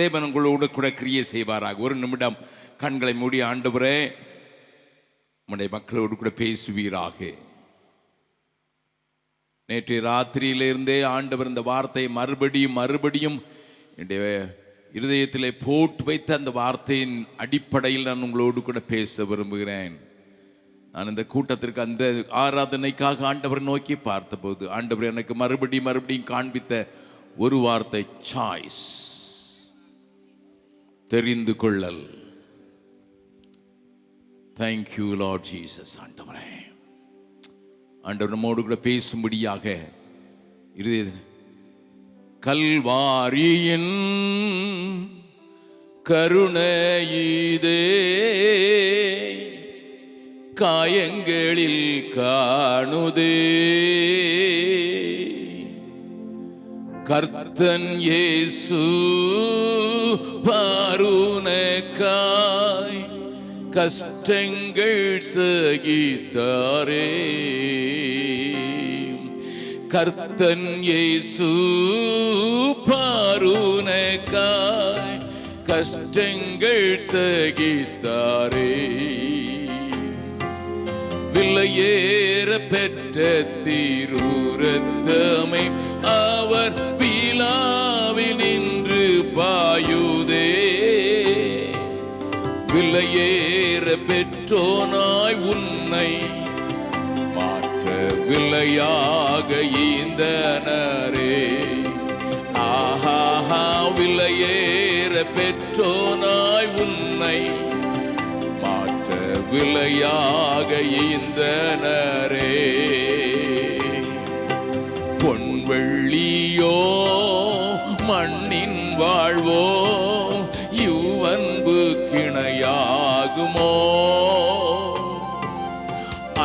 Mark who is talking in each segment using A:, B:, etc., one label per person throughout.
A: தேவன் உங்களோடு கூட கிரியை செய்வாராக. ஒரு நிமிடம் கண்களை மூடி, ஆண்டவரே உம்முடைய மக்களோடு கூட பேசுவீராக. நேற்று ராத்திரியிலிருந்தே ஆண்டவர் இந்த வார்த்தையை மறுபடியும் என்னுடைய இருதயத்திலே போட்டு வைத்த அந்த வார்த்தையின் அடிப்படையில் நான் உங்களோடு கூட பேச விரும்புகிறேன். நான் இந்த கூட்டத்திற்கு அந்த ஆராதனைக்காக ஆண்டவரை நோக்கி பார்த்தபோது ஆண்டவர் எனக்கு மறுபடியும் காண்பித்த ஒரு வார்த்தை, சாய்ஸ், தெரிந்து கொள்ளல். Thank you Lord Jesus. ஆண்டவர் நம்மோடு கூட பேசும்படியாக கல்வாரியின் கருணையிதே காயங்களில் காணுதே, கர்த்தன் இயேசு பாருனக்காய் கஷ்டங்கள் சகித்தாரே. கர்த்தன் இயேசு பாருனக்காய் கஷ்டங்கள் சகித்தாரே. விலையேற பெற்ற திருரத்தமை அவர் விழாவில் நின்று பாயுதே. விலையேற பெற்றோனாய் உன்னை மாற்ற விலையாக ஈந்தனரே. ஆஹா, விலையேற பெற்றோனாய் உன்னை மாற்ற விலையாக ஈந்தனரே. பொன் வெள்ளியோ மண்ணின் வாழ்வோ இவ்வன்பு கிணையாகுமோ?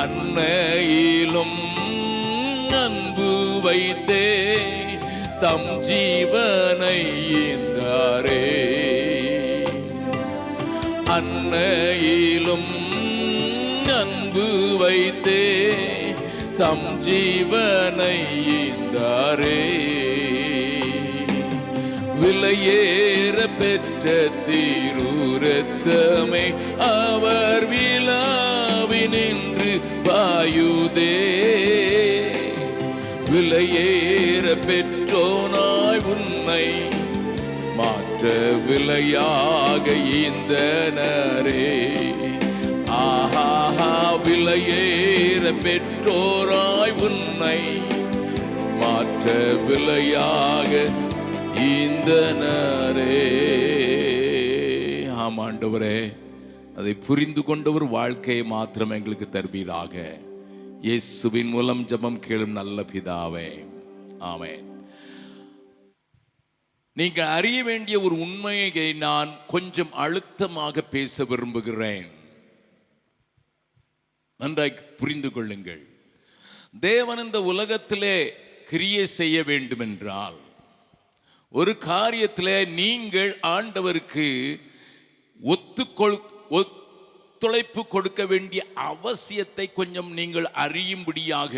A: அன்னையிலும் அன்பு வைத்தே தம் ஜீவனை ஈந்தாரே. அன்னையிலும் அன்பு வைத்தே தம் ஜீவனை ஈந்தாரே. விலையேற பெற்ற திருரத்தமை அவர் விழாவினின்று பாயுதே. விலையேற பெற்றோனாய் உன்னை மாற்ற விலையாக ஈந்தனரே. ஆஹா, விலையேற பெற்றோராய் உன்னை மாற்ற விலையாக ஈந்தனரே. ஆமாண்டவரே, அதை புரிந்து கொண்டவர் வாழ்க்கையை மாத்திரம் எங்களுக்கு தருவீராக. இயேசுவின் மூலம் ஜெபம் கேளும் நல்ல பிதாவே, ஆமென். நீங்க அறிய வேண்டிய ஒரு உண்மையை நான் கொஞ்சம் அழுத்தமாக பேச விரும்புகிறேன். நன்றாய் புரிந்து கொள்ளுங்கள். தேவன் இந்த உலகத்திலே கிரியை செய்ய வேண்டும் என்றால், ஒரு காரியத்திலே நீங்கள் ஆண்டவருக்கு ஒத்துழைப்பு கொடுக்க வேண்டிய அவசியத்தை கொஞ்சம் நீங்கள் அறியும்படியாக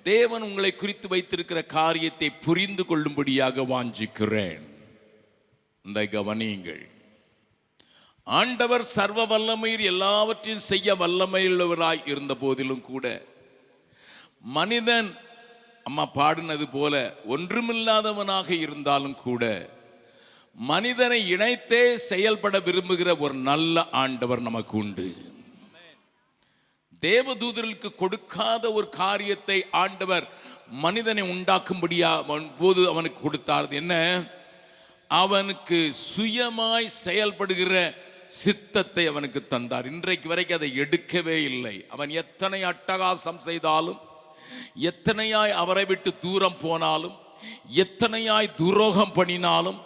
A: தேவன் உங்களை குறித்து வைத்திருக்கிற காரியத்தை புரிந்து கொள்ளும்படியாக வாஞ்சிக்கிறேன். இந்த கவனியுங்கள். ஆண்டவர் சர்வ வல்லமையில் எல்லாவற்றையும் செய்ய வல்லமையுள்ளவராய் இருந்த போதிலும் கூட மனிதன் அம்மா பாடினது போல ஒன்றுமில்லாதவனாக இருந்தாலும் கூட மனிதனை இணைத்தே செயல்பட விரும்புகிற ஒரு நல்ல ஆண்டவர் நமக்கு உண்டு. தேவதூதர்களுக்கு கொடுக்காத ஒரு காரியத்தை ஆண்டவர் மனிதனை உண்டாக்கும்படியா போது அவனுக்கு கொடுத்தார். என்ன? அவனுக்கு சுயமாய் செயல்படுகிற சித்தத்தை அவனுக்கு தந்தார். இன்றைக்கு வரைக்கும் அதை எடுக்கவே இல்லை. அவன் எத்தனை அட்டகாசம் செய்தாலும், எத்தனையாய் அவரை விட்டு தூரம் போனாலும், எத்தனையாய் துரோகம் பண்ணினாலும்,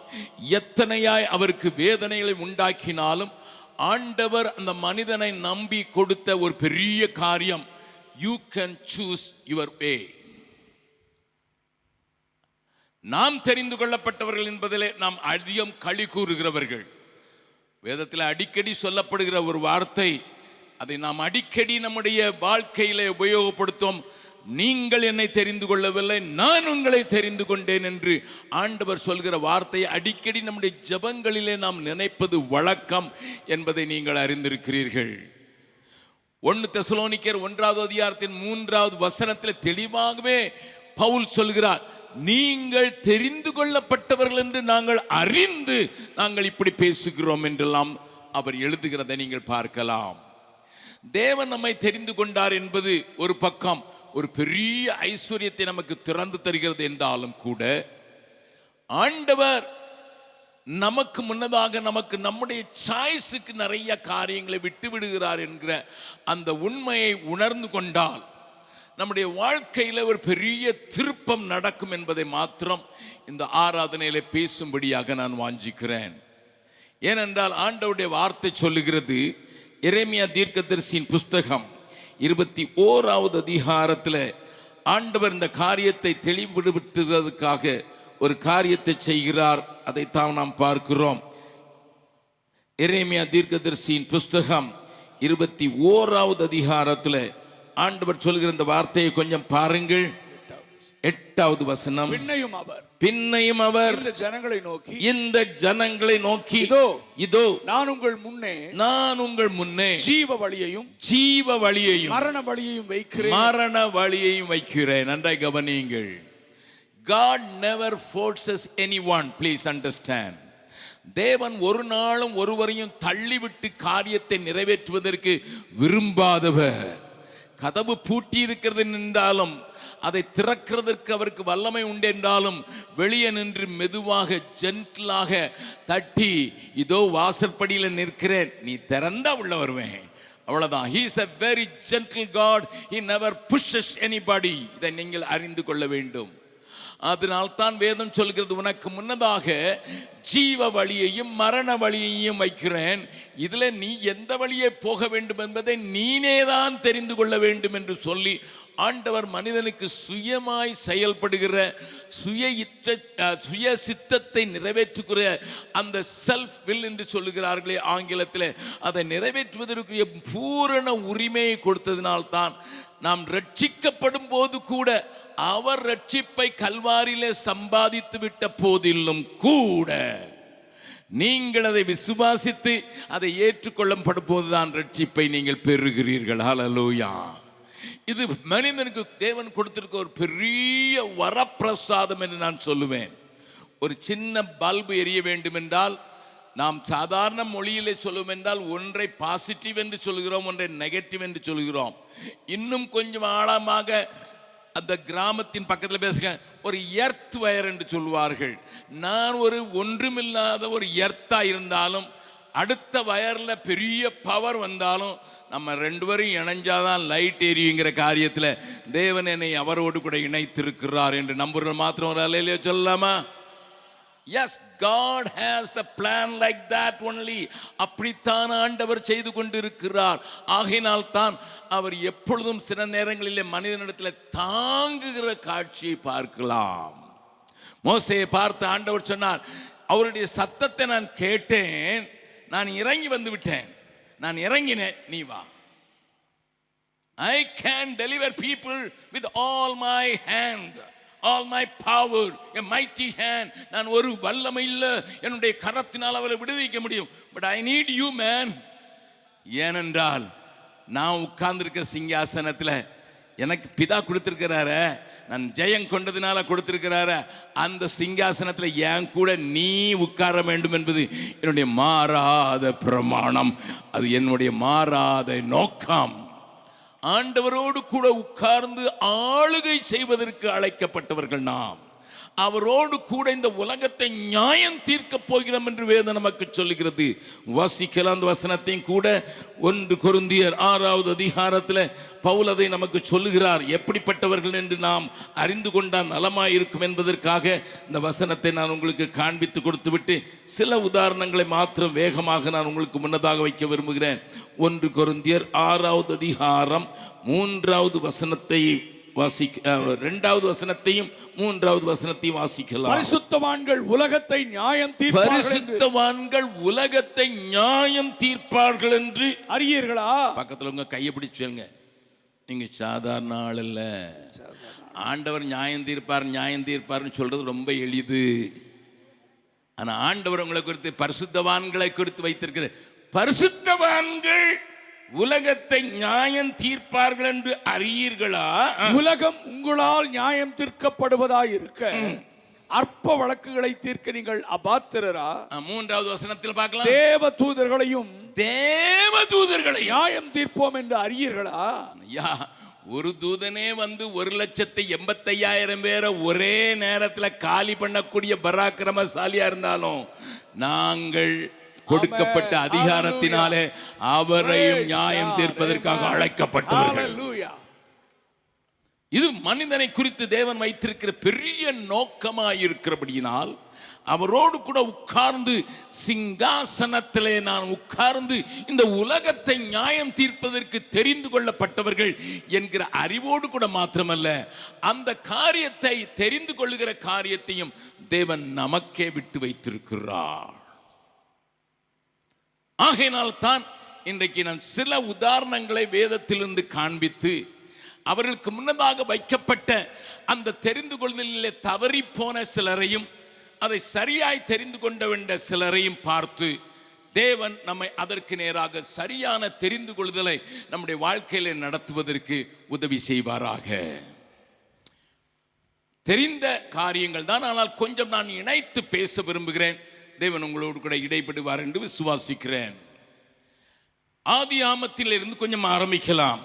A: எத்தனையாய் அவருக்கு வேதனைகளை உண்டாக்கினாலும், ஆண்டவர் அந்த மனிதனை நம்பி கொடுத்த ஒரு பெரிய காரியம், you can choose your way. நாம் தெரிந்து கொள்ளப்பட்டவர்கள் என்பதிலே நாம் அதிகம் களி கூறுகிறவர்கள். வேதத்தில் அடிக்கடி சொல்லப்படுகிற ஒரு வார்த்தை, அதை நாம் அடிக்கடி நம்முடைய வாழ்க்கையிலே உபயோகப்படுத்தும். நீங்கள் என்னை தெரிந்து கொள்ளவில்லை, நான் உங்களை தெரிந்து கொண்டேன் என்று ஆண்டவர் சொல்கிற வார்த்தையை அடிக்கடி நம்முடைய ஜெபங்களிலே நாம் நினைப்பது வழக்கம் என்பதை நீங்கள் அறிந்திருக்கிறீர்கள். 1 தெசலோனிக்கர் 1வது அதிகாரத்தின் 3வது வசனத்தில் தெளிவாகவே பவுல் சொல்கிறார், நீங்கள் தெரிந்து கொள்ளப்பட்டவர்கள் என்று நாங்கள் அறிந்து நாங்கள் இப்படி பேசுகிறோம் என்றெல்லாம் அவர் எழுதுகிறதை நீங்கள் பார்க்கலாம். தேவன் நம்மை தெரிந்து கொண்டார் என்பது ஒரு பக்கம் ஒரு பெரிய ஐஸ்வர்யத்தை நமக்கு திறந்து தருகிறது என்றாலும் கூட, ஆண்டவர் நமக்கு முன்னதாக நமக்கு நம்முடைய சாய்ஸுக்கு நிறைய காரியங்களை விட்டு விடுகிறார் என்கிற அந்த உண்மையை உணர்ந்து கொண்டால் நம்முடைய வாழ்க்கையில் ஒரு பெரிய திருப்பம் நடக்கும் என்பதை மாத்திரம் இந்த ஆராதனையில பேசும்படியாக நான் வாஞ்சிக்கிறேன். ஏனென்றால் ஆண்டவருடைய வார்த்தை சொல்லுகிறது, எரேமியா தீர்க்கதரிசியின் புஸ்தகம் 21வது அதிகாரத்தில் ஆண்டவர் இந்த காரியத்தை தெளிவுபடுத்துவதற்காக ஒரு காரியத்தை செய்கிறார். அதைத்தான் நாம் பார்க்கிறோம். எரேமியா தீர்க்கதரிசியின் புஸ்தகம் 21வது அதிகாரத்தில் ஆண்டவர் சொல்கிற இந்த வார்த்தையை கொஞ்சம் பாருங்கள். 8வது வசனம், பின்னையும் அவர் இந்த ஜனங்களை நோக்கி இதோ நான் உங்கள் முன்னே ஜீவ வழியையும் மரண வழியையும் வைக்கிறேன். நன்றாய் கவனியுங்கள். God never forces anyone, please understand. தேவன் ஒரு நாளும் ஒருவரையும் தள்ளிவிட்டு காரியத்தை நிறைவேற்றுவதற்கு விரும்பாதவர். கதவு பூட்டி இருக்கிறது என்றாலும் அதை திறக்கிறதற்கு அவருக்கு வல்லமை உண்டு என்றாலும் வெளியே நின்று மெதுவாக ஜென்டிலாக தட்டி, இதோ வாசற்படியில் நிற்கிறேன், நீ திறந்தா உள்ள வருவேன், அவ்வளவுதான். He is a very gentle God. He never pushes anybody. இதை நீங்கள் அறிந்து கொள்ள வேண்டும். அதனால் தான் வேதம் சொல்கிறது, உனக்கு முன்னதாக ஜீவ வழியையும் மரண வழியையும் வைக்கிறேன், இதுல நீ எந்த வழியை போக வேண்டும் என்பதை நீனேதான் தெரிந்து கொள்ள வேண்டும் என்று சொல்லி ஆண்டவர் மனிதனுக்கு சுயமாய் செயல்படுகிற சுய சித்தத்தை நிறைவேற்றுகிற அந்த செல்ஃப் வில் என்று சொல்லுகிறார்களே ஆங்கிலத்தில், அதை நிறைவேற்றுவதற்குரிய பூரண உரிமையை கொடுத்ததினால்தான் நாம் ரட்சிக்கப்படும் போது கூட அவர் ரட்சிப்பை கல்வாரியிலே சம்பாதித்து விட்ட போதிலும் கூட நீங்கள் அதை விசுவாசித்து அதை ஏற்றுக்கொள்ளப்படும் போதுதான் ரட்சிப்பை நீங்கள் பெறுகிறீர்கள். ஹல்லேலூயா. இது மனிதனுக்கு தேவன் கொடுத்திருக்க ஒரு பெரிய வரப்பிரசாதம் என்று நான் சொல்லுவேன். ஒரு சின்ன பல்பு எரிய வேண்டும் என்றால் நாம் சாதாரண மொழியிலே சொல்லுவோம் என்றால் ஒன்றை பாசிட்டிவ் என்று சொல்கிறோம், ஒன்றை நெகட்டிவ் என்று சொல்கிறோம். இன்னும் கொஞ்சம் ஆழமாக அந்த கிராமத்தின் பக்கத்தில் பேசுங்க, ஒரு எர்த் வயர் என்று சொல்வார்கள். நான் ஒரு ஒன்றுமில்லாத ஒரு எர்த்தா இருந்தாலும் அடுத்த வயர்ல பெரிய பவர் வந்தாலும் நம்ம 2 பேரும் இணைஞ்சாதான் லைட் எரியுங்கிற காரியத்தில் தேவன் என்னை அவரோடு கூட இணைத்திருக்கிறார் என்று நம்புறவர்கள் மாத்திரம் ஒரு அல்லேலூயா சொல்லலாமா? Yes, God has a plan like that only. அப்படித்தான் ஆண்டவர் செய்து கொண்டிருக்கிறார். ஆகையினால் தான் அவர் எப்பொழுதும் சில நேரங்களிலே மனிதனிடத்தில் தாங்குகிற காட்சியை பார்க்கலாம். மோசேயை பார்த்து ஆண்டவர் சொன்னார், அவருடைய சத்தத்தை நான் கேட்டேன், நான் இறங்கி வந்து விட்டேன், நான் இறங்கினேன், நீ வா. I can deliver people with all my hand, all my power, a mighty hand. நான் ஒரு வல்லமை இல்ல, என்னுடைய கரத்தினால் அவளை விடுவிக்க முடியும். But I need you, man. ஏனென்றால் நான் உட்கார்ந்திருக்க சிங்காசனத்தில் எனக்கு பிதா கொடுத்திருக்கிறாரு, நான் ஜெயம் கொண்டதினால கொடுத்திருக்கிறாரு, அந்த சிங்காசனத்தில் என் கூட நீ உட்கார வேண்டும் என்பது என்னுடைய மாறாத பிரமாணம், அது என்னுடைய மாறாத நோக்கம். ஆண்டவரோடு கூட உட்கார்ந்து ஆளுகை செய்வதற்கு அழைக்கப்பட்டவர்கள் நாம். அவரோடு கூட இந்த உலகத்தை நியாயம் தீர்க்க போகிறோம் என்று வேதம் நமக்கு சொல்லுகிறது. வாசிக்கலாம் அந்த வசனத்தையும் கூட. 1 கொரிந்தியர் 6வது அதிகாரத்தில் பவுல் அதை நமக்கு சொல்லுகிறார். எப்படிப்பட்டவர்கள் என்று நாம் அறிந்து கொண்டால் நலமாயிருக்கும் என்பதற்காக இந்த வசனத்தை நான் உங்களுக்கு காண்பித்து கொடுத்து விட்டு சில உதாரணங்களை மாத்திரம் வேகமாக நான் உங்களுக்கு முன்னதாக வைக்க விரும்புகிறேன். 1 கொரிந்தியர் 6வது அதிகாரம் 3வது வசனத்தை 2வது வசனத்தையும் 3வது வசனத்தையும் வாசிக்கலாம்.
B: பரிசுத்தவான்கள் உலகத்தை நியாயம் தீர்ப்பார்கள்,
A: பரிசுத்தவான்கள் உலகத்தை நியாயம் தீர்ப்பார்கள் என்று
B: அறியீர்களா?
A: பக்கத்துல உங்க கையை பிடிச்சு சொல்லுங்க, நீங்க சாதாரண ஆள் இல்ல. ஆண்டவர் நியாயம் தீர்ப்பார்னு சொல்றது ரொம்ப எளிது. ஆனா ஆண்டவர் உங்களை குறித்து பரிசுத்தவான்களை குறித்து வைத்திருக்கிற பரிசுத்தவான்கள் உலகத்தை நியாயம் தீர்ப்பார்கள் என்று அறியீர்களா?
B: உலகம் உங்களால் நியாயம் தீர்க்கப்படுவதாய் இருக்க அற்ப வழக்குகளை தீர்க்க நீங்கள் அபாத்திரரா?
A: 3வது வசனத்தில் பார்க்கலாம்.
B: தேவ தூதர்களையும் நியாயம் தீர்ப்போம் என்று அறியீர்களா?
A: ஐயா, ஒரு தூதனே வந்து 1,85,000 பேரை ஒரே நேரத்தில் காலி பண்ணக்கூடிய பராக்கிரமசாலியா இருந்தாலும் நாங்கள் கொடுக்கப்பட்ட அதிகாரத்தினாலே அவரையும் நியாயம் தீர்ப்பதற்காக அழைக்கப்பட்டவர்கள். இது மனிதனை குறித்து தேவன் வைத்திருக்கிற பெரிய நோக்கமாயிருக்கிறபடியினால் அவரோடு கூட உட்கார்ந்து சிங்காசனத்திலே நான் உட்கார்ந்து இந்த உலகத்தை நியாயம் தீர்ப்பதற்கு தெரிந்து கொள்ளப்பட்டவர்கள் என்கிற அறிவோடு கூட மாத்திரமல்ல, அந்த காரியத்தை தெரிந்து கொள்ளுகிற காரியத்தையும் தேவன் நமக்கே விட்டு வைத்திருக்கிறார். ஆகையினால் தான் இன்றைக்கு நான் சில உதாரணங்களை வேதத்திலிருந்து காண்பித்து அவர்களுக்கு முன்னதாக வைக்கப்பட்ட அந்த தெரிந்து கொள்வதிலே தவறி போன சிலரையும் அதை சரியாய் தெரிந்து கொண்ட வேண்டிய சிலரையும் பார்த்து தேவன் நம்மை அதற்கு நேராக சரியான தெரிந்து கொள்ளுதலை நம்முடைய வாழ்க்கையில நடத்துவதற்கு உதவி செய்வாராக. தெரிந்த காரியங்கள் தான், ஆனால் கொஞ்சம் நான் இணைத்து பேச விரும்புகிறேன். தேவன் உங்களோடு கூட இடைப்படுவார் என்று விசுவாசிக்கிறேன். ஆதியாகமத்தில் இருந்து கொஞ்சம் ஆரம்பிக்கலாம்.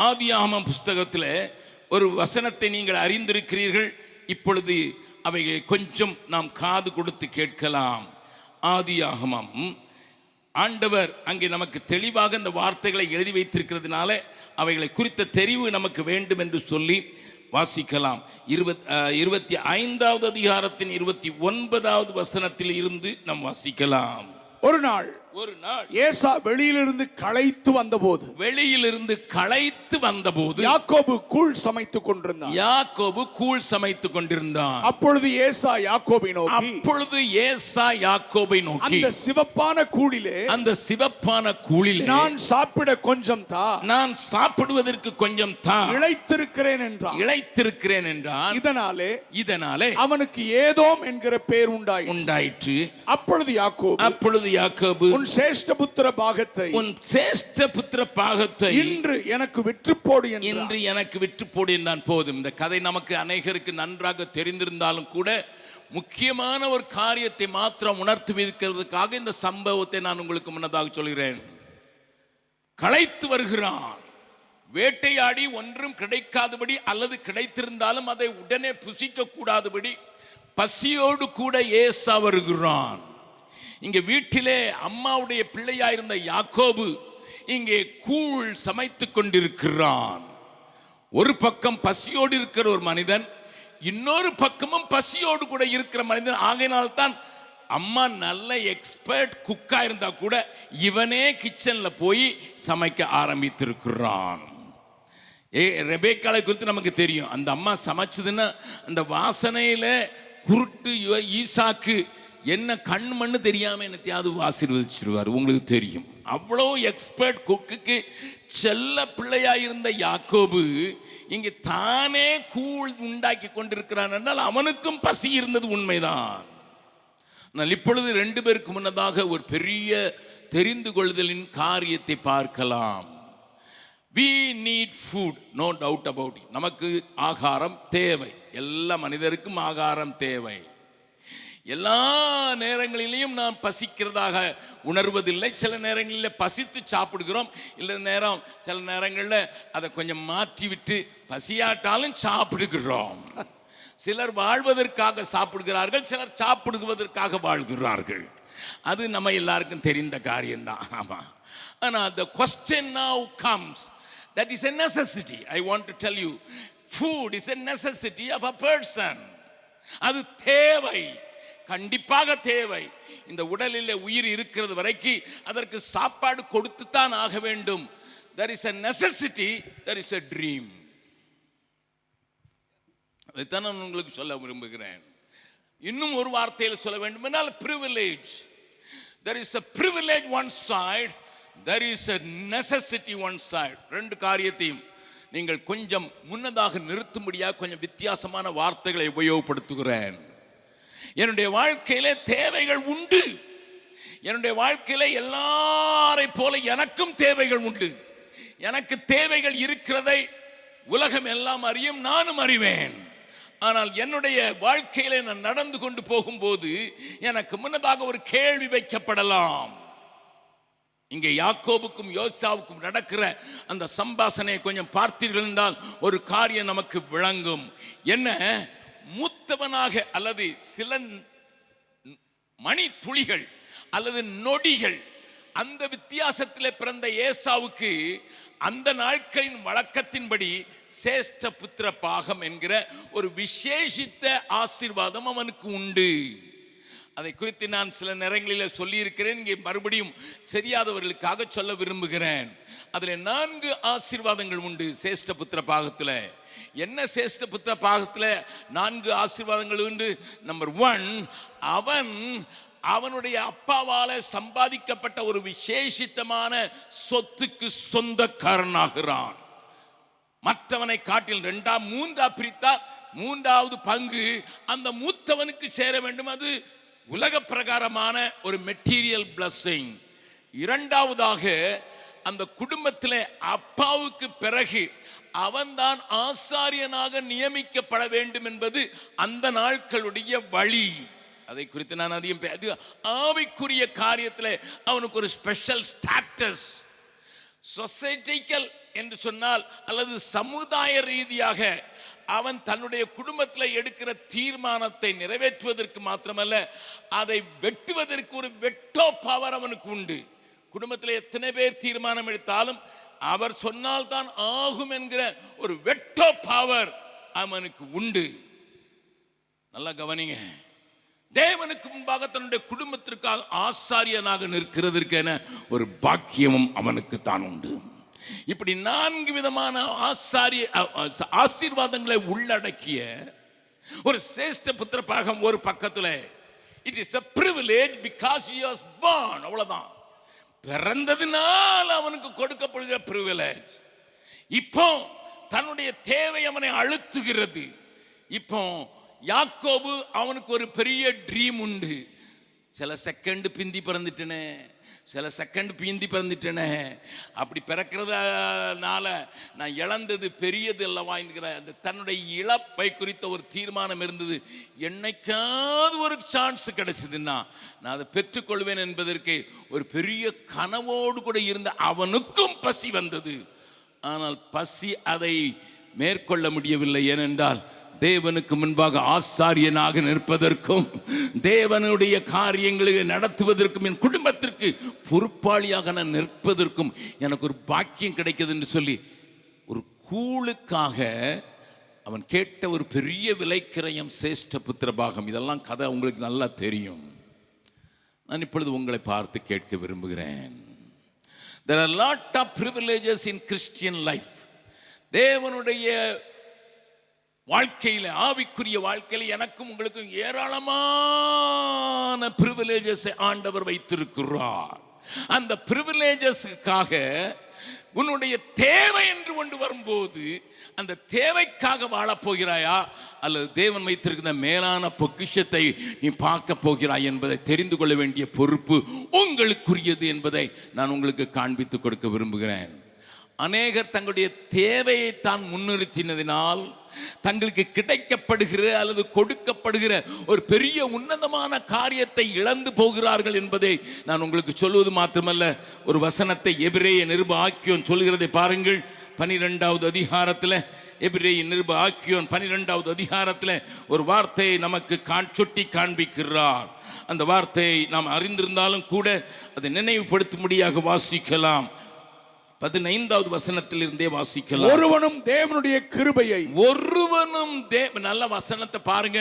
A: ஆதியாகமம் புஸ்தகத்தில் ஒரு வசனத்தை நீங்கள் அறிந்திருக்கிறீர்கள். இப்பொழுது அவைகளை கொஞ்சம் நாம் காது கொடுத்து கேட்கலாம். ஆதியாகமம், ஆண்டவர் அங்கே நமக்கு தெளிவாக இந்த வார்த்தைகளை எழுதி வைத்திருக்கிறதுனால அவைகளை குறித்த தெரிவு நமக்கு வேண்டும் என்று சொல்லி வாசிக்கலாம். 25வது அதிகாரத்தின் 29வது வசனத்தில் இருந்து நாம் வாசிக்கலாம்.
B: ஒரு நாள் ஏசா வெளியிலிருந்து களைத்து வந்தபோது யாக்கோபு கூழ் சமைத்துக் கொண்டிருந்தான். அப்பொழுது ஏசா யாக்கோபை நோக்கி அந்த சிவப்பான கூழிலே நான் சாப்பிட கொஞ்சம் தா,
A: நான் சாப்பிடுவதற்கு கொஞ்சம் தா,
B: இளைத்திருக்கிறேன் என்றான். இதனாலே அவனுக்கு ஏதோம் என்கிற பெயர் உண்டாயிற்று. அப்பொழுது யாக்கோபு உன் சேஷ்ட புத்திர பாகத்தை இன்று எனக்கு விற்று போடு என்றான். போதும். இந்த கதை நமக்கு அநேகருக்கு நன்றாக தெரிந்திருந்தாலும் கூட முக்கியமான ஒரு காரியத்தை மாத்திரம் உணர்த்தி வைக்கிறதுக்காக இந்த சம்பவத்தை நான் உங்களுக்கு முன்னதாக சொல்கிறேன். களைத்து வருகிறான், வேட்டையாடி ஒன்றும் கிடைக்காதபடி அல்லது கிடைத்திருந்தாலும் அதை உடனே புசிக்க கூடாதபடி பசியோடு கூட ஏசா வருகிறான். இங்கே வீட்டிலே அம்மாவுடைய பிள்ளையாயிருந்த யாக்கோபு இங்கே கூழ் சமைத்துக் கொண்டிருக்கிறான். ஒரு பக்கம் பசியோடு இருக்கிற ஒரு மனிதன், இன்னொரு பக்கமும் பசியோடு கூட இருக்கிற மனிதன். ஆகையினால் தான் அம்மா நல்ல எக்ஸ்பர்ட் குக்கா இருந்தா கூட இவனே கிச்சன்ல போய் சமைக்க ஆரம்பித்திருக்கிறான். ரெபேக்காளை குறித்து நமக்கு தெரியும். அந்த அம்மா சமைச்சதுன்னா அந்த வாசனையில குருட்டு ஈசாக்கு என்ன கண் மண்ணு தெரியாம என்னத்தையாவது ஆசீர்வதிச்சிருவார். உங்களுக்கு தெரியும், அவ்வளோ எக்ஸ்பர்ட் குக்குக்கு செல்ல பிள்ளையாயிருந்த யாக்கோபு இங்கே தானே கூழ் உண்டாக்கி கொண்டிருக்கிறான் என்றால் அவனுக்கும் பசி இருந்தது உண்மைதான். ஆனால் இப்பொழுது 2 பேருக்கு முன்னதாக ஒரு பெரிய தெரிந்து கொள்ளுதலின் காரியத்தை பார்க்கலாம். We need food, no doubt about it. நமக்கு ஆகாரம் தேவை. எல்லா மனிதருக்கும் ஆகாரம் தேவை. எல்லா நேரங்களிலையும் நாம் பசிக்கிறதாக உணர்வதில்லை. சில நேரங்களில் பசித்து சாப்பிடுகிறோம், சில நேரங்களில் அதை கொஞ்சம் மாற்றி விட்டு பசியாட்டாலும் சாப்பிடுகிறோம். சிலர் வாழ்வதற்காக சாப்பிடுகிறார்கள், சிலர் சாப்பிடுவதற்காக வாழ்கிறார்கள். அது நம்ம எல்லாருக்கும் தெரிந்த காரியம்தான். ஆமாம். ஆனால் the question now comes, that is a necessity. I want to tell you, food is a necessity of a person. அது தேவை, கண்டிப்பாக தேவை. இந்த உடலில் உயிர் இருக்கிறது வரைக்கும் அதற்கு சாப்பாடு கொடுத்துத்தான் ஆக வேண்டும். There is a necessity, there is a dream. அதைத்தான் நான் உங்களுக்கு சொல்ல விரும்புகிறேன். இன்னும் ஒரு வார்த்தையில் சொல்ல வேண்டும் என்றால் privilege. There is a privilege one side, there is a necessity one side. 2 காரியத்தையும் நீங்கள் கொஞ்சம் முன்னதாக நிறுத்தும்படியாக கொஞ்சம் வித்தியாசமான வார்த்தைகளை உபயோகப்படுத்துகிறேன். என்னுடைய வாழ்க்கையிலே தேவைகள் உண்டு. என்னுடைய வாழ்க்கையில எல்லாரை போல எனக்கும் தேவைகள் உண்டு. எனக்கு தேவைகள் இருக்கிறதை உலகம் எல்லாம் அறியும், நானும் அறிவேன். ஆனால் என்னுடைய வாழ்க்கையில நான் நடந்து கொண்டு போகும்போது எனக்கு முன்னதாக ஒரு கேள்வி வைக்கப்படலாம். இங்கே யாக்கோபுக்கும் யோசாவுக்கும் நடக்கிற அந்த சம்பாஷணையை கொஞ்சம் பார்த்தீர்கள் என்றால் ஒரு காரியம் நமக்கு விளங்கும். என்ன, மூத்தவனாக அல்லது சில மணி துளிகள் அல்லது நொடிகள் அந்த வித்தியாசத்தில் பிறந்த ஏசாவுக்கு அந்த நாட்களின் வழக்கத்தின்படி சேஷ்ட புத்திர பாகம் என்கிற ஒரு விசேஷித்த ஆசீர்வாதம் அவனுக்கு உண்டு. அதை குறித்து நான் சில நேரங்களில் சொல்லி இருக்கிறேன். இங்கே மறுபடியும் தெரியாதவர்களுக்காக சொல்ல விரும்புகிறேன். அதில் 4 ஆசீர்வாதங்கள் உண்டு சேஷ்ட புத்திர பாகத்தில். என்ன சேஷ்ட புத்திர பாகத்தில் 4 ஆசீர்வாதங்கள் உண்டு? நம்பர் 1, அவனுடைய அப்பாவால சம்பாதிக்கப்பட்ட ஒரு விசேஷித்தமான சொத்துக்கு சொந்தக்காரனாகிறான். மற்றவனை காட்டில் 2-3 பிரித்தால் 3வது பங்கு அந்த மூத்தவனுக்கு சேர வேண்டும். அது உலக பிரகாரமான ஒரு மெட்டீரியல் பிளஸிங். 2வதாக அந்த குடும்பத்தில் அப்பாவுக்கு பிறகு அவன்தான் ஆசாரியனாக நியமிக்கப்பட வேண்டும் என்பது அந்த நாட்களுடைய வழி. அதை குறித்து நான் அதிகம் ஆவிக்குரிய காரியத்தில் அவனுக்கு ஒரு ஸ்பெஷல் ஸ்டேட்டஸ். சொசைட்டிக்கல் என்று சொன்னால் அல்லது சமுதாய ரீதியாக அவன் தன்னுடைய குடும்பத்தில் எடுக்கிற தீர்மானத்தை நிறைவேற்றுவதற்கு மாத்திரமல்ல, அதை வெட்டுவதற்கு ஒரு வெட்டோ பவர் அவனுக்கு உண்டு. குடும்பத்தில் எத்தனை பேர் தீர்மானம் எடுத்தாலும் அவர் சொன்னால் தான் ஆகும் என்கிற ஒரு வெட்டோ பவர் அவனுக்கு உண்டு. நல்லா கவனிங்க. தேவனுக்கு முன்பாக தன்னுடைய குடும்பத்திற்காக ஆசாரியனாக நிற்கிறதற்கென ஒரு பாக்கியமும் அவனுக்கு தான் உண்டு. இப்படி 4 விதமான ஆசீர்வாதங்களை உள்ளடக்கிய ஒரு சேஷ்ட புத்திர பாகம் ஒரு பக்கத்தில். It is a privilege because he was born. அவ்வளவுதான், பிறந்ததினால் அவனுக்கு கொடுக்கப்படுகிற பிரிவிலேஜ். இப்போ தன்னுடைய தேவை அவனை அழுத்துகிறது. இப்போ யாக்கோபு அவனுக்கு ஒரு பெரிய ட்ரீம் உண்டு. சில செகண்ட் பிந்தி பிறந்துட்டேனே, அப்படி பிறக்கிறதுனால நான் இழந்தது பெரியது அல்லவா என்கிற அந்த தன்னுடைய இழப்பை குறித்த ஒரு தீர்மானம் இருந்தது. என்னைக்காவது ஒரு சான்ஸ் கிடைச்சதுன்னா நான் அதை பெற்றுக்கொள்வேன் என்பதற்கு ஒரு பெரிய கனவோடு கூட இருந்த அவனுக்கும் பசி வந்தது. ஆனால் பசி அதை மேற்கொள்ள முடியவில்லை. ஏனென்றால் தேவனுக்கு முன்பாக ஆசாரியனாக நிற்பதற்கும் தேவனுடைய காரியங்களை நடத்துவதற்கும் என் குடும்பத்திற்கு பொறுப்பாளியாக நான் நிற்பதற்கும் எனக்கு ஒரு பாக்கியம் கிடைக்கிறது என்று சொல்லி ஒரு கூழுக்காக அவன் கேட்ட ஒரு பெரிய விலைக்கிரயம் சேஷ்ட புத்திர பாகம். இதெல்லாம் கதை உங்களுக்கு நல்லா தெரியும். நான் இப்பொழுது உங்களை பார்த்து கேட்க விரும்புகிறேன். There are a lot of privileges in Christian life. தேவனுடைய வாழ்க்கையில, ஆவிக்குரிய வாழ்க்கையில எனக்கும் உங்களுக்கும் ஏராளமான பிரிவிலேஜஸ் ஆண்டவர் வைத்திருக்கிறார். அந்த பிரிவிலேஜஸ்க்காக உன்னுடைய தேவை என்று கொண்டு வரும்போது அந்த தேவைக்காக வாழப் போகிறாயா அல்லது தேவன் வைத்திருக்கிற மேலான பொக்கிஷத்தை நீ பார்க்க போகிறாய் என்பதை தெரிந்து கொள்ள வேண்டிய பொறுப்பு உங்களுக்குரியது என்பதை நான் உங்களுக்கு காண்பித்து கொடுக்க விரும்புகிறேன். அநேகர் தங்களுடைய தேவையை தான் முன்னிறுத்தினதினால் தங்களுக்கு கிடைக்கப்படுகிற அல்லது கொடுக்கப்படுகிற ஒரு பெரிய உன்னதமான காரியத்தை இழந்து போகிறார்கள் என்பதை நான் உங்களுக்கு சொல்வது மாத்திரமல்ல, ஒரு வசனத்தை எபிரேய நிருப ஆக்கியோன் சொல்கிறதை பாருங்கள். 12வது அதிகாரத்தில், எபிரேய நிருப ஆக்கியோன் 12வது அதிகாரத்தில் ஒரு வார்த்தையை நமக்கு சுட்டி காண்பிக்கிறார். அந்த வார்த்தையை நாம் அறிந்திருந்தாலும் கூட அதை நினைவுபடுத்தும்படியாக வாசிக்கலாம். 15வது வசனத்தில் இருந்தே வாசிக்கலாம்.
A: ஒருவனும் தேவனுடைய கிருபையை,
B: நல்ல வசனத்தை பாருங்க,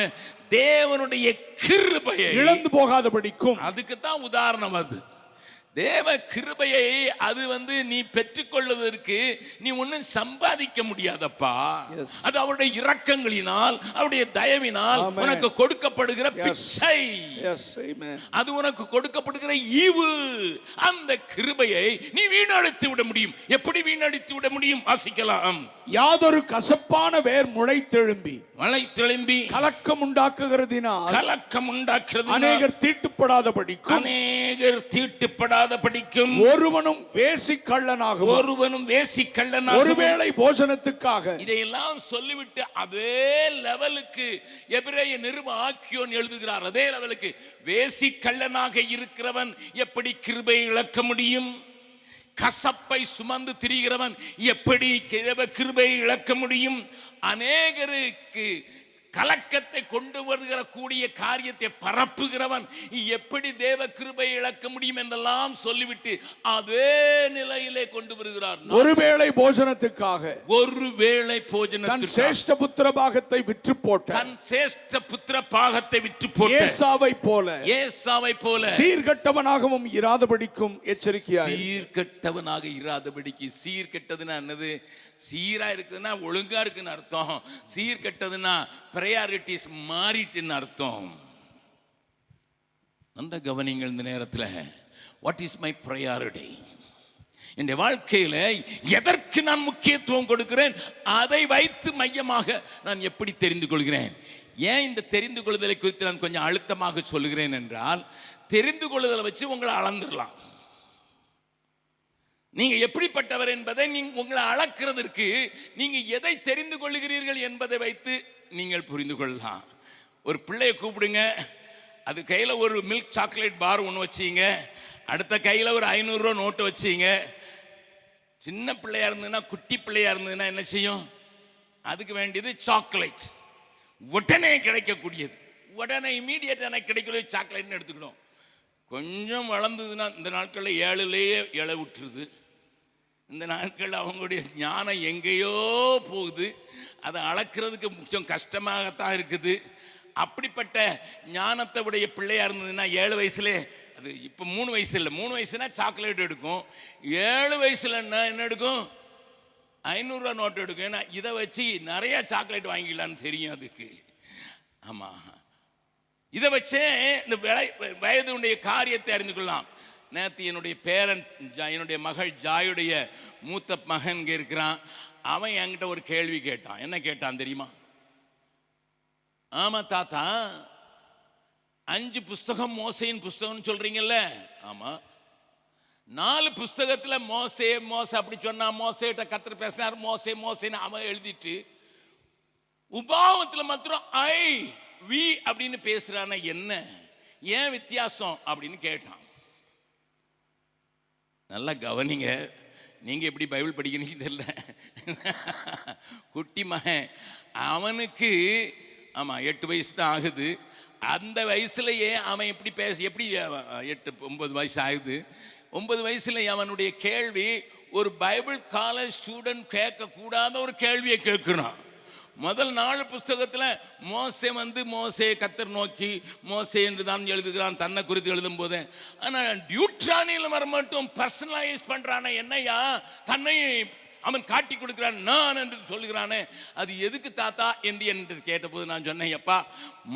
B: தேவனுடைய கிருபையை
A: இழந்து போகாதபடிக்கும்.
B: அதுக்கு தான் உதாரணம். அது தேவ கிருபையை அது நீ பெற்றுக்கொள்வதற்கு நீ ஒன்னும் சம்பாதிக்க முடியாதப்பா. அது அவருடைய இரக்கங்களினால் அவருடைய தயவினால் உனக்கு கொடுக்கப்படுகிற பிச்சை. அது உனக்கு கொடுக்கப்படுகிற ஈவு. அந்த கிருபையை நீ வீணடித்து விட முடியும். எப்படி வீணடித்து விட முடியும்? வாசிக்கலாம்.
C: யாதொரு கசப்பான வேர் முளைத்தெழும்பி
B: கலக்கம் உண்டாக்குகிறதினால்
C: அநேகர் தீட்டுப்படாதபடிக்கும் ஒருவனும் வேசிக்கள்ளனாகவும் ஒருவேளை போஜனத்துக்காக.
B: இதையெல்லாம் சொல்லிவிட்டு அதே லெவலுக்கு எபிரேய நிருப ஆக்கியோன் எழுதுகிறார். அதே லெவலுக்கு வேசிக்கள்ளனாக இருக்கிறவன் எப்படி கிருபை இழக்க முடியும்? கசப்பை சுமந்து திரிகிறவன் எப்படி கிருபை இழக்க முடியும்? அநேகருக்கு கலக்கத்தை கொண்டு வருகிற கூடிய காரியத்தை பரப்புகிறவன் எப்படி தேவ கிருபை இழக்க முடியும் என்றெல்லாம் சொல்லிவிட்டு அதே நிலையிலே கொண்டு வருகிறார்.
C: ஒருவேளை போஜனத்துக்காக
B: தன்
C: சேஷ்ட புத்திர பாகத்தை விற்று போட்ட ஏசாவை போல சீர்கெட்டவனாகவும் இராதபடிக்கும் எச்சரிக்கையாய்.
B: சீர்கெட்டவனாக இராதபடிக்கு. சீர்கெட்டதுன்னா என்னது? சீரா இருக்குதுன்னா ஒழுங்கா இருக்குன்னு அர்த்தம். சீர்கெட்டதுன்னா பிரையாரிட்டிஸ் மாறிட்டுன்னு அர்த்தம். நல்ல கவனிங்கள் இந்த நேரத்தில். What is my priority? என் வாழ்க்கையில எதற்கு நான் முக்கியத்துவம் கொடுக்கிறேன்? அதை வைத்து மையமாக நான் எப்படி தெரிந்து கொள்கிறேன்? ஏன் இந்த தெரிந்து கொள்ளுதலை குறித்து நான் கொஞ்சம் அழுத்தமாக சொல்லுகிறேன் என்றால், தெரிந்து கொள்ளுதலை வச்சு உங்களை அளந்துடலாம். நீங்க எப்படிப்பட்டவர் என்பதை உங்களை அளக்கிறதற்கு நீங்க எதை தெரிந்து கொள்ளுகிறீர்கள் என்பதை வைத்து நீங்கள் புரிந்து கொள்ளலாம். ஒரு பிள்ளையை கூப்பிடுங்க, அது கையில் ஒரு மில்க் சாக்லேட் பார் ஒன்று வச்சிங்க, அடுத்த கையில் ஒரு 500 ரூபா நோட்டு வச்சிங்க. சின்ன பிள்ளையா இருந்ததுன்னா, குட்டி பிள்ளையா இருந்ததுன்னா என்ன செய்யும்? அதுக்கு வேண்டியது சாக்லேட், உடனே கிடைக்கக்கூடியது, உடனே இமீடியட் எனக்கு கிடைக்கக்கூடிய சாக்லேட்னு எடுத்துக்கணும். கொஞ்சம் வளர்ந்ததுன்னா இந்த நாட்களில் 7லேயே இலை விட்டுருது. இந்த நாட்களில் அவங்களுடைய ஞானம் எங்கேயோ போகுது. அதை அளக்கிறதுக்கு கொஞ்சம் கஷ்டமாகத்தான் இருக்குது. அப்படிப்பட்ட ஞானத்தை உடைய பிள்ளையா இருந்ததுன்னா 7 வயசுலே, அது இப்போ 3 வயசு இல்லை, 3 வயசுனா சாக்லேட் எடுக்கும். 7 வயசுல என்ன எடுக்கும்? 500 ரூபா நோட்டு எடுக்கும். ஏன்னா இதை வச்சு நிறைய சாக்லேட் வாங்கிக்கலான்னு தெரியும் அதுக்கு. ஆமாம், இதை வச்சே இந்த வயதுடைய காரியத்தை அறிந்து கொள்ளலாம். நேற்று என்னுடைய பேரன், என்னுடைய மகள் ஜாயுடைய மூத்த மகன் இங்கே இருக்கிறான். அவன் என்கிட்ட ஒரு கேள்வி கேட்டான். என்ன கேட்டான் தெரியுமா? ஆமா தாத்தா, 5 புஸ்தகம் மோசையின் புஸ்தகம்னு சொல்றீங்கல்ல? ஆமா. 4 புஸ்தகத்துல மோசே அப்படி சொன்னா, மோசேட்ட கர்த்தர் பேசினார், மோசேன்னு அவன் எழுதிட்டு, உபாகமத்துல மாத்திரம் வி அப்படின்னு பேசுறான, என்ன ஏன் வித்தியாசம் அப்படின்னு கேட்டான். நல்லா கவனிங்க, நீங்க எப்படி பைபிள் படிக்கிறீங்க தெரியல. குட்டி மகன் அவனுக்கு, ஆமா 8 வயசு தான் ஆகுது. அந்த வயசுலயே அவன் எப்படி எப்படி 8-9 வயசு ஆகுது. 9 வயசுல அவனுடைய கேள்வி ஒரு பைபிள் காலேஜ் ஸ்டூடெண்ட் கேட்க கூடாத ஒரு கேள்வியை கேட்கணும். முதல் 4 புஸ்தகத்துல மோசே கர்த்தர் நோக்கி மோசே என்று தான் எழுதுகிறான் தன்னை குறித்து எழுதும் போது. ஆனா டியூட்ரானியில வர மட்டும் பர்சனலைஸ் பண்றானே, என்னையா தன்னை அவன் காட்டி கொடுக்கிறான், நான் என்று சொல்லுகிறானே, அது எதுக்கு தாத்தா என்று கேட்டபோது நான் சொன்னேன், அப்பா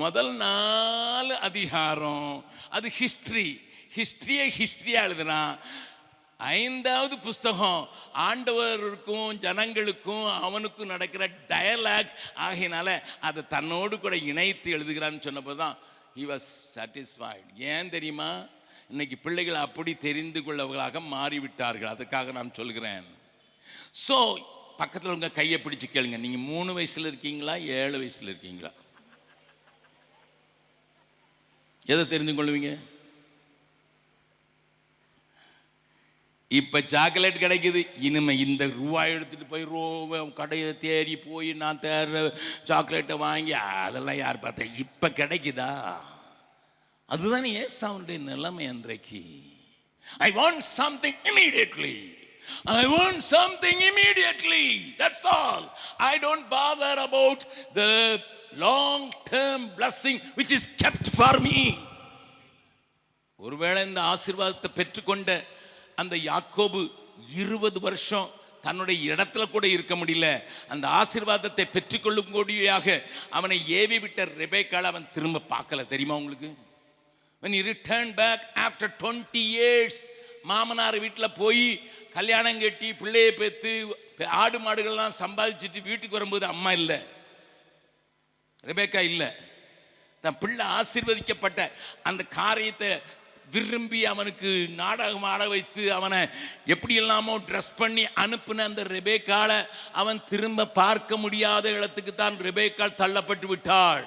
B: முதல் 4 அதிகாரம் அது ஹிஸ்டரியா எழுதுறான். 5வது புஸ்தகம் ஆண்டவருக்கும் ஜனங்களுக்கும் அவனுக்கும் நடக்கிற டயலாக் ஆகையினால அதை தன்னோடு கூட இணைத்து எழுதுகிறான்னு சொன்னபோதுதான் he was satisfied. ஏன் தெரியுமா? இன்னைக்கு பிள்ளைகள் அப்படி தெரிந்து கொள்ளவர்களாக மாறிவிட்டார்கள். அதுக்காக நான் சொல்கிறேன். ஸோ பக்கத்தில் உங்க கையை பிடிச்சு கேளுங்க, நீங்க 3 வயசுல இருக்கீங்களா 7 வயசுல இருக்கீங்களா? எதை தெரிந்து கொள்வீங்க? இப்ப சாக்லேட் கிடைக்குது, இனிமே இந்த ரூபாய் எடுத்துட்டு போய் கடையை தேடி போய் நான் தேடுற சாக்லேட்டை வாங்கி அதெல்லாம் யார் பார்த்தா இப்ப கிடைக்குதா? அதுதானே ஏசாவுடைய நிலைமை அன்றைக்கு. I want something immediately. That's all. I don't bother about the long term blessing which is kept for me. ஒருவேளை இந்த ஆசீர்வாதத்தை பெற்றுக்கொண்ட அந்த யாக்கோபு 20 வருஷம் தன்னுடைய இடத்துல கூட இருக்க முடியல. அந்த ஆசீர்வாதத்தை பெற்றுக்கொள்ளும் கூடியாக அவனை ஏவி விட்ட ரெபேக்காளை அவன் திரும்ப பார்க்கல. தெரியுமா உங்களுக்கு? when he returned back after 20 years, மாமனார் வீட்டில் போய் கல்யாணம் கட்டி பிள்ளையை பெற்று ஆடு மாடுகள்லாம் சம்பாதிச்சுட்டு வீட்டுக்கு வரும்போது அம்மா இல்லை, ரெபேக்கா இல்லை. தன் பிள்ளை ஆசீர்வதிக்கப்பட்ட அந்த காரியத்தை விரும்பி அவனுக்கு நாடகம் ஆட வைத்து அவனை எப்படி எல்லாமோ ட்ரெஸ் பண்ணி அனுப்பின அந்த ரெபேக்காளை அவன் திரும்ப பார்க்க முடியாத இடத்துக்கு தான் ரெபேக்காள் தள்ளப்பட்டு விட்டாள்.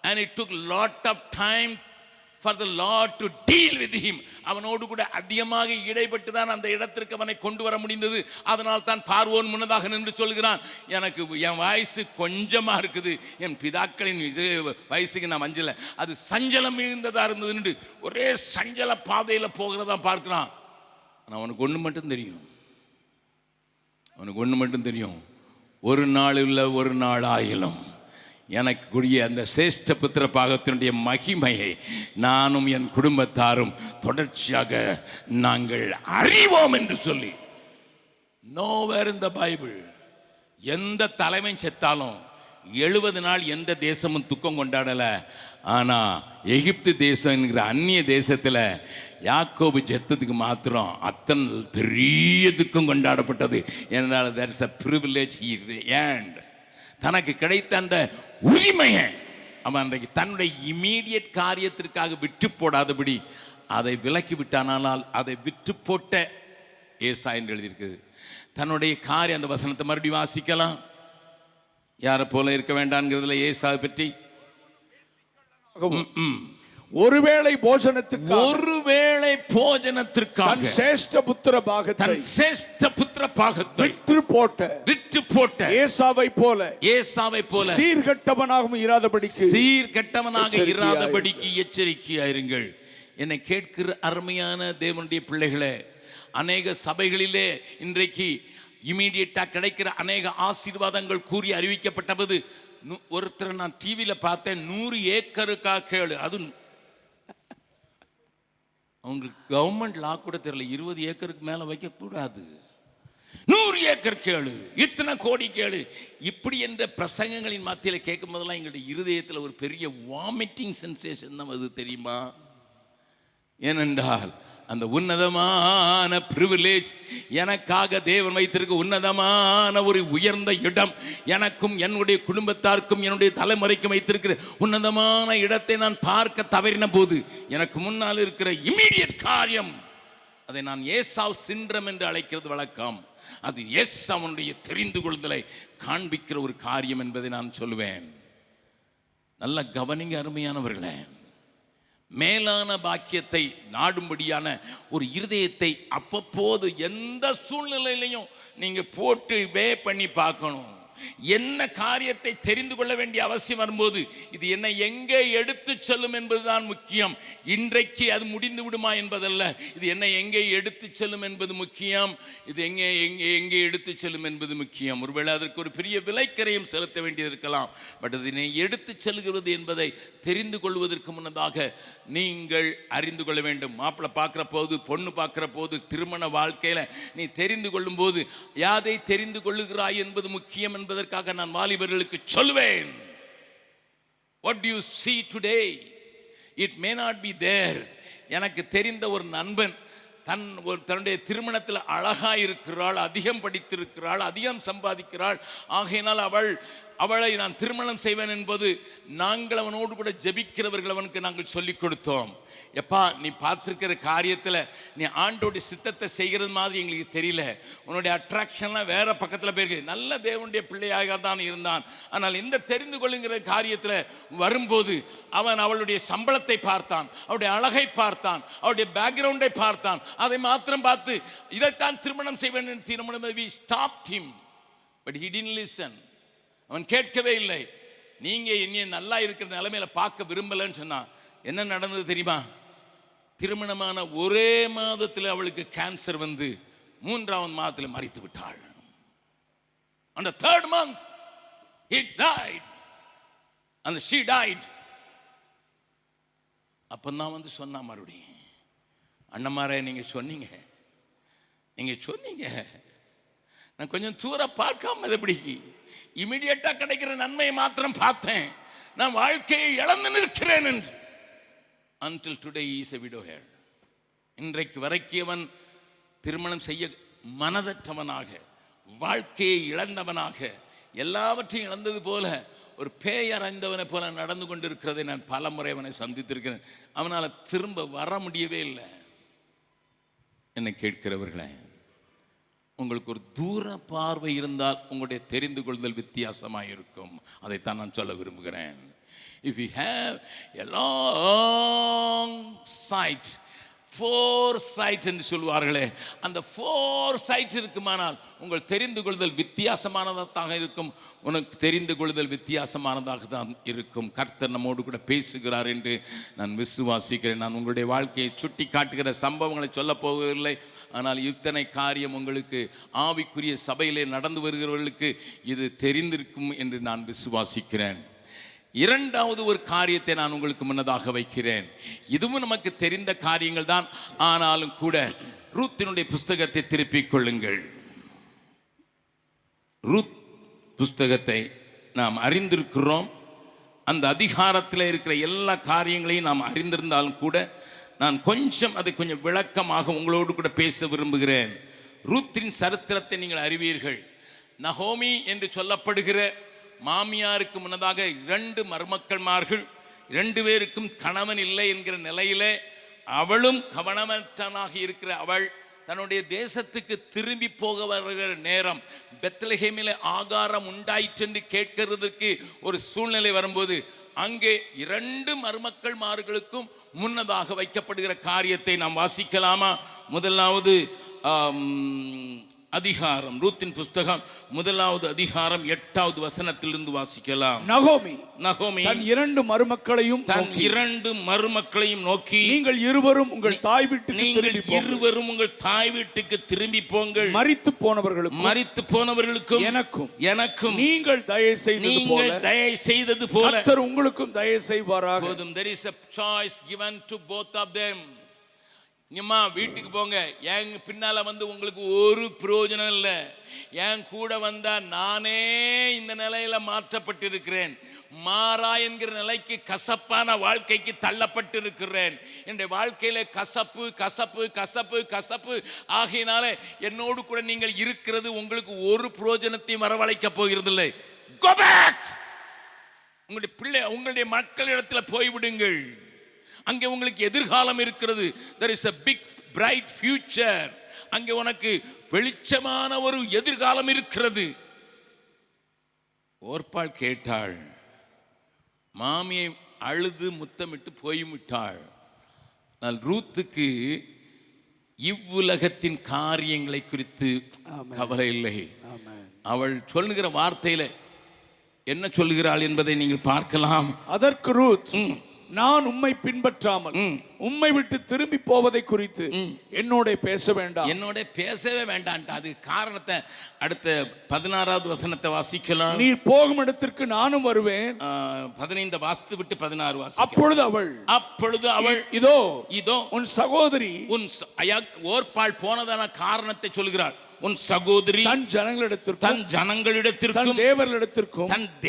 B: and it took lot of time for the Lord to deal with him. அவனோடு கூட அதிகமாக இடைப்பட்டு தான் அந்த இடத்திற்கு அவனை கொண்டு வர முடிந்தது. அதனால் தான் பார்வோன் முன்னதாக நின்று சொல்கிறான், எனக்கு என் வயசு கொஞ்சமா இருக்குது, என் பிதாக்களின் வயசுக்கு நான் மஞ்சள, அது சஞ்சலம் மிகுந்ததா இருந்தது. ஒரே சஞ்சல பாதையில போகிறதா பார்க்கிறான். அவனுக்கு ஒண்ணு மட்டும் தெரியும், அவனுக்கு ஒண்ணு மட்டும் தெரியும், ஒரு நாள் இல்ல ஒரு நாள் ஆயிலும் எனக்கு கூடிய அந்த சிரேஷ்ட புத்திர பாகத்தினுடைய மகிமையை நானும் என் குடும்பத்தாரும் தொடர்ச்சியாக நாங்கள் அறிவோம் என்று சொல்லி. நோவேர் இந்த பைபிள் எந்த தலைமை செத்தாலும் 70 நாள் எந்த தேசமும் துக்கம் கொண்டாடல. ஆனா எகிப்து தேசம் என்கிற அந்நிய தேசத்துல யாக்கோபு செத்ததுக்கு மாத்திரம் அத்தனை பெரிய துக்கம் கொண்டாடப்பட்டது. என்றால் there is a privilege he earned. தனக்கு கிடைத்த அந்த உரிமையை அவன் அன்றைக்கு தன்னுடைய இமீடியட் காரியத்திற்காக விட்டு போடாதபடி அதை விலக்கி விட்டானால் அதை விட்டு போட்ட ஏசா என்று எழுதியிருக்குது. தன்னுடைய காரியம், அந்த வசனத்தை மறுபடியும் வாசிக்கலாம். யாரை போல இருக்க வேண்டாம்ங்கிறதுல ஏசாவை பற்றி
C: ஒருவேளை போஜனத்துக்காக,
B: ஒருவேளை போஜனத்திற்காக
C: சேஷ்ட புத்திர பாகத்தை,
B: தன் சேஷ்ட புத்திர பாகத்தை
C: விற்று போட்ட ஏசாவை போல சீர்கெட்டவனாகவும் இராதபடிக்கு
B: எச்சரிக்கையாயிருங்கள். என்னை கேட்கிற அருமையான தேவனுடைய பிள்ளைகளே, அநேக சபைகளிலே இன்றைக்கு இமீடியட்டா கிடைக்கிற அநேக ஆசீர்வாதங்கள் கூறி அறிவிக்கப்பட்டது. ஒருத்தர் நான் டிவியில பார்த்தேன், 100 ஏக்கருக்காக கேளு. அது அவங்களுக்கு கவர்மெண்ட் லா கூட தெரியல, 20 ஏக்கருக்கு மேல வைக்க கூடாது, 100 ஏக்கர் கேளு, இத்தனை கோடி கேளு, இப்படி என்ற பிரசங்கங்களின் மத்தியில் கேட்கும் போதெல்லாம் எங்களுடைய இருதயத்தில் ஒரு பெரிய வாமிட்டிங் சென்சேஷன் தான் அது, தெரியுமா? ஏனென்றால் அந்த உன்னதமான பிரிவிலேஜ், எனக்காக தேவன் வைத்திருக்க உன்னதமான ஒரு உயர்ந்த இடம், எனக்கும் என்னுடைய குடும்பத்தாருக்கும் என்னுடைய தலைமுறைக்கும் வைத்திருக்கிற உன்னதமான இடத்தை நான் பார்க்க தவறின போது எனக்கு முன்னால் இருக்கிற இமீடியட் காரியம், அதை நான் ஏசாவ் சிண்ட்ரம் என்று அழைக்கிறது வழக்கம். அது அவனுடைய தெரிந்து கொள்ளுதலை காண்பிக்கிற ஒரு காரியம் என்பதை நான் சொல்லுவேன். நல்ல கவனிங்க அருமையானவர்களே, மேலான பாக்கியத்தை நாடும்படியான ஒரு இருதயத்தை அவ்வப்போது எந்த சூழ்நிலையிலையும் நீங்க போட்டு பண்ணி பார்க்கணும். என்ன காரியத்தை தெரிந்து கொள்ள வேண்டிய அவசியம் வரும்போது இது என்னை எங்கே எடுத்து செல்லும் என்பதுதான் முக்கியம். இன்றைக்கு அது முடிந்து விடுமா என்பதல்ல, இது என்னை எங்கே எடுத்து செல்லும் என்பது முக்கியம். இது எங்கே எடுத்து செல்லும் என்பது முக்கியம். ஒருவேளை அதற்கு ஒரு பெரிய விலைக்கரையும் செலுத்த வேண்டியது இருக்கலாம். பட் அது என்னை எடுத்து செல்கிறது என்பதை தெரிந்து கொள்வதற்கு முன்னதாக நீங்கள் அறிந்து கொள்ள வேண்டும். மாப்பிள்ளை பார்க்கிற போது, பொண்ணு பார்க்கிற போது, திருமண வாழ்க்கையில நீ தெரிந்து கொள்ளும் போது யாதை தெரிந்து கொள்ளுகிறாய் என்பது முக்கியம் என்பதற்காக நான் வாலிபர்களுக்கு சொல்வேன். What do you see today? It may not be there. எனக்கு தெரிந்த ஒரு நண்பன் தன்னுடைய திருமணத்தில் அழகா இருக்கிறாள், அதிகம் படித்திருக்கிறாள், அதிகம் சம்பாதிக்கிறாள். ஆகையினால் அவளை நான் திருமணம் செய்வேன் என்பது நாங்கள் அவனோடு கூட ஜெபிக்கிறவர்கள் அவனுக்கு நாங்கள் சொல்லிக் கொடுத்தோம். எப்பா, நீ பார்த்துருக்கிற காரியத்தில் நீ ஆண்டோடைய சித்தத்தை செய்கிறது மாதிரி எங்களுக்கு தெரியல, உன்னுடைய அட்ராக்ஷன்லாம் வேற பக்கத்தில் போயிருக்கு. நல்ல தேவனுடைய பிள்ளையாக தான் இருந்தான். ஆனால் இந்த தெரிந்து கொள்ளுங்கிற காரியத்தில் வரும்போது அவன் அவளுடைய சம்பளத்தை பார்த்தான், அவளுடைய அழகை பார்த்தான், அவளுடைய பேக்ரவுண்டை பார்த்தான். அதை மாத்திரம் பார்த்து இதைத்தான் திருமணம் செய்வேன் என்று திருமணம் we stopped him, but he didn't listen. அவன் கேட்கவே இல்லை. நீங்க என்னைய நல்லா இருக்கிற நிலைமையில பார்க்க விரும்பலன்னு சொன்னா என்ன நடந்தது தெரியுமா? திருமணமான ஒரே மாதத்தில் அவளுக்கு கேன்சர் வந்து 3வது மாதத்தில் மரித்து விட்டாள். On the 3rd month he died and she died. அப்பதான் வந்து சொன்னா மறுபடியும் அண்ணமாரே நீங்க சொன்னீங்க, நான் கொஞ்சம் தூரம் பார்க்காம எப்படி இமிடியேட்டா கிடைக்கிற நன்மையை மாத்திரம் பார்த்தேன், நான் வாழ்க்கையை இழந்து நிற்கிறேன் என்று. Until today he is a widower. இன்றைக்கு வரைக்கும் அவன் திருமணம் செய்ய மனதற்றவனாக, வாழ்க்கையை இழந்தவனாக, எல்லாவற்றையும் இழந்தது போல ஒரு பேயறைந்தவனை போல நடந்து கொண்டிருக்கிறதை நான் பல முறை அவனை சந்தித்திருக்கிறேன். அவனால் திரும்ப வர முடியவே இல்லை. என்னை கேட்கிறவர்களே, உங்களுக்கு ஒரு தூர பார்வை இருந்தால் உங்களுடைய தெரிந்து கொள்ளுதல் வித்தியாசமாக இருக்கும். அதைத்தான் நான் சொல்ல விரும்புகிறேன். If you have a long sight, foresight என்று சொல்வார்களே, அந்த foresight இருக்குமானால் உங்கள் தெரிந்து கொள்ளுதல் வித்தியாசமானதாக இருக்கும். உனக்கு தெரிந்து கொள்ளுதல் வித்தியாசமானதாக தான் இருக்கும். கர்த்தர் நம்மோடு கூட பேசுகிறார் என்று நான் விசுவாசிக்கிறேன். நான் உங்களுடைய வாழ்க்கையை சுட்டி காட்டுகிற சம்பவங்களை சொல்ல போவதில்லை. ஆனால் இத்தனை காரியம் உங்களுக்கு ஆவிக்குரிய சபையிலே நடந்து வருகிறவர்களுக்கு இது தெரிந்திருக்கும் என்று நான் விசுவாசிக்கிறேன். இரண்டாவது ஒரு காரியத்தை நான் உங்களுக்கு முன்னதாக வைக்கிறேன். இதுவும் நமக்கு தெரிந்த காரியங்கள் தான். ஆனாலும் கூட ரூத்தினுடைய புஸ்தகத்தை திருப்பிக் கொள்ளுங்கள். ரூத் புஸ்தகத்தை நாம் அறிந்திருக்கிறோம். அந்த அதிகாரத்தில் இருக்கிற எல்லா காரியங்களையும் நாம் அறிந்திருந்தாலும் கூட நான் அதை கொஞ்சம் விளக்கமாக உங்களோடு கூட பேச விரும்புகிறேன். ரூத்தின் சரித்திரத்தை நீங்கள் அறிவீர்கள். நகோமி என்று சொல்லப்படுகிற மாமியாருக்கு முன்னதாக 2 மருமக்கள்மார்கள், 2 பேருக்கும் கணவன் இல்லை என்கிற நிலையிலே அவளும் கவனமற்றனாக இருக்கிற அவள் தன்னுடைய தேசத்துக்கு திரும்பி போக வருகிற நேரம் பெத்லகேமிலே ஆகாரம் உண்டாயிற்று என்று கேட்கிறதுக்கு ஒரு சூழ்நிலை வரும்போது அங்கே 2 மருமக்கள்மார்களுக்கும் முன்னதாக வைக்கப்படுகிற காரியத்தை நாம் வாசிக்கலாமா? முதலாவது அதிகாரம், ரூத்தின் புஸ்தகம் 1வது அதிகாரம் 8வது வசனத்திலிருந்து வாசிக்கலாம். நகோமி
C: தன் 2 மருமக்களையும் நோக்கி, நீங்கள் இருவரும் உங்கள் தாய் வீட்டுக்கு திரும்பி போங்கள். மரித்து போனவர்களுக்கும் எனக்கும் நீங்கள் தயை செய்தது போல கர்த்தர் உங்களுக்கும் தயை செய்வாராக.
B: There is a choice given to both of them. நீம்மா வீட்டுக்கு போங்க, என் பின்னால வந்து உங்களுக்கு ஒரு பிரயோஜனம் இல்லை. என் கூட வந்தா நானே இந்த நிலையில மாற்றப்பட்டிருக்கிறேன். மாறா என்கிற நிலைக்கு, கசப்பான வாழ்க்கைக்கு தள்ளப்பட்டிருக்கிறேன். என்னுடைய வாழ்க்கையில கசப்பு கசப்பு கசப்பு கசப்பு ஆகையினாலே என்னோடு கூட நீங்கள் இருக்கிறது உங்களுக்கு ஒரு பிரயோஜனத்தையும் வரவழைக்க போகிறதில்லை. Go back. உங்களுடைய மக்களிடத்தில் போய்விடுங்கள். அங்கே உங்களுக்கு எதிர்காலம் இருக்கிறது. There is a big bright future. அங்கே உனக்கு வெளிச்சமான ஒரு எதிர்காலம் இருக்கிறது. ஓர்பாள் கேட்டாள். மாமியை அழுது முத்தமிட்டு போய்விட்டாள். ஆனால் ரூத்துக்கு இவ்வுலகத்தின் காரியங்களை குறித்து கவலை இல்லை. அவள் சொல்லுகிற வார்த்தையில என்ன சொல்லுகிறாள் என்பதை நீங்கள் பார்க்கலாம்.
C: அதற்கு ரூத், நான் உம்மை பின்பற்றாமல் உம்மை விட்டு திரும்பி போவதை குறித்து என்னோட பேசவே வேண்டாம். அது காரணத்தை அடுத்த 16வது வசனத்தை வாசிக்கலாம். நீ போகும் இடத்திற்கு நானும் வருவேன்.
B: 15 வாசித்து விட்டு 16 வாசி.
C: அப்பொழுது அவள் இதோ உன் சகோதரி,
B: ஓர்பாள் போனதான காரணத்தை சொல்கிறாள். உன் சகோதரி
C: தன் ஜனங்களிடத்திற்கும்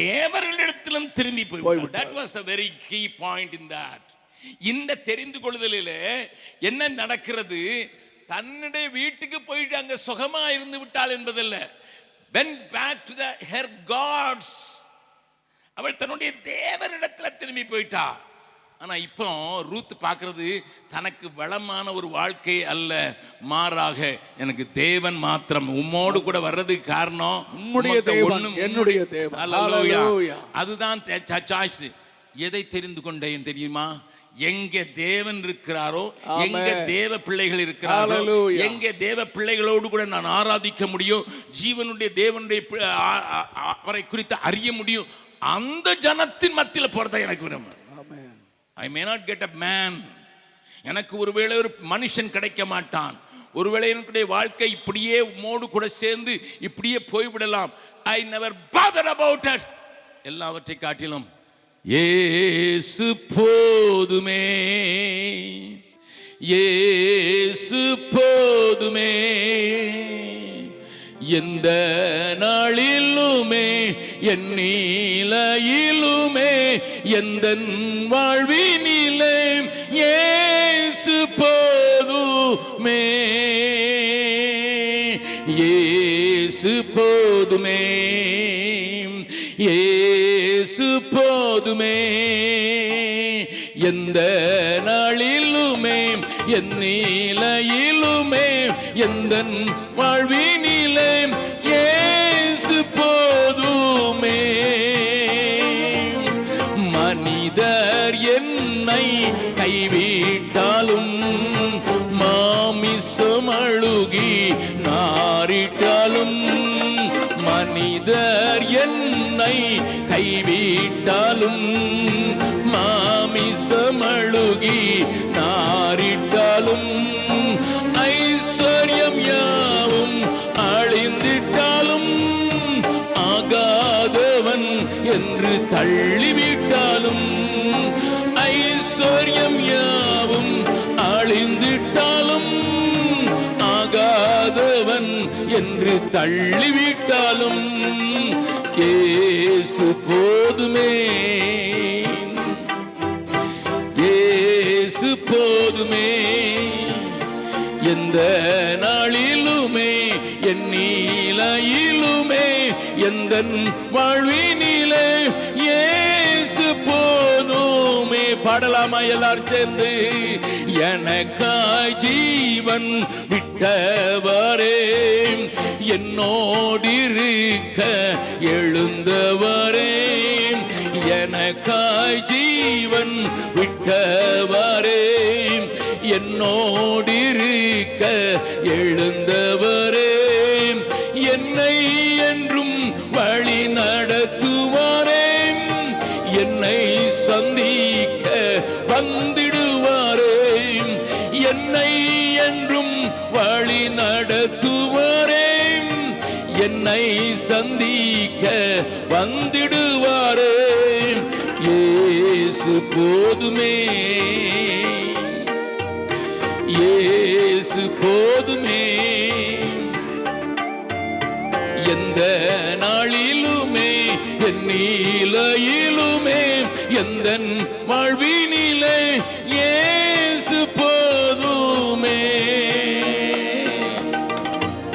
B: தேவர்களிடத்திலும் திரும்பி போய். That was a very key point in that. இந்த தெரிந்து கொள்ளுதலிலே என்ன நடக்கிறது? தன்னுடைய வீட்டுக்கு போயிட்டு அங்க சுகமா இருந்து விட்டாள் என்பதல்ல. Went back to her gods. அவள் தன்னுடைய தேவனிடத்துல திரும்பி போயிட்டா. ஆனா இப்போ ரூத் பார்க்கிறது தனக்கு வளமான ஒரு வாழ்க்கை அல்ல, மாறாக எனக்கு தேவன் மாத்திரம். உம்மோடு கூட வர்றதுக்கு காரணம்
C: என்னுடைய தேவன்.
B: அதுதான் சாய்ஸ். எதை தெரிந்து கொண்டேன் தெரியுமா? எங்க தேவன் இருக்கிறாரோ, எங்க தேவ பிள்ளைகள் இருக்கிறாரோ, எங்க தேவ பிள்ளைகளோடு கூட நான் ஆராதிக்க முடியும், ஜீவனுடைய தேவனுடைய அவரை குறித்து அறிய முடியும், அந்த ஜனத்தின் மத்தியில் போறதா எனக்கு விரும்புகிறேன். I may not get a man. எனக்கு ஒருவேளை ஒரு மனுஷன் கிடைக்க மாட்டான். ஒருவேளை என்னுடைய வாழ்க்கை இப்படியே மோடு கூட சேர்ந்து இப்படியே போய்விடலாம். I never bothered about it. எல்லாவற்றை காட்டிலும் இயேசு போதுமே, இயேசு போதுமே, எந்த நாளிலுமே என் நிலையிலுமே எந்த வாழ்வினிலே இயேசு போதுமே, இயேசு போதுமே, இயேசு போதுமே, எந்த நாளிலுமே என் நிலையிலுமே எந்த வாழ்வினிலே இயேசு போதுமே. மனிதர் என்னை கைவிட்டாலும், மாமிசம் அழுகி நாரிட்டாலும், மனிதர் என்னை கைவிட்டாலும், மாமிசம் அழுகி நாரிட்டாலும், ஐஸ்வர்யம் யாவும் அழிந்திட்டாலும், ஆகாதவன் என்று தள்ளிவிட்டாலும், ஐஸ்வர்யம் யாவும் அழிந்திட்டாலும், ஆகாதவன் என்று தள்ளிவிட்டாலும் இயேசு போதுமே, இயேசு போதுமே, எந்த நாளிலுமே என் நிலையிலுமே எந்த வாழ்வினிலே இயேசு போதுமே. பாடலாமா எல்லாரும் சேர்ந்து? எனக்காய் ஜீவன் விட்டவரே, என்னோடிருக்க எழுந்தவரே, எனக்காய் ஜீவன் விட்டவரே, என்னோடிருக்க எழுந்தவரே, என்னை என்றும் வழி நடத்துவாரே, என்னை சந்திக்க வந்திடுவாரே, என்னை என்றும் வழி நடத்துவாரே, என்னை சந்திக்க வந்திடுவாரே, இயேசு போதுமே, இயேசு போதுமே, எந்த நாளிலுமே என் நிலையிலுமே எந்த வாழ்வினிலே இயேசு போதுமே.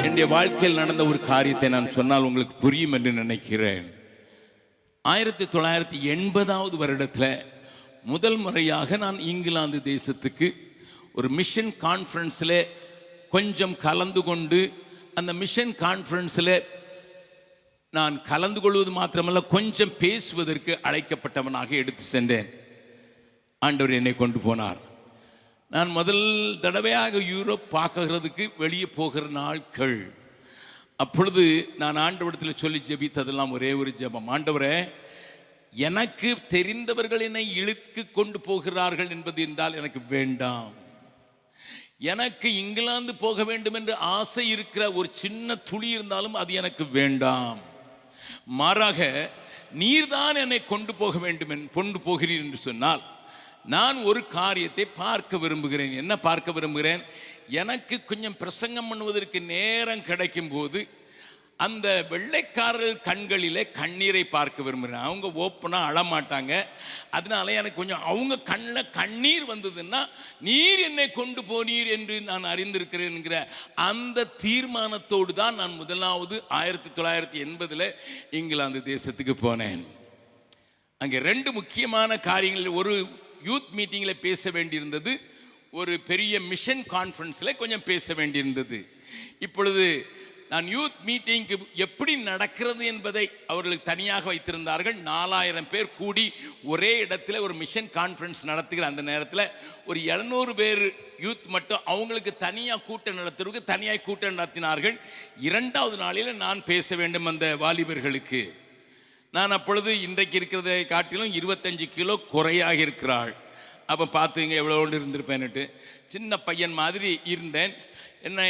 B: என்னுடைய வாழ்க்கையில் நடந்த ஒரு காரியத்தை நான் சொன்னால் உங்களுக்கு புரியும் என்று நினைக்கிறேன். 1980 வருடத்தில் முதல் முறையாக நான் இங்கிலாந்து தேசத்துக்கு ஒரு மிஷன் கான்ஃபரன்ஸில் கொஞ்சம் கலந்து கொண்டு, அந்த மிஷன் கான்ஃபரன்ஸில் நான் கலந்து கொள்வது மாத்திரமல்ல கொஞ்சம் பேசுவதற்கு அழைக்கப்பட்டவனாக எடுத்து சென்றேன். ஆண்டவர் என்னை கொண்டு போனார். நான் முதல் தடவையாக யூரோப் பார்க்கறதுக்கு வெளியே போகிற நாட்கள். அப்பொழுது நான் ஆண்டவரிடத்தில் சொல்லி ஜெபித்ததெல்லாம் ஒரே ஒரு ஜெபம், ஆண்டவரே, எனக்கு தெரிந்தவர்கள் என்னை இழுத்து கொண்டு போகிறார்கள் என்பது என்றால் எனக்கு வேண்டாம். எனக்கு இங்கிலாந்து போக வேண்டும் என்று ஆசை இருக்கிற ஒரு சின்ன துளி இருந்தாலும் அது எனக்கு வேண்டாம். மாறாக நீர்தான் என்னை கொண்டு போக வேண்டும், கொண்டு போகிறீர் என்று சொன்னால் நான் ஒரு காரியத்தை பார்க்க விரும்புகிறேன். என்ன பார்க்க விரும்புகிறேன்? எனக்கு கொஞ்சம் பிரசங்கம் பண்ணுவதற்கு நேரம் கிடைக்கும் போது அந்த வெள்ளைக்காரர்கள் கண்களிலே கண்ணீரை பார்க்க விரும்புகிறேன். அவங்க ஓப்பனாக அழமாட்டாங்க. அதனால எனக்கு கொஞ்சம் அவங்க கண்ணில் கண்ணீர் வந்ததுன்னா நீர் என்னை கொண்டு போனீர் என்று நான் அறிந்திருக்கிறேன் என்கிற அந்த தீர்மானத்தோடு தான் நான் முதலாவது 1980 இங்கிலாந்து தேசத்துக்கு போனேன். அங்கே 2 முக்கியமான காரியங்கள், ஒரு யூத் மீட்டிங்கில் பேச வேண்டியிருந்தது, ஒரு பெரிய மிஷன் கான்ஃபரன்ஸில் கொஞ்சம் பேச வேண்டியிருந்தது. இப்பொழுது நான் யூத் மீட்டிங்க்கு எப்படி நடக்கிறது என்பதை அவர்களுக்கு தனியாக வைத்திருந்தார்கள். 4000 பேர் கூடி ஒரே இடத்துல ஒரு மிஷன் கான்ஃபரன்ஸ் நடத்துகிற அந்த நேரத்தில் ஒரு 700 பேர் யூத் மட்டும் அவங்களுக்கு தனியாக கூட்டம் நடத்துறதுக்கு தனியாக கூட்டம் நடத்தினார்கள். 2வது நாளில் நான் பேச வேண்டும் அந்த வாலிபர்களுக்கு. நான் அப்பொழுது இன்றைக்கு இருக்கிறதை காட்டிலும் 25 கிலோ குறையாக இருக்கிறாள். அப்போ பார்த்துங்க எவ்வளோ இருந்திருப்பேன்னுட்டு. சின்ன பையன் மாதிரி இருந்தேன். என்னை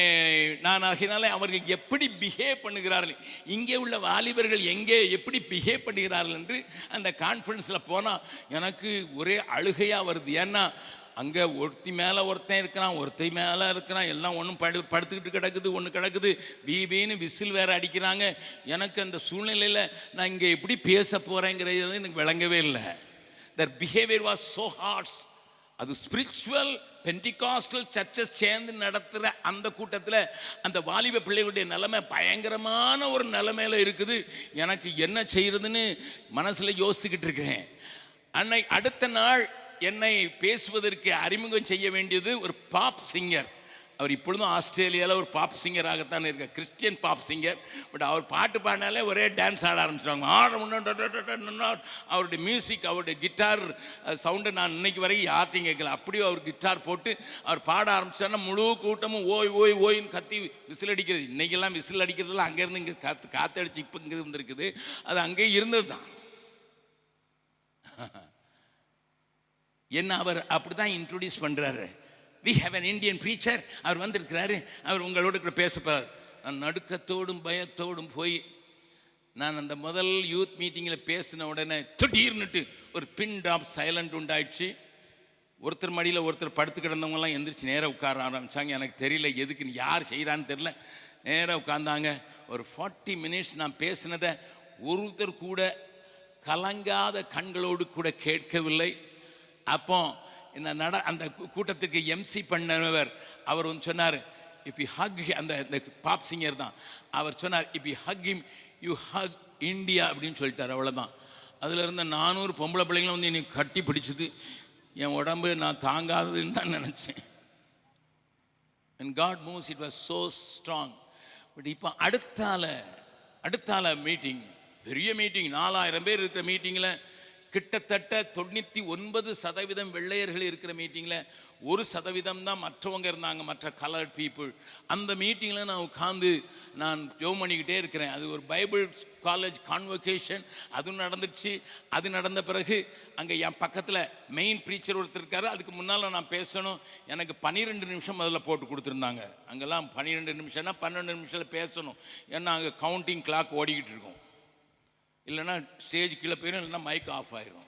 B: நான் ஆகினாலே அவர்கள் எப்படி பிஹேவ் பண்ணுகிறார்கள், இங்கே உள்ள வாலிபர்கள் எங்கே எப்படி பிஹேவ் பண்ணுகிறார்கள் என்று அந்த கான்ஃபரன்ஸில் போனால் எனக்கு ஒரே அழுகையாக வருது. ஏன்னா அங்கே ஒருத்தி மேலே ஒருத்தன் இருக்கிறான், ஒருத்தி மேலே இருக்கிறான், எல்லாம் ஒன்றும் படுத்துக்கிட்டு கிடக்குது, ஒன்று கிடக்குது, வீபின்னு விசில் வேற அடிக்கிறாங்க. எனக்கு அந்த சூழ்நிலையில் நான் இங்கே எப்படி பேச போகிறேங்கிறது எனக்கு விளங்கவே இல்லை. their behavior was so harsh. அது ஸ்பிரிச்சுவல் பென்டிகாஸ்டல் சர்ச்சஸ் சேர்ந்து நடத்துகிற அந்த கூட்டத்தில் அந்த வாலிப பிள்ளைகளுடைய நிலைமை பயங்கரமான ஒரு நிலைமையில இருக்குது. எனக்கு என்ன செய்யறதுன்னு மனசில் யோசிச்சுக்கிட்டு இருக்கேன். அடுத்த நாள் என்னை பேசுவதற்கு அறிமுகம் செய்ய வேண்டியது ஒரு பாப் சிங்கர். அவர் இப்பொழுதும் ஆஸ்திரேலியாவில் ஒரு பாப் சிங்கராகத்தான் இருக்க, கிறிஸ்டியன் பாப் சிங்கர். பட் அவர் பாட்டு பாடினாலே ஒரே டான்ஸ் ஆட ஆரம்பிச்சிடுவாங்க. அவருடைய மியூசிக், அவருடைய கிட்டார் சவுண்டை நான் இன்னைக்கு வரைக்கும் யார்ட்டையும் கேட்கல. அப்படியே அவர் கிட்டார் போட்டு அவர் பாட ஆரம்பிச்சாருன்னா முழு கூட்டமும் ஓய் ஓய் ஓயின்னு கத்தி விசில் அடிக்கிறது. இன்னைக்கெல்லாம் விசில் அடிக்கிறதுலாம் அங்கேருந்து இங்கே காற்றடிச்சு இப்போ இங்கே இருந்திருக்குது, அது அங்கேயே இருந்தது தான். என்ன அவர் அப்படி தான் இன்ட்ரோடியூஸ் பண்ணுறாரு. we have an Indian preacher, அவர் வந்திருக்கிறாரு, அவர் உங்களோட கூட பேச போகிறார். நான் நடுக்கத்தோடும் பயத்தோடும் போய் நான் அந்த முதல் யூத் மீட்டிங்கில் பேசின உடனே திடீர்னுட்டு ஒரு பின் ட்ராப் சைலண்ட் உண்டாயிடுச்சு. ஒருத்தர் மடியில் ஒருத்தர் படுத்து கிடந்தவங்கலாம் எந்திரிச்சு நேராக உட்கார ஆரம்பித்தாங்க. எனக்கு தெரியல எதுக்குன்னு, யார் செய்கிறான்னு தெரியல. நேராக உட்கார்ந்தாங்க. ஒரு 40 மினிட்ஸ் நான் பேசினதை ஒருத்தர் கூட கலங்காத கண்களோடு கூட கேட்கவில்லை. அப்போ இந்த அந்த கூட்டத்துக்கு எம்சி பண்ணவர் அவர் வந்து சொன்னார், இப் யூ ஹக், அந்த பாப் சிங்கர் தான், அவர் சொன்னார், if you hug him you hug India அப்படின்னு சொல்லிட்டார். அவ்வளோதான். அதில் இருந்த 400 பொம்பளை பிள்ளைங்களும் வந்து எனக்கு கட்டி பிடிச்சது. என் உடம்பு நான் தாங்காததுன்னு தான் நினச்சேன். and God moves, it was so strong. But இப்போ அடுத்தால மீட்டிங், பெரிய மீட்டிங், 4000 பேர் இருக்கிற மீட்டிங்கில் கிட்டத்தட்ட 99% வெள்ளையர்கள் இருக்கிற மீட்டிங்கில் 1% தான் மற்றவங்க இருந்தாங்க, மற்ற கலர்ட் பீப்புள். அந்த மீட்டிங்கில் நான் உட்காந்து நான் ஜெபம் பண்ணிக்கிட்டே இருக்கிறேன். அது ஒரு பைபிள் காலேஜ் கான்வொகேஷன், அதுவும் நடந்துச்சு. அது நடந்த பிறகு அங்கே என் பக்கத்தில் மெயின் ப்ரீச்சர் ஒருத்தர் இருக்காரு. அதுக்கு முன்னால் நான் பேசணும். எனக்கு 12 நிமிஷம் அதில் போட்டு கொடுத்துருந்தாங்க. அங்கெல்லாம் 12 நிமிஷம்னா 12 நிமிஷத்தில் பேசணும். ஏன்னா அங்கே கவுண்டிங் கிளாக் ஓடிக்கிட்டு இருக்கும். இல்லைன்னா ஸ்டேஜ் கீழே போயிடும், இல்லைன்னா மைக் ஆஃப் ஆயிரும்.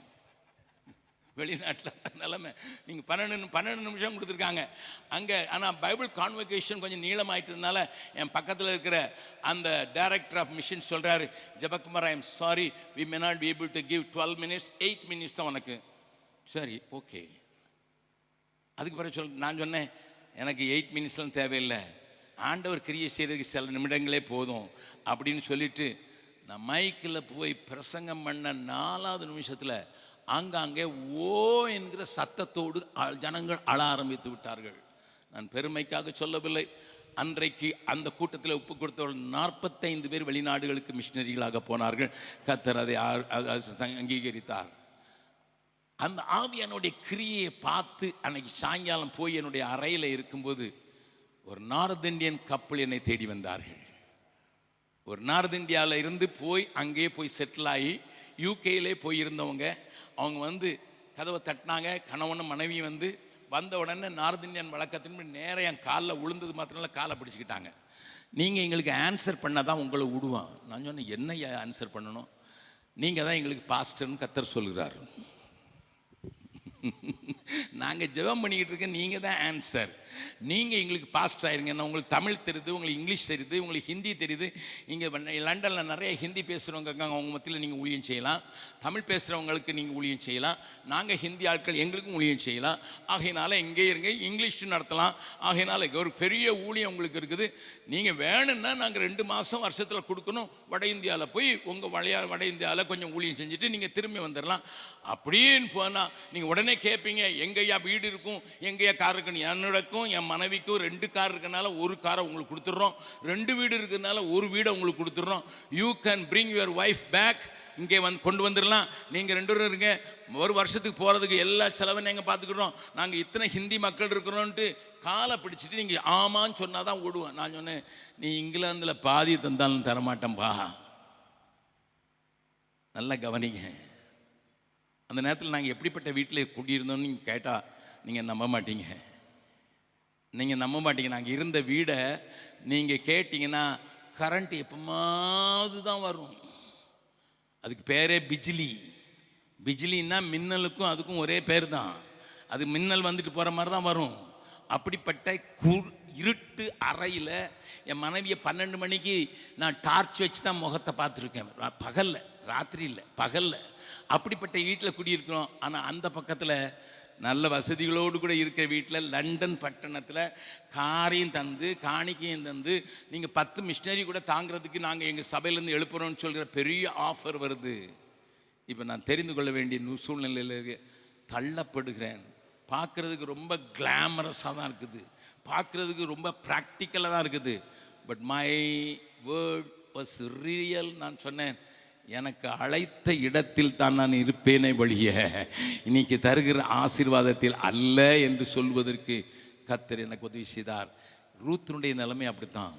B: வெளிநாட்டில் நிலைமை. நீங்கள் 12 நிமிஷம் கொடுத்துருக்காங்க அங்கே. ஆனால் பைபிள் கான்வொகேஷன் கொஞ்சம் நீளமாயிட்டதுனால என் பக்கத்தில் இருக்கிற அந்த டைரக்டர் ஆஃப் மிஷன் சொல்கிறாரு, Jebakumar, I am sorry, we may not be able to give 12 minutes, 8 minutes தான் உனக்கு. சரி, ஓகே. அதுக்கு பிறகு நான் சொன்னேன், எனக்கு 8 மினிட்ஸ்லாம் தேவையில்லை, ஆண்டவர் கிரியை செய்கிறதுக்கு சில நிமிடங்களே போதும் அப்படின்னு சொல்லிட்டு நான் மைக்கில் போய் பிரசங்கம் பண்ண 4வது நிமிஷத்தில் ஆங்காங்கே ஓ என்கிற சத்தத்தோடு ஜனங்கள் அழ ஆரம்பித்து விட்டார்கள். நான் பெருமைக்காக சொல்லவில்லை. அன்றைக்கு அந்த கூட்டத்தில் ஒப்பு கொடுத்தவர்கள் 45 பேர் வெளிநாடுகளுக்கு மிஷினரிகளாக போனார்கள். கர்த்தர் அதை அங்கீகரித்தார். அந்த ஆவியானுடைய கிரியையை பார்த்து அன்னைக்கு சாயங்காலம் போய் என்னுடைய அறையில் இருக்கும்போது ஒரு நார்த் இந்தியன் கப்பல் என்னை தேடி வந்தார்கள். ஒரு நார்த் இந்தியாவில் இருந்து போய் அங்கேயே போய் செட்டில் ஆகி யூகேயிலே போயிருந்தவங்க. அவங்க வந்து கதவை தட்டினாங்க. கணவனும் மனைவி வந்த உடனே நார்த் இந்தியன் வழக்கத்தின்படி நேராக என் காலில் விழுந்தது மாத்திரம்ல காலை பிடிச்சிக்கிட்டாங்க. நீங்கள் எங்களுக்கு ஆன்சர் பண்ணால் தான் உங்களை விடுவான். நான் சொன்னேன், என்ன ஆன்சர் பண்ணணும்? நீங்கள் தான் எங்களுக்கு பாஸ்டர்னு கர்த்தர் சொல்கிறார். நாங்கள் ஜெபம் பண்ணிக்கிட்டு இருக்க, நீங்கள் தான் ஆன்சர். நீங்கள் எங்களுக்கு பாஸ்ட் ஆயிருங்க. உங்களுக்கு தமிழ் தெரியுது, உங்களுக்கு இங்கிலீஷ் தெரியுது, உங்களுக்கு ஹிந்தி தெரியுது. இங்கே லண்டனில் நிறைய ஹிந்தி பேசுகிறவங்க இருக்காங்க, அவங்க மத்தியில் நீங்கள் ஊழியம் செய்யலாம். தமிழ் பேசுகிறவங்களுக்கு நீங்கள் ஊழியம் செய்யலாம். நாங்கள் ஹிந்தி ஆட்கள், எங்களுக்கும் ஊழியம் செய்யலாம். ஆகையினால இங்கே இருங்க, இங்கிலீஷ் நடத்தலாம். ஆகையினால ஒரு பெரிய ஊழியம் உங்களுக்கு இருக்குது. நீங்கள் வேணும்னா நாங்கள் 2 மாதம் வருஷத்தில் கொடுக்கணும். வட இந்தியாவில் போய் உங்கள் வட இந்தியாவில் கொஞ்சம் ஊழியம் செஞ்சுட்டு நீங்கள் திரும்பி வந்துடலாம். அப்படின்னு போனால் நீங்கள் உடனே கேட்பீங்க, எங்கேயா வீடு இருக்கும், எங்கேயா கார் இருக்குன்னு. என்னோடக்கும் என் மனைவிக்கும் 2 கார் இருக்கனால 1 காரை உங்களுக்கு கொடுத்துட்றோம். 2 வீடு இருக்கிறதுனால 1 வீடை உங்களுக்கு கொடுத்துட்றோம். You can bring your wife back, இங்கே கொண்டு வந்துடலாம். நீங்கள் 2 பேரும் இருங்க. ஒரு வருஷத்துக்கு போகிறதுக்கு எல்லா செலவும் நாங்கள் பார்த்துக்கிறோம். நாங்கள் இத்தனை ஹிந்தி மக்கள் இருக்கிறோன்ட்டு காலை பிடிச்சிட்டு நீங்கள் ஆமான்னு சொன்னால் தான் ஓடுவேன். நான் சொன்னேன், நீ இங்கிலாந்தில் பாதி தந்தாலும் தரமாட்டேன்பா. நல்லா கவனிங்க. அந்த நேரத்தில் நாங்கள் எப்படிப்பட்ட வீட்டில் குடியிருந்தோன்னு நீங்கள் கேட்டால் நீங்கள் நம்ப மாட்டீங்க. நாங்கள் இருந்த வீடை நீங்கள் கேட்டிங்கன்னா கரண்ட் எப்போமாவது தான் வரும். அதுக்கு பேரே பிஜ்லி. பிஜ்லின்னா மின்னலுக்கும் அதுக்கும் ஒரே பேர் தான். அது மின்னல் வந்துட்டு போகிற மாதிரி தான் வரும். அப்படிப்பட்ட இருட்டு அறையில் என் மனைவியை 12 மணிக்கு நான் டார்ச் வச்சு தான் முகத்தை பார்த்துருக்கேன். பகலில், ராத்திரி இல்லை, பகலில். அப்படிப்பட்ட வீட்டில் குடியிருக்கிறோம். ஆனால் அந்த பக்கத்தில் நல்ல வசதிகளோடு கூட இருக்கிற வீட்டில் லண்டன் பட்டணத்தில் காரையும் தந்து காணிக்கையும் தந்து நீங்கள் 10 மிஷினரி கூட தாங்கிறதுக்கு நாங்கள் எங்கள் சபையிலேருந்து எழுப்புறோம்னு சொல்கிற பெரிய ஆஃபர் வருது. இப்போ நான் தெரிந்து கொள்ள வேண்டிய சூழ்நிலையில் தள்ளப்படுகிறேன். பார்க்குறதுக்கு ரொம்ப கிளாமரஸாக தான் இருக்குது, பார்க்குறதுக்கு ரொம்ப ப்ராக்டிக்கலாக தான் இருக்குது. But my word was real. நான் சொன்னேன், எனக்கு அழைத்த இடத்தில் தான் நான் இருப்பேனே வழிய இன்னைக்கு தருகிற ஆசீர்வாதத்தில் அல்ல என்று சொல்வதற்கு கர்த்தர் எனக்கு உதவி செய்தார். ரூத்தினுடைய நிலைமை அப்படித்தான்.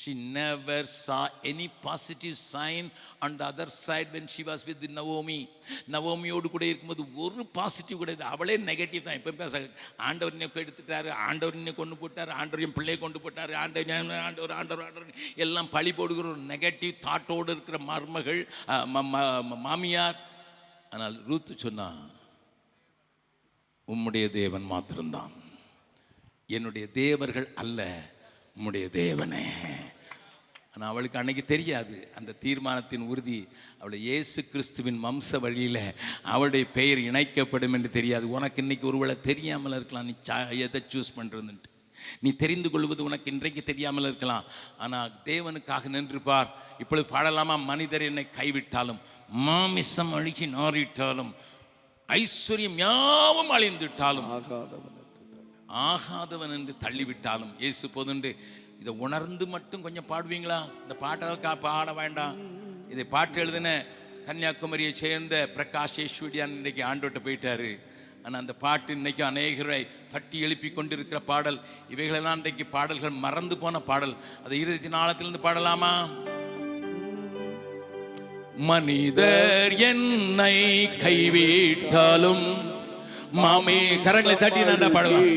B: She never saw any positive sign on the other side when she was with Naomi. நவோமியோடு கூட இருக்கும்போது ஒரு பாசிட்டிவ் கூட இல்லை. அவளே நெகட்டிவ் தான். இப்போ பேச ஆண்டவர் என்னை எடுத்துட்டாரு, ஆண்டவர் என்னை கொண்டு போட்டார், ஆண்டவர் என் பிள்ளையை கொண்டு போட்டார், ஆண்டவர் எல்லாம் பழி போடுகிற ஒரு நெகட்டிவ் தாட்டோடு இருக்கிற மருமகள் மாமியார். ஆனால் ரூத்து சொன்னா, உம்முடைய தேவன் மாத்திரம்தான், என்னுடைய தேவர்கள் அல்ல, உம்முடைய தேவனே. ஆனால் அவளுக்கு அன்னைக்கு தெரியாது அந்த தீர்மானத்தின் உறுதி. அவளை இயேசு கிறிஸ்துவின் வம்ச வழியில் அவளுடைய பெயர் இணைக்கப்படும் என்று தெரியாது. உனக்கு இன்னைக்கு ஒருவேளை தெரியாமல் இருக்கலாம் நீ எதை சூஸ் பண்ணுறதுன்ட்டு. நீ தெரிந்து கொள்வது உனக்கு இன்றைக்கு தெரியாமல் இருக்கலாம். ஆனால் தேவனுக்காக நின்றுப்பார். இப்பொழுது பாடலாமா? மனிதர் என்னை கைவிட்டாலும், மாமிசம் அழுகி நாறிட்டாலும், ஐஸ்வர்யம் யாவும் அழிந்துவிட்டாலும், ஆகாதவன் என்று தள்ளிவிட்டாலும் இயேசு போதுண்டு. இதை உணர்ந்து மட்டும் கொஞ்சம் பாடுவீங்களா? இந்த பாட்டை பாட வேண்டாம். இதை பாட்டு எழுதின கன்னியாகுமரியை சேர்ந்த பிரகாஷ் ஈஸ்வரியான் இன்னைக்கு ஆண்டோட்ட போயிட்டாரு. ஆனால் அந்த பாட்டு இன்னைக்கு அநேகரை தட்டி எழுப்பி கொண்டிருக்கிற பாடல். இவைகளெல்லாம் இன்றைக்கு பாடல்கள் மறந்து போன பாடல். அதை இறுதி நாளத்திலிருந்து பாடலாமா? மனிதர் என்னை கைவிட்டாலும், மாமே கரங்களை தட்டி நல்லா பாடுவார்.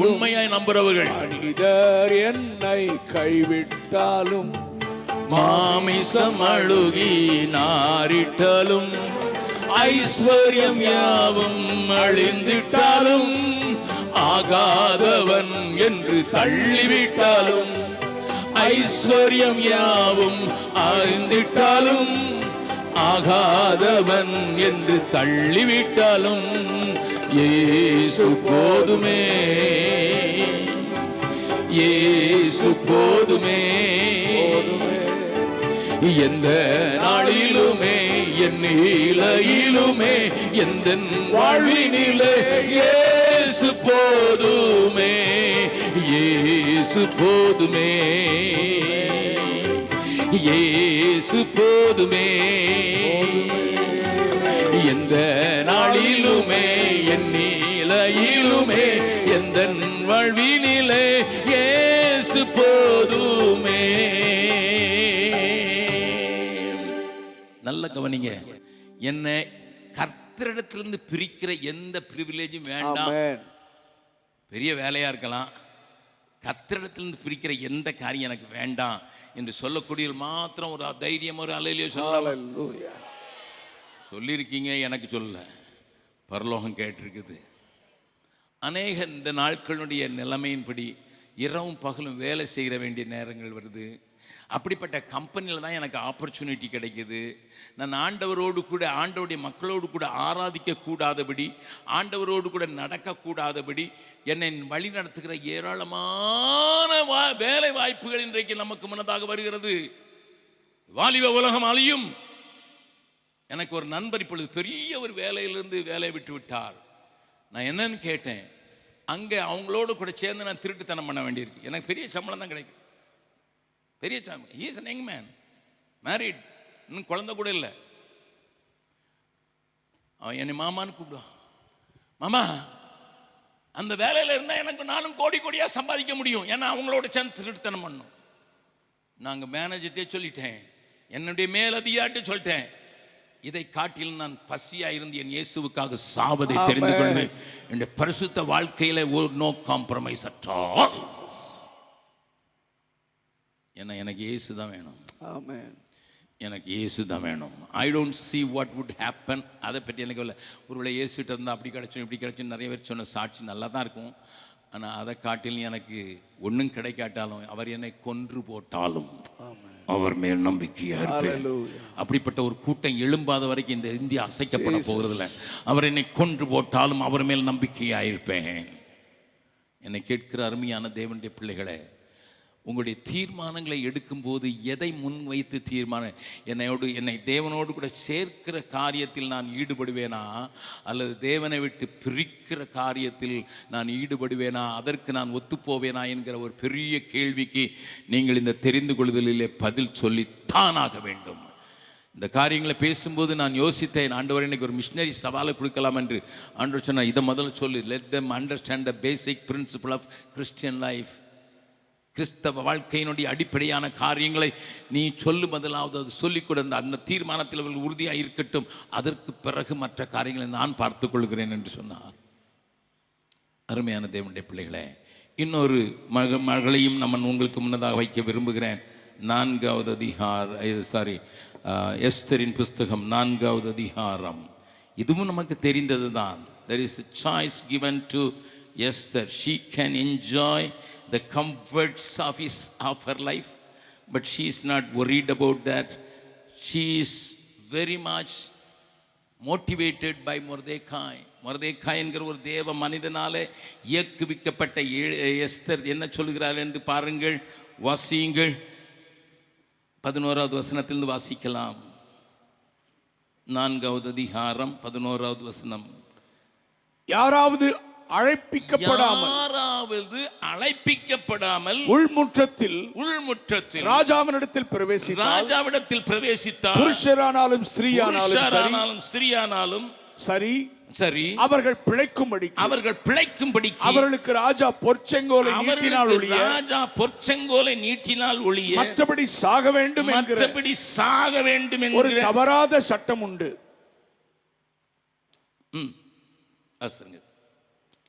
B: உண்மையாய் நம்புறவர்கள்,
C: மனிதர் என்னை கைவிட்டாலும்,
B: மாமிசம் அழுகி நாரிட்டாலும், ஐஸ்வர்யம் யாவும் அழிந்திட்டாலும், ஆகாதவன் என்று தள்ளிவிட்டாலும், ஐஸ்வர்யம் யாவும் அழிந்திட்டாலும், ஆகாதவன் என்று தள்ளிவிட்டாலும், இயேசு போதுமே, இயேசு போதுமே. எந்த நாளிலுமே என் நிலையிலுமே எந்த வாழ்வினிலே இயேசு போதுமே, இயேசு போதுமே, இயேசு போதுமே. எந்த நாளிலுமே என் நிலையிலுமே எந்த வாழ்வினிலே இயேசு போதுமே. நல்ல கவனிங்க, என்ன கர்த்தரிடத்திலிருந்து பிரிக்கிற எந்த பிரிவிலேஜும் வேண்டாம். பெரிய வேலையா இருக்கலாம், கர்த்தரிடத்திலிருந்து பிரிக்கிற எந்த காரியம் எனக்கு வேண்டாம் என்று சொல்லக்கூடிய மாத்திரம் ஒரு தைரியம், ஒரு அலையிலேயே சொல்லலாம். சொல்லியிருக்கீங்க, எனக்கு சொல்ல பரலோகம் கேட்டிருக்குது. அநேக இந்த நாட்களுடைய நிலைமையின்படி இரவும் பகலும் வேலை செய்கிற வேண்டிய நேரங்கள் வருது. அப்படிப்பட்ட கம்பெனியில் தான் எனக்கு ஆப்பர்ச்சுனிட்டி கிடைக்குது. நான் ஆண்டவரோடு கூட, ஆண்டவருடைய மக்களோடு கூட ஆராதிக்க கூடாதபடி, ஆண்டவரோடு கூட நடக்கக்கூடாதபடி என்னை வழி நடத்துகிற ஏராளமான வேலை வாய்ப்புகள் இன்றைக்கு நமக்கு முன்னதாக வருகிறது. வாலிப உலகம் அழியும். எனக்கு ஒரு நண்பர் இப்பொழுது பெரிய ஒரு வேலையிலிருந்து வேலையை விட்டு விட்டார். நான் என்னன்னு கேட்டேன். அங்கே அவங்களோடு கூட சேர்ந்து நான் திருட்டுத்தனம் பண்ண வேண்டியிருக்கு. எனக்கு பெரிய சம்பளம் தான் கிடைக்கும், பெரிய சம்பளம். He is an young man, married, இன்னும் குழந்தை கூட இல்லை. அவன் என்னை மாமான்னு கூப்பிடுவான். மாமா, அந்த வேலையில் இருந்தால் எனக்கு நானும் கோடி கோடியாக சம்பாதிக்க முடியும். ஏன்னா அவங்களோட சேர்ந்து திருட்டுத்தனம் பண்ணணும். நாங்கள் மேனேஜர்கிட்டே சொல்லிட்டேன், என்னுடைய மேலதிகாரிட்டே சொல்லிட்டேன், இதை காட்டில் நான் பசியா இருந்து என் இயேசுவுக்காக சாவதை தெரிந்து கொள்வேன். என்னுடைய பரிசுத்த வாழ்க்கையில ஒரு நோ காம்ப்ரமைஸ் அட் ஆல். ஏன்னா எனக்கு இயேசு தான் வேணும்.
C: ஆமென்.
A: எனக்கு இயேசு தான் வேணும். I don't see what would happen. அதை பற்றி எனக்கு இல்லை. ஒருவேளை இயேசுகிட்ட இருந்தால் அப்படி கிடச்சோம் இப்படி கிடச்சும் நிறைய பேர் சொன்ன சாட்சி நல்லா தான் இருக்கும். ஆனால் அதை காட்டிலும் எனக்கு ஒன்றும் கிடைக்காட்டாலும் அவர் என்னை கொன்று போட்டாலும் அவர் மேல் நம்பிக்கையா இருப்பேன். அப்படிப்பட்ட ஒரு கூட்டம் எழும்பாத வரைக்கும் இந்த இந்தியா அசைக்கப்பட போகிறதில்ல. அவர் என்னை கொன்று போட்டாலும் அவர் மேல் நம்பிக்கையா இருப்பேன். என்னை கேட்கிற அருமையான தேவனுடைய பிள்ளைகளே, உங்களுடைய தீர்மானங்களை எடுக்கும்போது எதை முன்வைத்து தீர்மானம், என்னை தேவனோடு கூட சேர்க்கிற காரியத்தில் நான் ஈடுபடுவேனா, அல்லது தேவனை விட்டு பிரிக்கிற காரியத்தில் நான் ஈடுபடுவேனா, அதற்கு நான் ஒத்துப்போவேனா என்கிற ஒரு பெரிய கேள்விக்கு நீங்கள் இந்த தெரிந்து கொள்ளுதலிலே பதில் சொல்லித்தானாக வேண்டும். இந்த காரியங்களை பேசும்போது நான் யோசித்தேன், ஆண்டவர் எனக்கு ஒரு மிஷினரி சவாலை கொடுக்கலாம் என்று. ஆண்டவர் சொன்னார், இதை முதல்ல சொல்லு, let them understand the basic principle of Christian life. கிறிஸ்தவ வாழ்க்கையினுடைய அடிப்படையான காரியங்களை நீ சொல்லு, முதலாவது அது சொல்லிக் கொடுத்த அந்த தீர்மானத்தில் அவர்கள் உறுதியாக இருக்கட்டும், அதற்கு பிறகு மற்ற காரியங்களை நான் பார்த்து கொள்கிறேன் என்று சொன்னார். அருமையான தேவனுடைய பிள்ளைகளே, இன்னொரு மகளையும் நம்ம உங்களுக்கு முன்னதாக வைக்க விரும்புகிறேன். 4வது அதிகாரம், எஸ்தரின் புஸ்தகம் 4வது அதிகாரம். இதுவும் நமக்கு தெரிந்தது தான். There is a choice given to Esther. She can enjoy the comforts of her life, but she is not worried about that. She is very much motivated by Mordecai. Mordecai என்கிற ஒரு தேவ மனிதனாலே இயக்குவிக்கப்பட்ட எஸ்தர் என்ன சொல்கிறாள் என்று பாருங்கள், வாசியுங்கள். 11வது வசனத்திலிருந்து வாசிக்கலாம். 4வது அதிகாரம் 11வது வசனம்.
C: யாராவது அழைப்பிக்கப்படாமல் உள்முற்றத்தில் ராஜாவினிடத்தில் பிரவேசித்தார். புருஷரானாலும் ஸ்திரீயானாலும் சரி அவர்கள் பிழைக்கும்படி அவர்களுக்கு ராஜா பொற்செங்கோலை நீட்டினால் ஒழிய மற்றபடி சாக வேண்டும் என்கிற ஒரு தவறாத சட்டம் உண்டு.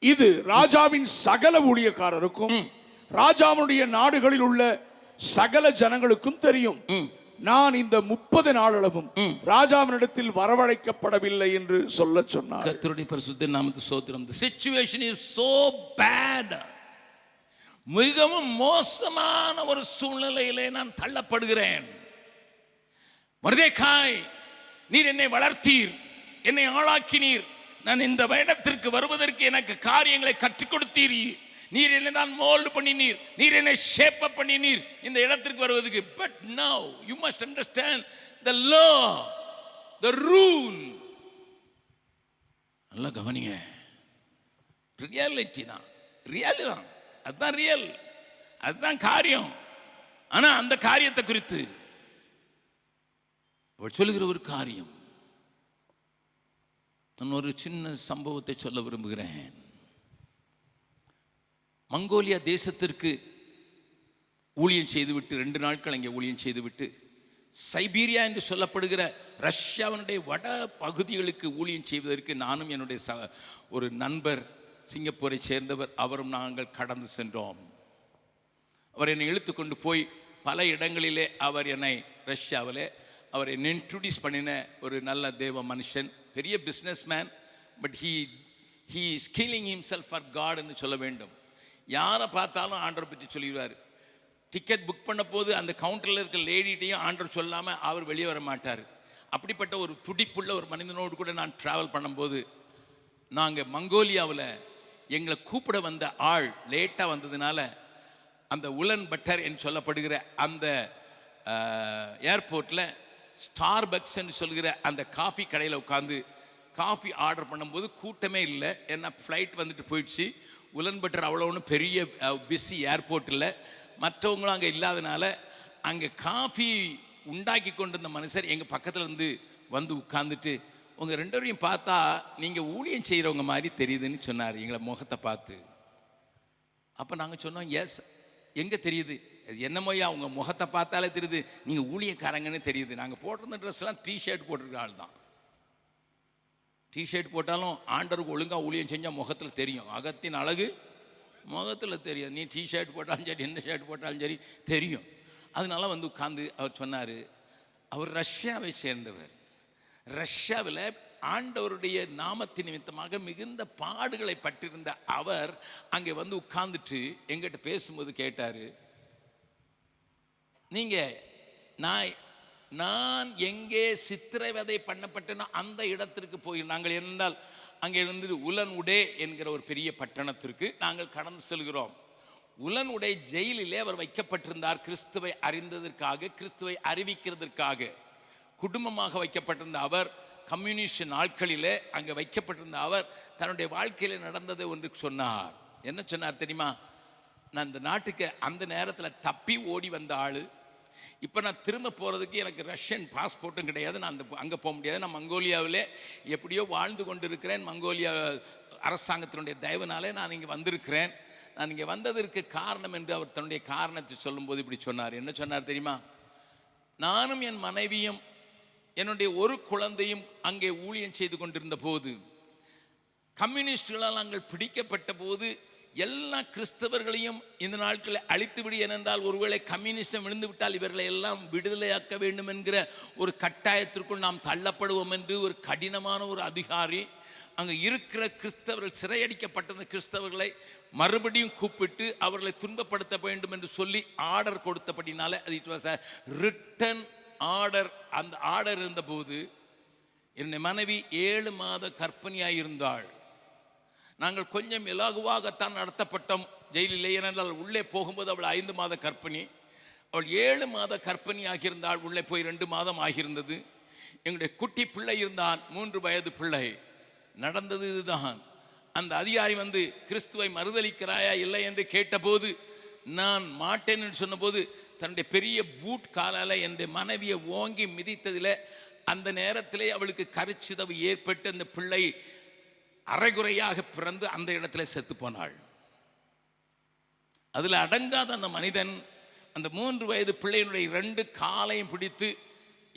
C: இது ராஜாவின் சகல ஊழியக்காரருக்கும் ராஜாவுடைய நாடுகளில் உள்ள சகல ஜனங்களுக்கும் தெரியும். நான் இந்த 30 நாளளவும் ராஜாவினிடத்தில் வரவழைக்கப்படவில்லை என்று சொல்ல சொன்னார்.
A: கர்த்தருடைய பரிசுத்த நாமத்துக்கு ஸ்தோத்திரம். The situation is so bad. மிகவும் மோசமான ஒரு சூழ்நிலையிலே நான் தள்ளப்படுகிறேன். மொர்தெகாய், நீர் என்னை வளர்த்தீர், என்னை ஆளாக்கினீர், நான் இந்த இடத்திற்கு வருவதற்கு எனக்கு காரியங்களை கற்றுக் கொடுத்தீர், நீர் என்னை தான் மோல்ட் பண்ணினீர், நீர் என்னை ஷேப் அப் பண்ணினீர் இந்த இடத்திற்கு வருவதற்கு. பட் நவ you must understand the law, the rule. நல்லா கவனிங்க, ரியாலிட்டி தான், ரியாலிட்டி தான், அதுதான் ரியல், அதுதான் காரியம். ஆனா அந்த காரியத்தை குறித்து அவள் சொல்லுகிற ஒரு காரியம், நான் ஒரு சின்ன சம்பவத்தை சொல்ல விரும்புகிறேன். மங்கோலியா தேசத்திற்கு ஊழியம் செய்துவிட்டு 2 நாட்கள் அங்கே ஊழியம் செய்துவிட்டு சைபீரியா என்று சொல்லப்படுகிற ரஷ்யாவினுடைய வட பகுதிகளுக்கு ஊழியம் செய்வதற்கு நானும் என்னுடைய ஒரு நண்பர், சிங்கப்பூரை சேர்ந்தவர், அவரும் நாங்கள் கடந்து சென்றோம். அவர் என்னை இழுத்துக்கொண்டு போய் பல இடங்களிலே அவர் என்னை ரஷ்யாவில் அவர் என்னை இன்ட்ரோடியூஸ் பண்ணின ஒரு நல்ல தேவ மனுஷன், பெரிய business man. But he is killing himself for God என்று சொல்ல வேண்டும். யாரை பார்த்தாலும் ஆண்டவரை பற்றி சொல்லிடுவார். டிக்கெட் புக் பண்ண போது அந்த கவுண்டரில் இருக்க லேடிட்டையும் ஆண்டவர் சொல்லாமல் அவர் வெளியே வர மாட்டார். அப்படிப்பட்ட ஒரு துடிப்புள்ள ஒரு மனிதனோடு கூட நான் ட்ராவல் பண்ணும்போது, நாங்கள் மங்கோலியாவில் எங்களை கூப்பிட வந்த ஆள் லேட்டாக வந்ததுனால அந்த உலன் பட்டர் என்று சொல்லப்படுகிற அந்த ஏர்போர்ட்டில் ஸ்டார்பக்ஸ் என்று சொல்கிற அந்த காஃபி கடையில் உட்காந்து காஃபி ஆர்டர் பண்ணும்போது கூட்டமே இல்லை. ஏன்னா ஃப்ளைட் வந்துட்டு போயிடுச்சு. உலன் பட்டர் அவ்வளோ ஒன்றும் பெரிய பிஸி ஏர்போர்ட்டில், மற்றவங்களும் அங்கே இல்லாதனால அங்கே காஃபி உண்டாக்கி கொண்டிருந்த மனுஷர் எங்கள் பக்கத்தில் வந்து உட்காந்துட்டு, உங்கள் 2 பேரையும் பார்த்தா நீங்கள் ஊழியம் செய்கிறவங்க மாதிரி தெரியுதுன்னு சொன்னார் எங்களை முகத்தை பார்த்து. அப்போ நாங்கள் சொன்னோம், எஸ், எங்கே தெரியுது? என்னமோயா உங்கள் முகத்தை பார்த்தாலே தெரியுது, நீங்கள் ஊழியக்காரங்கன்னு தெரியுது. நாங்கள் போட்டிருந்த ட்ரெஸ்லாம் டிஷர்ட் போட்டிருக்க ஆள் தான். டிஷர்ட் போட்டாலும் ஆண்டருக்கு ஒழுங்காக ஊழியம் செஞ்சால் முகத்தில் தெரியும். அகத்தின் அழகு முகத்தில் தெரியும். நீ டிஷர்ட் போட்டாலும் சரி, என்ன ஷர்ட் போட்டாலும் சரி தெரியும். அதனால வந்து உட்காந்து அவர் சொன்னார்.
B: அவர் ரஷ்யாவை சேர்ந்தவர். ரஷ்யாவில் ஆண்டவருடைய நாமத்தின் நிமித்தமாக மிகுந்த பாடுகளை பட்டிருந்த அவர் அங்கே வந்து உட்கார்ந்துட்டு எங்கிட்ட பேசும்போது கேட்டாரு, நீங்க நான் எங்கே சித்திரவதை பண்ணப்பட்டனோ அந்த இடத்திற்கு போய் நாங்கள் இருந்தால் அங்கே இருந்து உலன் உடே என்கிற ஒரு பெரிய பட்டணத்திற்கு நாங்கள் கடந்து செல்கிறோம். உலன் உடை ஜெயிலிலே அவர் வைக்கப்பட்டிருந்தார். கிறிஸ்துவை அறிந்ததற்காக, கிறிஸ்துவை அறிவிக்கிறதற்காக குடும்பமாக வைக்கப்பட்டிருந்த அவர், கம்யூனிஸ்ட் நாட்களிலே அங்கே வைக்கப்பட்டிருந்த அவர் தன்னுடைய வாழ்க்கையில் நடந்ததை ஒன்று சொன்னார். என்ன சொன்னார் தெரியுமா? நான் இந்த நாட்டுக்கு அந்த நேரத்தில் தப்பி ஓடி வந்த ஆள். இப்போ நான் திரும்ப போகிறதுக்கு எனக்கு ரஷ்யன் பாஸ்போர்ட்டும் கிடையாது. நான் அங்கே போக முடியாது. நான் மங்கோலியாவிலே எப்படியோ வாழ்ந்து கொண்டு இருக்கிறேன். மங்கோலியா அரசாங்கத்தினுடைய தயவுனாலே நான் இங்கே வந்திருக்கிறேன். நான் இங்கே வந்ததற்கு காரணம் என்று அவர் தன்னுடைய காரணத்தை சொல்லும்போது இப்படி சொன்னார். என்ன சொன்னார் தெரியுமா? நானும் என் மனைவியும் என்னுடைய ஒரு குழந்தையும் அங்கே ஊழியம் செய்து கொண்டிருந்த போது, கம்யூனிஸ்டுகளால் நாங்கள் பிடிக்கப்பட்ட போது, எல்லா கிறிஸ்தவர்களையும் இந்த நாட்களில் அழித்துவிடு, ஏனென்றால் ஒருவேளை கம்யூனிசம் விழுந்து விட்டால் இவர்களை எல்லாம் விடுதலையாக்க வேண்டும் என்கிற ஒரு கட்டாயத்திற்குள் நாம் தள்ளப்படுவோம் என்று ஒரு கடினமான ஒரு அதிகாரி அங்கே இருக்கிற கிறிஸ்தவர்கள், சிறையடிக்கப்பட்ட கிறிஸ்தவர்களை மறுபடியும் கூப்பிட்டு அவர்களை துன்பப்படுத்த வேண்டும் என்று சொல்லி ஆர்டர் கொடுத்தபடினால அது it was a written order. அந்த ஆர்டர் இருந்தபோது என்னுடைய மனைவி 7 மாத கர்ப்பிணியாக இருந்தாள். நாங்கள் கொஞ்சம் இலகுவாகத்தான் நடத்தப்பட்டோம் ஜெயிலிலே. ஏனென்றால் உள்ளே போகும்போது அவள் 5 மாத கர்ப்பிணி, அவள் 7 மாத கர்ப்பிணி ஆகியிருந்தாள். உள்ளே போய் 2 மாதம் ஆகியிருந்தது. எங்களுடைய குட்டி பிள்ளை இருந்தான், 3 வயது பிள்ளை. நடந்தது இதுதான். அந்த அதிகாரி வந்து கிறிஸ்துவை மறுதலிக்கிறாயா இல்லை என்று கேட்டபோது நான் மாட்டேன் என்று சொன்னபோது தன்னுடைய பெரிய பூட் காலால் என்னுடைய மனைவியை ஓங்கி மிதித்ததில் அந்த நேரத்திலே அவளுக்கு கருச்சிதவு ஏற்பட்டு அந்த பிள்ளை அரைகுறையாக பிறந்து அந்த இடத்துல செத்து போனாள். அதில் அடங்காத அந்த மனிதன் அந்த 3 வயது பிள்ளையினுடைய 2 காலையும் பிடித்து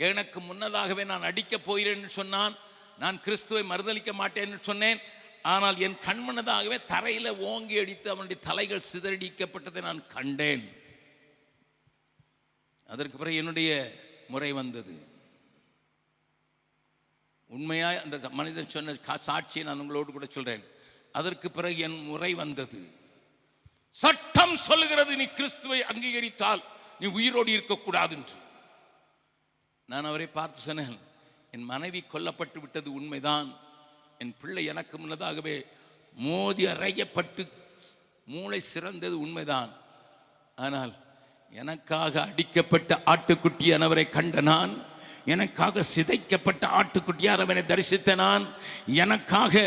B: எனக்கு முன்னதாகவே நான் அடிக்கப் போகிறேன்னு சொன்னான். நான் கிறிஸ்துவை மறுதலிக்க மாட்டேன்னு சொன்னேன். ஆனால் என் கண்முன்னதாகவே தரையில் ஓங்கி அடித்து அவனுடைய தலைகள் சிதறடிக்கப்பட்டதை நான் கண்டேன். அதற்கு பிறகு என்னுடைய முறை வந்தது. உண்மையாய் அந்த மனிதன் சொன்ன சாட்சியை நான் உங்களோடு கூட சொல்றேன். அதற்கு பிறகு என் முறை வந்தது. சட்டம் சொல்லுகிறது நீ கிறிஸ்துவை அங்கீகரித்தால் நீ உயிரோடு இருக்கக்கூடாது என்று. நான் அவரை பார்த்து சொன்னேன், என் மனைவி கொல்லப்பட்டு விட்டது உண்மைதான். என் பிள்ளை எனக்கு முன்னதாகவே மோதி அறையப்பட்டு மூளை சிறந்தது உண்மைதான். ஆனால் எனக்காக அடிக்கப்பட்ட ஆட்டுக்குட்டியானவரை கண்ட நான், எனக்காக சிதைக்கப்பட்ட ஆட்டுக்குட்டியானவரை தரிசித்த நான், எனக்காக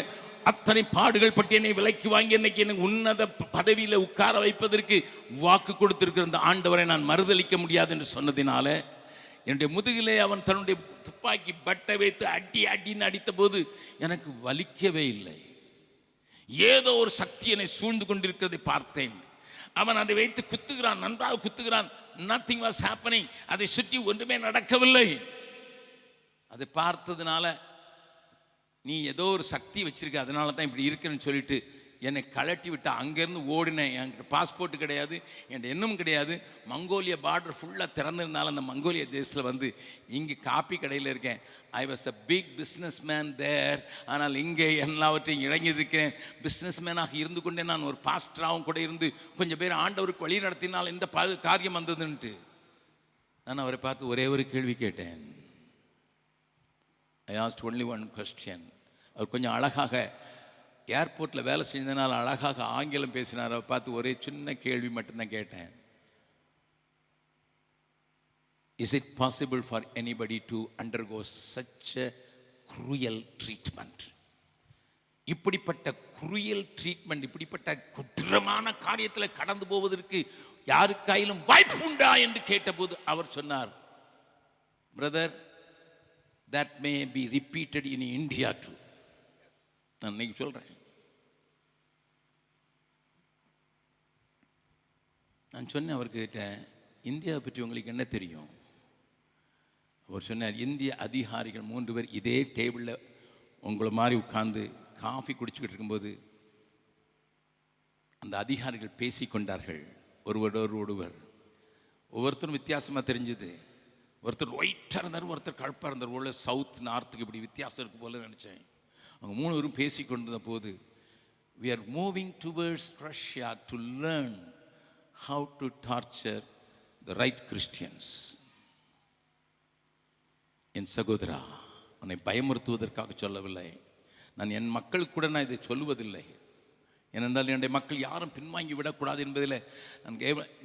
B: அத்தனை பாடுகள் பற்றி என்னை விலைக்கு வாங்கி என்னைக்கு எனக்கு உன்னத பதவியில் உட்கார வைப்பதற்கு வாக்கு கொடுத்திருக்கிற அந்த ஆண்டவரை நான் மறுதலிக்க முடியாது என்று சொன்னதினால என்னுடைய முதுகிலே அவன் தன்னுடைய துப்பாக்கி பட்டை வைத்து அடின்னு அடித்த போது எனக்கு வலிக்கவே இல்லை. ஏதோ ஒரு சக்தி என்னை சூழ்ந்து கொண்டிருக்கிறதை பார்த்தேன். அவன் அதை வைத்து குத்துகிறான், நன்றாக குத்துகிறான். Nothing was happening. அதை சுற்றி ஒன்றுமே நடக்கவில்லை. அதை பார்த்ததுனால நீ ஏதோ ஒரு சக்தி வச்சிருக்க, அதனால தான் இப்படி இருக்குன்னு சொல்லிட்டு என்னை கலட்டி விட்டு அங்கேருந்து ஓடினேன். என்கிட்ட பாஸ்போர்ட் கிடையாது, என்கிட்ட இன்னும் கிடையாது. மங்கோலியா பார்டர் ஃபுல்லாக திறந்ததுனால அந்த மங்கோலியா தேசத்தில் வந்து இங்கே காப்பி கடையில் இருக்கேன். I was a big business man there. ஆனால் இங்கே எல்லாவற்றையும் இறங்கியிருக்கிறேன். பிஸ்னஸ் மேனாக இருந்து கொண்டே நான் ஒரு பாஸ்டராகவும் கூட இருந்து கொஞ்சம் பேர் ஆண்டவருக்கு வழி நடத்தினால் இந்த காரியம் வந்ததுன்ட்டு நான் அவரை பார்த்து ஒரே ஒரு கேள்வி கேட்டேன். ஐ ஆஸ்க்ட் ஒன்லி ஒன் கொஸ்டின். அவர் கொஞ்சம் அழகாக ஏர்போர்ட்டில் வேலை செஞ்சதுனால அழகாக ஆங்கிலம் பேசினார். அவர் பார்த்து ஒரே சின்ன கேள்வி மட்டும்தான் கேட்டேன். Is it possible for anybody to undergo such a cruel treatment? இப்படிப்பட்ட cruel ட்ரீட்மெண்ட், இப்படிப்பட்ட குற்றமான காரியத்தில் கடந்து போவதற்கு யாருக்காயிலும் வாய்ப்பு உண்டா என்று கேட்டபோது அவர் சொன்னார், brother, that may be repeated in India too. நான் இன்னைக்கு சொல்றேன். நான் சொன்னேன் அவர்கிட்ட, இந்தியாவை பற்றி உங்களுக்கு என்ன தெரியும்? அவர் சொன்னார், இந்திய அதிகாரிகள் 3 பேர் இதே டேபிளில் உங்களை மாதிரி உட்கார்ந்து காஃபி குடிச்சுக்கிட்டு இருக்கும்போது அந்த அதிகாரிகள் பேசி கொண்டார்கள் ஒருவர். ஒவ்வொருத்தரும் வித்தியாசமாக தெரிஞ்சது.
A: ஒருத்தர் ஒயிட்டாக இருந்தார், ஒருத்தர் கழுப்பாக இருந்தார். உள்ள சவுத் நார்த்துக்கு இப்படி வித்தியாசம் இருக்கு போல நினச்சேன். அவங்க 3 பேரும் பேசி கொண்டிருந்த போது, we are moving towards Russia to learn how to torture the right Christians. என் சகோதரா, உன்னை பயமுறுத்துவதற்காக சொல்லவில்லை. நான் என் மக்களுக்கு கூட நான் இதை சொல்லுவதில்லை. ஏனென்றால் என்னுடைய மக்கள் யாரும் பின்வாங்கி விடக்கூடாது என்பதில் நான்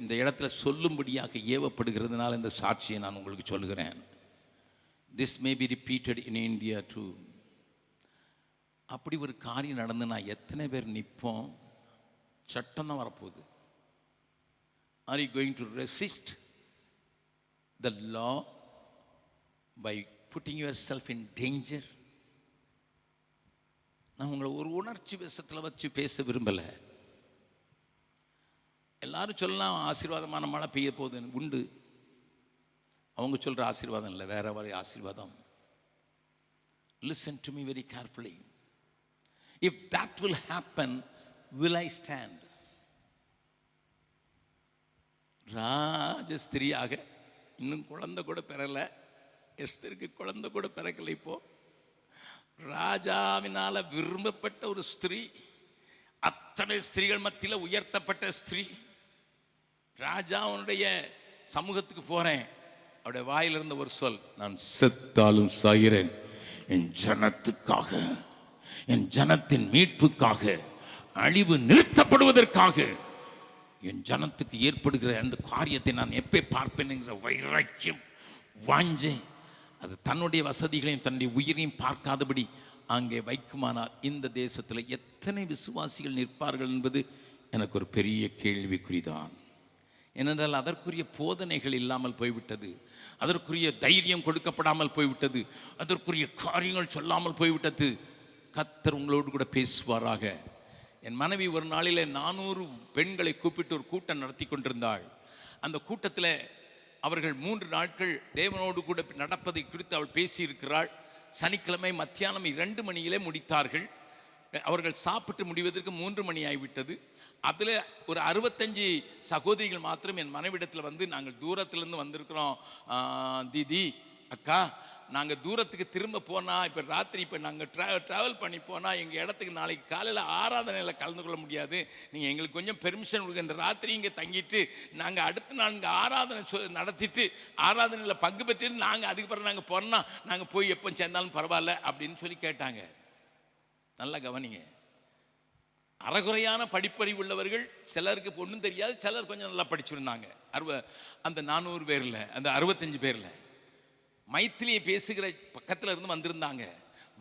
A: இந்த இடத்துல சொல்லும்படியாக ஏவப்படுகிறதுனால இந்த சாட்சியை நான் உங்களுக்கு சொல்கிறேன். This may be repeated in India too. அப்படி ஒரு காரியம் நடந்துன்னா எத்தனை பேர் நிற்போம்? சட்டம் தான் வரப்போகுது. Are you going to resist the law by putting yourself in danger? நான் உங்களை ஒரு உணர்ச்சி விஷயத்தில் வச்சு பேச விரும்பலை. எல்லாரும் சொல்லலாம் ஆசீர்வாதமான மழை பெய்ய போகுது, உண்டு. அவங்க சொல்கிற ஆசீர்வாதம் இல்லை, வேற வரை ஆசீர்வாதம். Listen to me very carefully. If that will happen, will I stand? ராஜஸ்திரியாக இன்னும் குழந்தை கூட பிறலை. எஸ்தருக்கு குழந்தை கூட பிறக்கலை. இப்போ ராஜாவினால விரும்பப்பட்ட ஒரு ஸ்திரீ, அத்தனை ஸ்திரீகள் மத்தியில் உயர்த்தப்பட்ட ஸ்திரீ. ராஜாவுடைய சமூகத்துக்கு போறேன், அவருடைய வாயிலிருந்த ஒரு சொல், நான் செத்தாலும் சாகிறேன் என் ஜனத்துக்காக, என் ஜனத்தின் மீட்புக்காக, அழிவு நிறுத்தப்படுவதற்காக, என் ஜனத்துக்கு ஏற்படுகிற அந்த காரியத்தை நான் எப்போ பார்ப்பேன்ங்கிற வைராக்கியம் வாஞ்சே அது தன்னுடைய வசதிகளையும் தன்னுடைய உயிரையும் பார்க்காதபடி அங்கே வைக்குமானால் இந்த தேசத்தில் எத்தனை விசுவாசிகள் நிற்பார்கள் என்பது எனக்கு ஒரு பெரிய கேள்விக்குறிதான். ஏனென்றால் அதற்குரிய போதனைகள் இல்லாமல் போய்விட்டது, அதற்குரிய தைரியம் கொடுக்கப்படாமல் போய்விட்டது, அதற்குரிய காரியங்கள் சொல்லாமல் போய்விட்டது. கர்த்தர் உங்களோடு கூட பேசுவாராக. என் மனைவி ஒரு நாளில் 400 பெண்களை கூப்பிட்டு ஒரு கூட்டம் நடத்தி கொண்டிருந்தாள். அந்த கூட்டத்தில் அவர்கள் 3 நாட்கள் தேவனோடு கூட நடப்பதை குறித்து அவள் பேசியிருக்கிறாள். சனிக்கிழமை மத்தியானம் 2 மணியிலே முடித்தார்கள். அவர்கள் சாப்பிட்டு முடிவதற்கு 3 மணி ஆகிவிட்டது. அதில் ஒரு 65 சகோதரிகள் மாத்திரம் என் மனைவிடத்தில் வந்து, நாங்கள் தூரத்துலேருந்து வந்திருக்கிறோம் தீதி, அக்கா, நாங்கள் தூரத்துக்கு திரும்ப போனால், இப்போ ராத்திரி இப்போ நாங்கள் ட்ராவல் பண்ணி போனால் எங்கள் இடத்துக்கு நாளைக்கு காலையில் ஆராதனையில் கலந்து கொள்ள முடியாது. நீங்கள் எங்களுக்கு கொஞ்சம் பெர்மிஷன் கொடுங்க, இந்த ராத்திரி இங்கே தங்கிட்டு நாங்கள் அடுத்த நாள் இங்கே ஆராதனை நடத்திட்டு ஆராதனையில் பங்கு பெற்றுட்டு நாங்கள் அதுக்கு பிறகு நாங்கள் போனால் நாங்கள் போய் எப்போ சேர்ந்தாலும் பரவாயில்ல அப்படின்னு சொல்லி கேட்டாங்க. நல்லா கவனிங்க. அறகுறையான படிப்பறிவு உள்ளவர்கள், சிலருக்கு ஒன்றும் தெரியாது, சிலர் கொஞ்சம் நல்லா படிச்சிருந்தாங்க. அந்த 400 பேரில், அந்த 65 பேரில் மைத்திலியை பேசுகிற பக்கத்தில் இருந்து வந்திருந்தாங்க.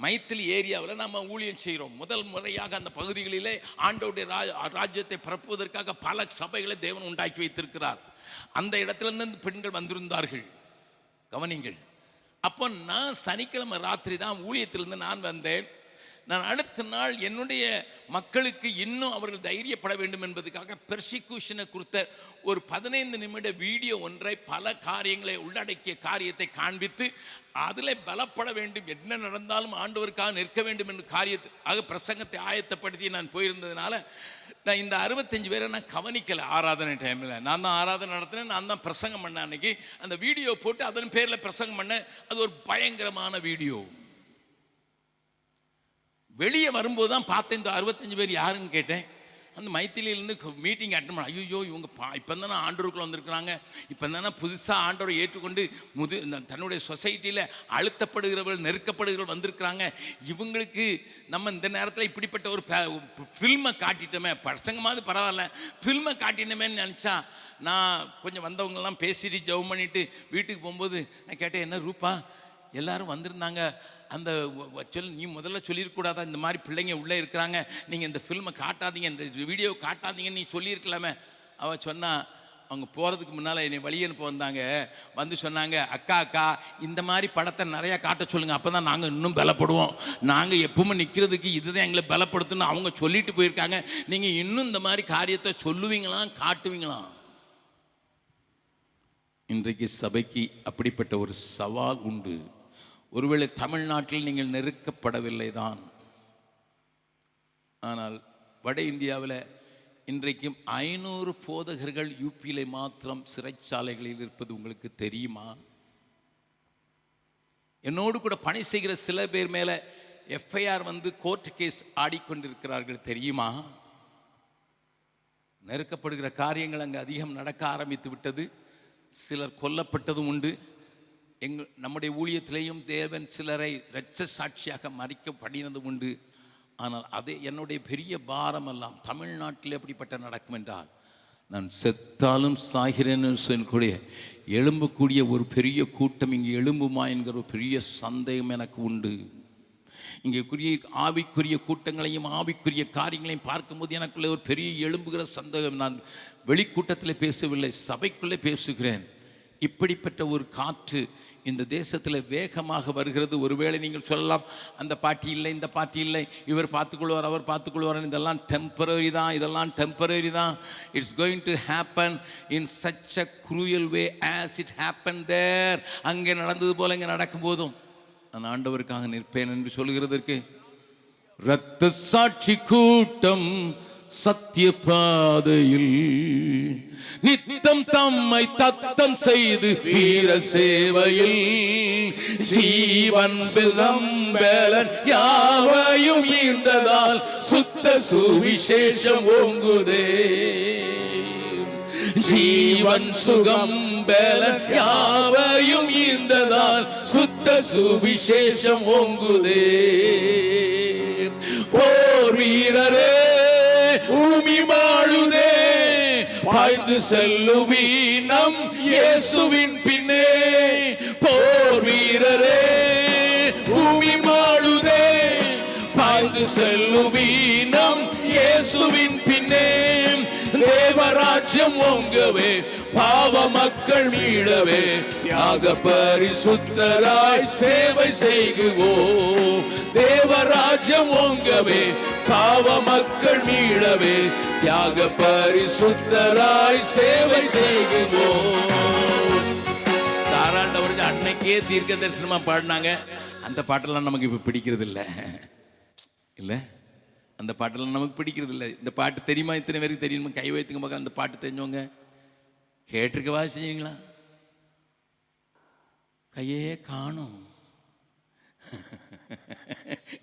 A: மைத்திலி ஏரியாவில் நம்ம ஊழியம் செய்கிறோம். முதல் முறையாக அந்த பகுதிகளிலே ஆண்டோடைய ராஜ்யத்தை பரப்புவதற்காக பல சபைகளை தேவன் உண்டாக்கி வைத்திருக்கிறார். அந்த இடத்துலேருந்து பெண்கள் வந்திருந்தார்கள். கவனிங்கள். அப்போ நான் சனிக்கிழமை ராத்திரி தான் ஊழியத்திலிருந்து நான் வந்தேன். நான் அடுத்த நாள் என்னுடைய மக்களுக்கு இன்னும் அவர்கள் தைரியப்பட வேண்டும் என்பதற்காக பெர்சிக்யூஷனை குறித்த ஒரு 15 நிமிட வீடியோ ஒன்றை, பல காரியங்களை உள்ளடக்கிய காரியத்தை காண்பித்து அதில் பலப்பட வேண்டும், என்ன நடந்தாலும் ஆண்டவருக்காக நிற்க வேண்டும் என்ற காரியத்துக்காக பிரசங்கத்தை ஆயத்தப்படுத்தி நான் போயிருந்ததுனால நான் இந்த 65 பேரை நான் கவனிக்கலை. ஆராதனை டைமில் நான் தான் ஆராதனை நடத்தினேன், நான் தான் பிரசங்கம் பண்ணேன். அன்னைக்கு அந்த வீடியோ போட்டு அதன் பேரில் பிரசங்கம் பண்ணேன். அது ஒரு பயங்கரமான வீடியோ. வெளியே வரும்போது தான் பார்த்தேன் இந்த 65 பேர் யாருன்னு கேட்டேன். அந்த மைத்திலியிலேருந்து மீட்டிங் அட்டன் பண்ண, ஐயோ இவங்க இப்போ தானே ஆண்டவருக்குள்ள வந்திருக்கிறாங்க, இப்போ தானே புதுசாக ஆண்டவரை ஏற்றுக்கொண்டு தன்னுடைய சொசைட்டியில் அழுத்தப்படுகிறவர்கள், நெருக்கப்படுகிறவர்கள் வந்திருக்கிறாங்க. இவங்களுக்கு நம்ம இந்த நேரத்தில் இப்படிப்பட்ட ஒரு ஃபில்மை காட்டிட்டோமே, பசங்கமாவது பரவாயில்ல, ஃபில்மை காட்டினமேன்னு நினச்சா நான் கொஞ்சம் வந்தவங்கெல்லாம் பேசிட்டு ஜெபம் பண்ணிவிட்டு வீட்டுக்கு போகும்போது நான் கேட்டேன், என்ன ரூபா எல்லாரும் வந்திருந்தாங்க, அந்த நீ முதல்ல சொல்லியிருக்கூடாதா, இந்த மாதிரி பிள்ளைங்க உள்ளே இருக்கிறாங்க, நீங்கள் இந்த ஃபில்மை காட்டாதீங்க, இந்த வீடியோ காட்டாதீங்கன்னு நீ சொல்லியிருக்கலாமே. அவள் சொன்னா, அவங்க போகிறதுக்கு முன்னால் என்னை வழி அனுப்ப வந்தாங்க, வந்து சொன்னாங்க, அக்கா இந்த மாதிரி படத்தை நிறையா காட்ட சொல்லுங்கள், அப்போ தான் நாங்கள் இன்னும் பலப்படுவோம், நாங்கள் எப்பவுமே நிற்கிறதுக்கு இதுதான் எங்களை பலப்படுத்துன்னு அவங்க சொல்லிட்டு போயிருக்காங்க, நீங்கள் இன்னும் இந்த மாதிரி காரியத்தை சொல்லுவீங்களாம் காட்டுவீங்களாம். இன்றைக்கு சபைக்கு அப்படிப்பட்ட ஒரு சவால் உண்டு. ஒருவேளை தமிழ்நாட்டில் நீங்கள் நெருக்கப்படவில்லை தான், ஆனால் வட இந்தியாவில் இன்றைக்கும் 500 போதகர்கள் யூபியிலே மாத்திரம் சிறைச்சாலைகளில் இருப்பது உங்களுக்கு தெரியுமா?
B: என்னோடு கூட பணி செய்கிற சில பேர் மேல எஃப்ஐஆர் வந்து கோர்ட் கேஸ் ஆடிக்கொண்டிருக்கிறார்கள் தெரியுமா? நெருக்கப்படுகிற காரியங்கள் அங்கே அதிகம் நடக்க ஆரம்பித்து விட்டது. சிலர் கொல்லப்பட்டதும் உண்டு. நம்முடைய ஊழியத்திலேயும் தேவன் சிலரை இரட்ச சாட்சியாக மறிக்கப்படினதும் உண்டு. ஆனால் அதே என்னுடைய பெரிய பாரம் எல்லாம் தமிழ்நாட்டில் எப்படிப்பட்ட நடக்கும் என்றால், நான் செத்தாலும் சாகிறேன்னு சொல்லக்கூடிய எழும்பக்கூடிய ஒரு பெரிய கூட்டம் இங்கே எழும்புமா என்கிற ஒரு பெரிய சந்தேகம் எனக்கு உண்டு. இங்கே ஆவிக்குரிய கூட்டங்களையும் ஆவிக்குரிய காரியங்களையும் பார்க்கும்போது எனக்குள்ளே ஒரு பெரிய எழும்புகிற சந்தேகம். நான் வெளிக்கூட்டத்தில் பேசவில்லை, சபைக்குள்ளே பேசுகிறேன். இப்படிப்பட்ட ஒரு காற்று இந்த தேசத்தில் வேகமாக வருகிறது. ஒருவேளை நீங்கள் சொல்லலாம், அந்த பார்ட்டி இல்லை, இந்த பார்ட்டி இல்லை, இவர் பார்த்துக்கொள்வார், அவர் பார்த்துக்கொள்வார், இதெல்லாம் டெம்பரரி தான், இதெல்லாம் டெம்பரரி தான். It's going to happen in such a cruel way as it happen there. அங்கே நடந்தது போல இங்கே நடக்கும் போதும் நான் ஆண்டவருக்காக நிற்பேன் என்று சொல்கிறதற்கு இரத்த சாட்சி கூட்டம் சத்திய பாதையில் நித்தம் தம்மை தத்தம் செய்து வீர சேவையில் ஜீவன் சுகம்பேலன் யாவையும் ஈர்ந்ததால் சுத்த சுவிசேஷம் ஓங்குதே. ஜீவன் சுகம்பேலன் யாவையும் ஈர்ந்ததால் சுத்த சுவிசேஷம் ஓங்குதே. போர் வீரரே பூமி வாழுதே, பாய்ந்து செல்லுவி நம் இயேசுவின் பின்னே. போர் வீரரே பூமி வாழுதே, பாய்ந்து செல்லுவி நம் இயேசுவின் பின்னே. தேவராஜ்யம் ஓங்கவே, பாவ மக்கள் மீளவே, தியாக பரிசுத்தராய் சேவை செய்குவோம். தேவராஜ்யம் ஓங்கவே, பாவ மக்கள் மீளவே, தியாக பரிசுத்தராய் சேவை செய்குவோம். சாராண்டவர்கள் அன்னைக்கே தீர்க்க தரிசனமா பாடினாங்க. அந்த பாட்டெல்லாம் நமக்கு இப்ப பிடிக்கிறது இல்ல. அந்த பாட்டெல்லாம் நமக்கு பிடிக்கிறது இல்லை. இந்த பாட்டு தெரியுமா? இத்தனை பேருக்கு தெரியுமா? கை வைத்துங்க பார்க்க. அந்த பாட்டு தெரிஞ்சவங்க கேட்டிருக்கவா செஞ்சீங்களா? கையே காணும்,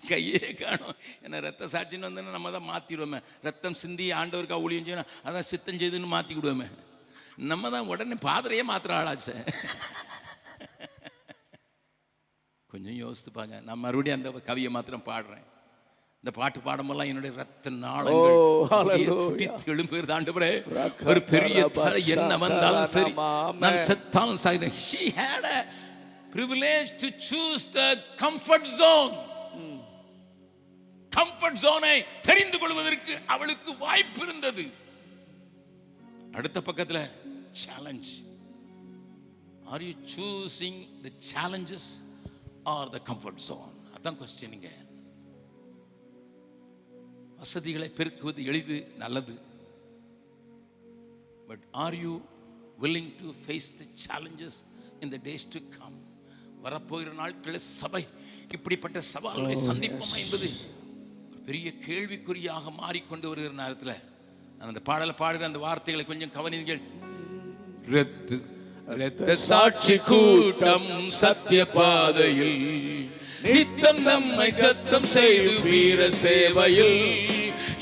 B: கையே காணும். ஏன்னா ரத்த சாட்சின்னு வந்தோன்னா நம்ம தான் மாற்றிடுவோமே. ரத்தம் சிந்தி ஆண்டவருக்கா ஊழியம் செய்யணும், அதான் சித்தம் செய்துன்னு மாற்றி விடுவோமே. நம்ம தான் உடனே பாதிரையே மாத்திர ஆளாச்சு. கொஞ்சம் யோசித்துப்பாங்க. நான் மறுபடியும் அந்த கவியை மாத்திரம் பாடுறேன். இந்த பாட்டு பாடும்போதெல்லாம் என்னுடைய ரத்த நாளங்கள் எழும்புகிறது. ஆண்டவரே, ஒரு பெரிய என்ன வந்தாலும் சரி, நான் செத்தாலும் சாகிறேன். She had a privilege to choose the comfort zone. Comfort ஜோனை தெரிந்து கொள்வதற்கு அவளுக்கு வாய்ப்பு இருந்தது. அடுத்த பக்கத்துல challenge. Are you choosing the challenges or the comfort zone? அதான் கொஸ்டினிங்க. வசதிகளை பெருக்குவது எளிது, நல்லது. But are you willing to face the challenges in the days to come? வரப்போகிற நாட்களில் சபை இப்படிப்பட்ட சவால்களை சந்திப்போமா என்பது பெரிய கேள்விக்குறியாக மாறிக்கொண்டு வருகிற நேரத்தில் நான் அந்த பாடலை பாடுகிற அந்த வார்த்தைகளை கொஞ்சம் கவனிங்கள். இரத்த சாட்சி கூட்டம் சத்திய பாதையில் நித்தம் நம்மை சத்தம் செய்து வீர சேவையில்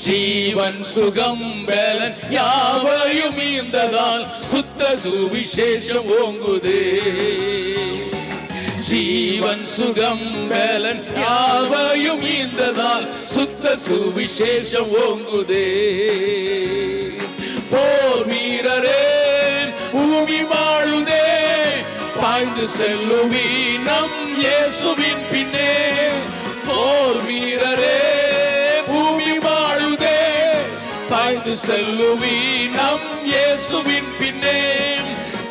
B: ஜீவன் சுகம் பேலன் யாவையும் ஈந்ததால் சுத்த சுவிசேஷம் ஓங்குதே. ஜீவன் சுகம் பேலன் யாவையும் ஈந்ததால் சுத்த சுவிசேஷம் ஓங்குதே. போர் வீரரே பூமி வாழுதே, பாய்ந்து செல்லுவி நம் இயேசுவின் பின்னே. போர் வீரரே பூமி வாழுதே, பாய்ந்து செல்லுவி நம் இயேசுவின் பின்னே.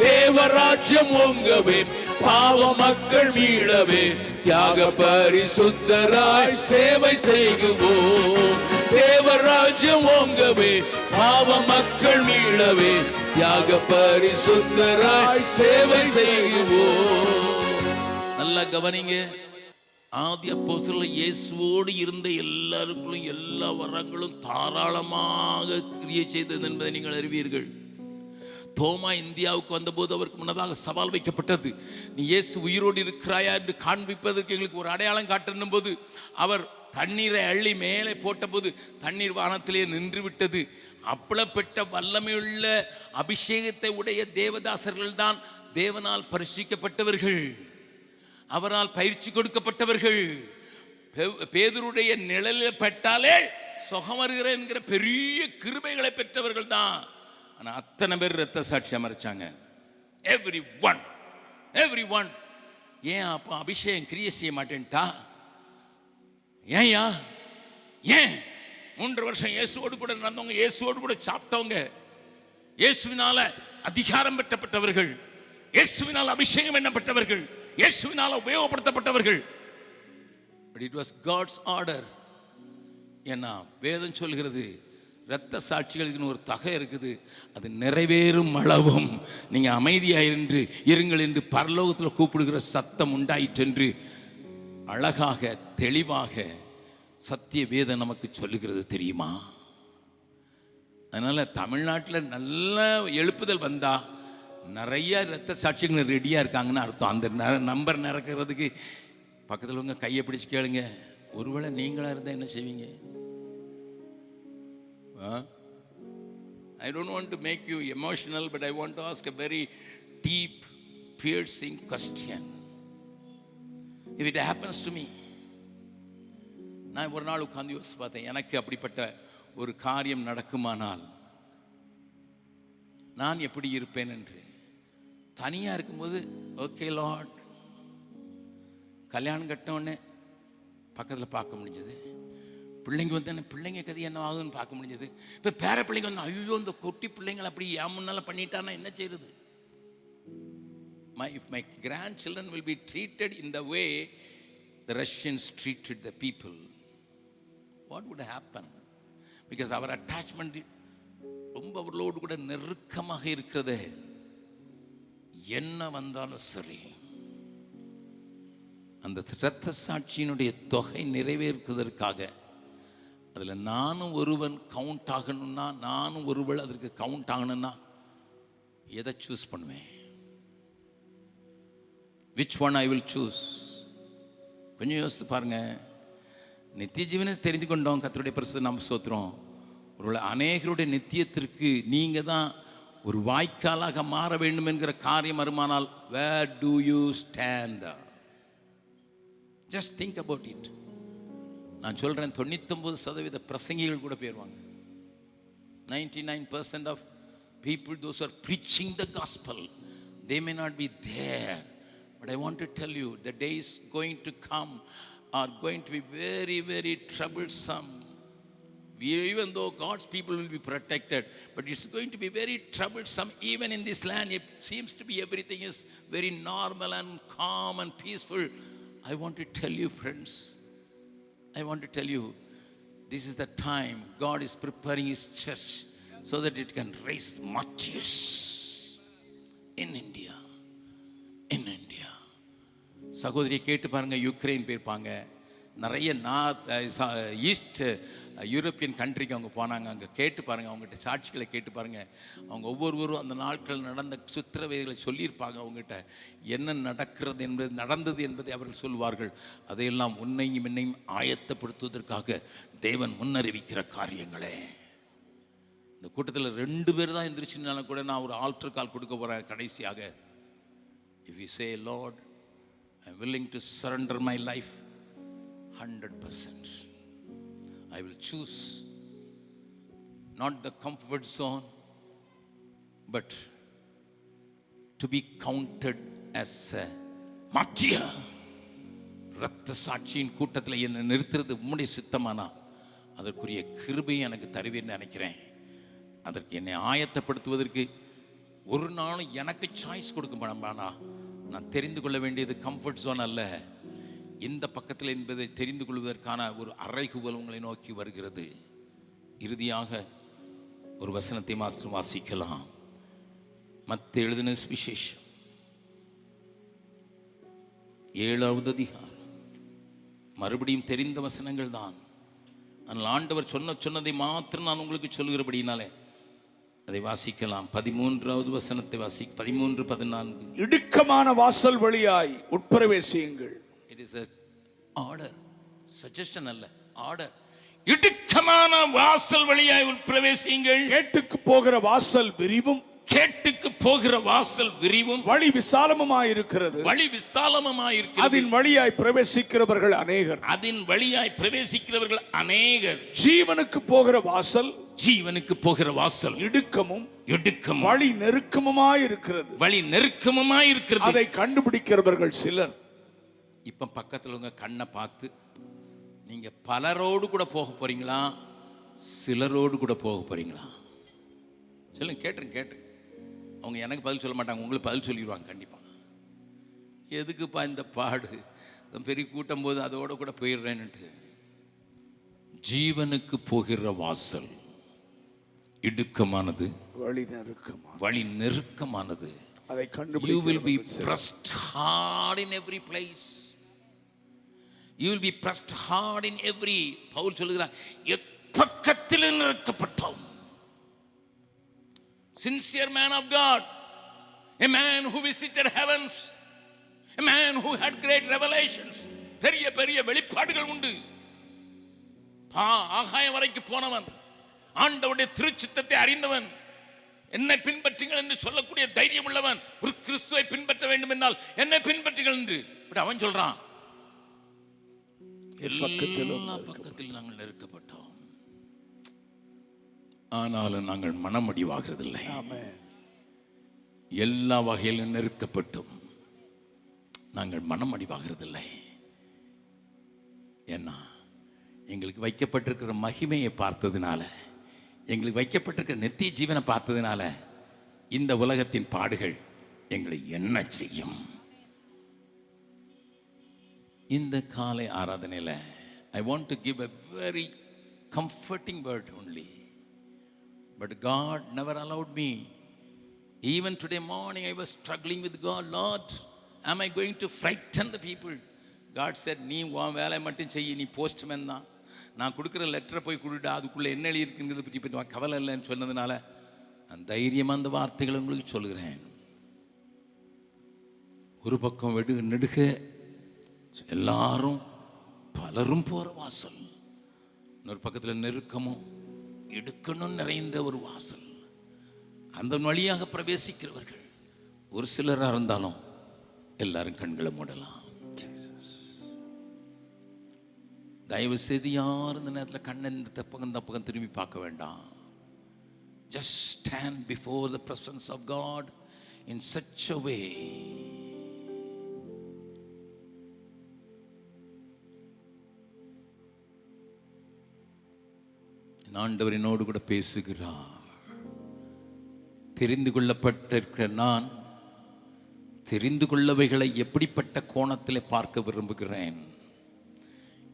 B: தேவராஜ்யம் ஓங்கவே, பாவ மக்கள் மீளவே, தியாக பரிசுத்தராய் சேவை செய்குவோம். தேவராஜ்யம் ஓங்கவே, பாவ மக்கள் மீளவே, தியாக பரிசுத்தராய் சேவை செய்வோம். நல்லா கவனிங்க. ஆதி அப்போஸ்தலர் இயேசுவோடு இருந்த எல்லாருக்குள்ளும் எல்லா வரங்களும் தாராளமாக கிரியை செய்தது என்பதை நீங்கள் அறிவீர்கள்.
A: தோமா இந்தியாவுக்கு வந்தபோது அவருக்கு முன்னதாக சவால் வைக்கப்பட்டது. நீ இயேசு உயிரோடு இருக்கிறாயா என்று காண்பிப்பதற்கு எங்களுக்கு ஒரு அடையாளம் காட்டணும் போது அவர் தண்ணீரை அள்ளி மேலே போட்டபோது தண்ணீர் வானத்திலே நின்று விட்டது. அப்பளப்பட்ட வல்லமையுள்ள அபிஷேகத்தை உடைய தேவதாசர்கள் தான் தேவனால் பரிசுத்தப்பட்டவர்கள், அவரால் பயிற்சி கொடுக்கப்பட்டவர்கள். பேதுருடைய நிழலில் பட்டாலே சுகம் வருகிற என்கிற பெரிய கிருபைகளை பெற்றவர்கள் தான். ஆனால் அத்தனை பேர் இரத்த சாட்சி அமர்ச்சாங்க. Every one. ஏன் அப்போ அபிஷேகம் கிரியை செய்ய மாட்டேன்ட்டா? ஏன்யா? ஏன் 3 வருஷம் இயேசுவோடு கூட நடந்தவங்க, இயேசுவோடு கூட சாப்பிட்டவங்க, இயேசுவினால அதிகாரம் பெற்றப்பட்டவர்கள், இயேசுவினால் அபிஷேகம் எண்ணப்பட்டவர்கள், இயேசுவினால உபயோகப்படுத்தப்பட்டவர்கள். But it was God's order. ஏன்னா வேதம் சொல்கிறது இரத்த சாட்சிகளுக்கு ஒரு தகை இருக்குது, அது நிறைவேறும் அளவும் நீங்க அமைதியாயிருந்து இருங்கள் என்று பரலோகத்தில் கூப்பிடுகிற சத்தம் உண்டாயிற்று என்று அழகாக தெளிவாக சத்திய வேதம் நமக்கு சொல்லுகிறது தெரியுமா? அதனால தமிழ்நாட்டில் நல்ல எழுப்புதல் வந்தா நிறைய இரத்த சாட்சிகள் ரெடியா இருக்காங்கன்னு அர்த்தம். அந்த நம்பர் நிறக்கிறதுக்கு பக்கத்தில் உங்க கையை பிடிச்சு கேளுங்க, ஒருவேளை நீங்களா இருந்தா என்ன செய்வீங்க? I don't want to make you emotional, but I want to ask a very deep, piercing question. If it happens to me, நான் ஒரு நாள் உட்கார்ந்து யோசிச்சு பார்த்தேன், எனக்கு அப்படிப்பட்ட ஒரு காரியம் நடக்குமானால் நான் எப்படி இருப்பேன் என்று. தனியா இருக்கும்போது ஓகே லார்ட், கல்யாணம் கட்டின உடனே பக்கத்தில் பார்க்க முடிஞ்சது, பிள்ளைங்க வந்து பிள்ளைங்க கதை என்ன ஆகுதுன்னு பார்க்க முடிஞ்சது. இப்போ பேர பிள்ளைங்க வந்து ஐயோ இந்த குட்டி பிள்ளைங்களை அப்படி ஏன் முன்னால பண்ணிட்டானா என்ன செய்யறது? If my grandchildren will be treated in the way the Russians treated the people, what would happen? Because our attachment ரொம்ப அவர்களோடு கூட நெருக்கமாக இருக்கிறது. என்ன வந்தாலும் சரி, அந்த இரத்த சாட்சியினுடைய தொகை நிறைவேற்றுவதற்காக அதில் நானும் ஒருவன் கவுண்ட் ஆகணும்னா, நானும் ஒருவள் அதற்கு கவுண்ட் ஆகணும்னா எதை சூஸ் பண்ணுவேன்? Which one I will choose? கொஞ்சம் யோசித்து பாருங்க. நித்திய ஜீவனை தெரிந்து கொண்டோம், கர்த்தருடைய பரிசுத்த நாம ஸ்தோத்திரம். ஒருவேளை அநேகருடைய நித்தியத்திற்கு நீங்க தான் ஒரு வாய்க்காலாக மாற வேண்டும் என்கிற காரியம் வருமானால், where do you stand? Just think about it. நான் சொல்றேன், 99% பிரசங்கிகள் கூட போயிருவாங்க. 99% of people, those who are preaching the gospel, they may not be there. But I want to tell you, the days going to come are going to be very, very troublesome. Even though God's people will be protected, but it's going to be very troublesome. Even in this land, it seems to be everything is very normal and calm and peaceful. I want to tell you, friends, I want to tell you, this is the time God is preparing His church so that it can raise martyrs in India. In India. சகோதரியை கேட்டு பாருங்க, Ukraine போயிருப்பாங்க, நிறைய east European கண்ட்ரிக்கு அவங்க போனாங்க. அங்கே கேட்டு பாருங்கள், அவங்ககிட்ட சாட்சிகளை கேட்டு பாருங்கள். அவங்க ஒவ்வொருவரும் அந்த நாட்கள் நடந்த சித்திரவதைகளை சொல்லியிருப்பாங்க. அவங்ககிட்ட என்ன நடந்தது என்பதை அவர்கள் சொல்வார்கள். அதையெல்லாம் உன்னையும் என்னையும் ஆயத்தப்படுத்துவதற்காக தேவன் முன்னறிவிக்கிற காரியங்களே. இந்த கூட்டத்தில் 2 பேர் தான் எந்திரிச்சுனாலும் கூட நான் ஒரு ஆல்டர் கால் கொடுக்க போகிறேன் கடைசியாக. If you say, Lord, I'm willing to surrender my life 100%. I will choose not the comfort zone, but to be counted as a martyr. இரத்த சாட்சியின் கூட்டத்தில் என்னை நிறுத்துறது உம்முடைய சித்தமானா அதற்குரிய கிருபை எனக்கு தருவேன்னு நினைக்கிறேன். அதற்கு என்னை ஆயத்தப்படுத்துவதற்கு ஒரு நாளும் எனக்கு சாய்ஸ் கொடுக்க மாட்டானா. நான் தெரிந்து கொள்ள வேண்டியது கம்ஃபர்ட் ஜோன் அல்ல, இந்த பக்கத்தில் என்பதை தெரிந்து கொள்வதற்கான ஒரு அறைகூவல் உங்களை நோக்கி வருகிறது. இறுதியாக ஒரு வசனத்தை மாத்திரம் வாசிக்கலாம். மத்தேயு எழுதின சுவிசேஷம் 7வது அதிகாரம். மறுபடியும் தெரிந்த வசனங்கள் தான். ஆனால் ஆண்டவர் சொன்னதை மாத்திரம் நான் உங்களுக்கு சொல்கிறபடினாலே
B: அதை வாசிக்கலாம். 13வது வசனத்தை 13, 14.
C: இடுக்கமான வாசல் வழியாய் உட்பிரவேசியுங்கள்.
B: It is a order, suggestion அல்ல, ஆர்டர். இடுக்கமான வாசல் வழியாய் உட்பிரவேசியுங்கள்.
C: கேட்டுக்கு போகிற வாசல் விரிவும்,
B: கேட்டுக்கு போகிற வாசல் விரிவும்,
C: வழி விசாலமுமாய் இருக்கிறது.
B: வழி விசாலமாய் இருக்கிறது.
C: அதன் வழியாய் பிரவேசிக்கிறவர்கள் அநேகர்.
B: அதன் வழியாய் பிரவேசிக்கிறவர்கள் அநேகர்.
C: ஜீவனுக்கு போகிற வாசல்,
B: ஜீவனுக்கு போகிற வாசல்
C: இடுக்கமும்
B: இடுக்கமும்,
C: வழி நெருக்கமுமாய் இருக்கிறது.
B: வழி நெருக்கமுமாய் இருக்கிறது.
C: அதை கண்டுபிடிக்கிறவர்கள் சிலர்.
B: இப்ப பக்கத்துல உங்க கண்ணை பார்த்து, நீங்க பலரோடு கூட போக போறீங்களா, சிலரோடு கூட போக போறீங்களா? சொல்லுங்க, கேட்டுருங்க. அவங்க எனக்கு பதில் சொல்ல மாட்டாங்க, உங்களுக்கு பதில் சொல்லிடுவாங்க கண்டிப்பா. எதுக்குப்பா இந்த பாடு, பெரிய கூட்டம் போது அதோட கூட போயிடுறேன்னுட்டு. ஜீவனுக்கு போகிற வாசல் இடுக்கமானது, வழி நெருக்கமானது.
C: அதை
B: you will be pressed hard in every place. You will be pressed hard in every. Pavul சொல்லுகிறார், எப்பக்கத்தில் நெருக்கப்பட்டோம். Sincere man of God, a man who visited heavens, a man who had great revelations. பெரிய பெரிய வெளிப்பாடுகள் உண்டு. ஆகாயம் வரைக்கும் போனவன், ஆண்டவருடைய திருச்சித்தத்தை அறிந்தவன், என்னை பின்பற்றுங்கள் என்று சொல்லக்கூடிய தைரியம் உள்ளவன். ஒரு கிறிஸ்துவை பின்பற்ற வேண்டும் என்றால் என்னை பின்பற்றுங்கள் என்று. அவன் சொல்றான், எல்லா பக்கத்தில் நாங்கள் நெருக்கப்பட்டோம், ஆனாலும் நாங்கள் மனமடிவாகிறதில்லை. எல்லா வகையிலும் நெருக்கப்பட்டும் நாங்கள் மனமடிவாகிறதில்லை. ஏன்னா எங்களுக்கு வைக்கப்பட்டிருக்கிற மகிமையை பார்த்ததுனால, எங்களுக்கு வைக்கப்பட்டிருக்கிற நித்திய ஜீவனை பார்த்ததுனால, இந்த உலகத்தின் பாடுகள் எங்களை என்ன செய்யும்? இந்த காலை ஆராதனையில் I want to give a very comforting word only. But God never allowed me. Even today morning I was struggling with God. Lord, am I going to frighten the people? God said, நீ உன் வேலை மட்டும் செய்ய, நீ postman தான், நான் கொடுக்குற லெட்டரை போய் கொடுடா, அதுக்குள்ளே என்ன எழுதியிருக்குங்கிறத பற்றி கவலை இல்லைன்னு சொன்னதுனால நான் தைரியமாக அந்த வார்த்தைகளை உங்களுக்கு சொல்லுகிறேன். ஒரு பக்கம் நெடுக எல்லாரும் பலரும் போகிற வாசல், இன்னொரு பக்கத்தில் நெருக்கமும் இடுக்கணும் நிறைந்த ஒரு வாசல். அந்த வழியாக பிரவேசிக்கிறவர்கள் ஒரு சிலராக இருந்தாலும் எல்லாரும் கண்களை மூடலாம். தயவு செய்து யாரும் இந்த நேரத்தில் கண்ணை இந்த தப்பகம் திரும்பி பார்க்க வேண்டாம். Just stand before the presence of God in such a way. ஆண்டவர் என்னோடு கூட பேசுகிறார். தெரிந்து கொள்ளப்பட்டிருக்கிற நான் தெரிந்து கொள்ளவைகளை எப்படிப்பட்ட கோணத்தில் பார்க்க விரும்புகிறேன்.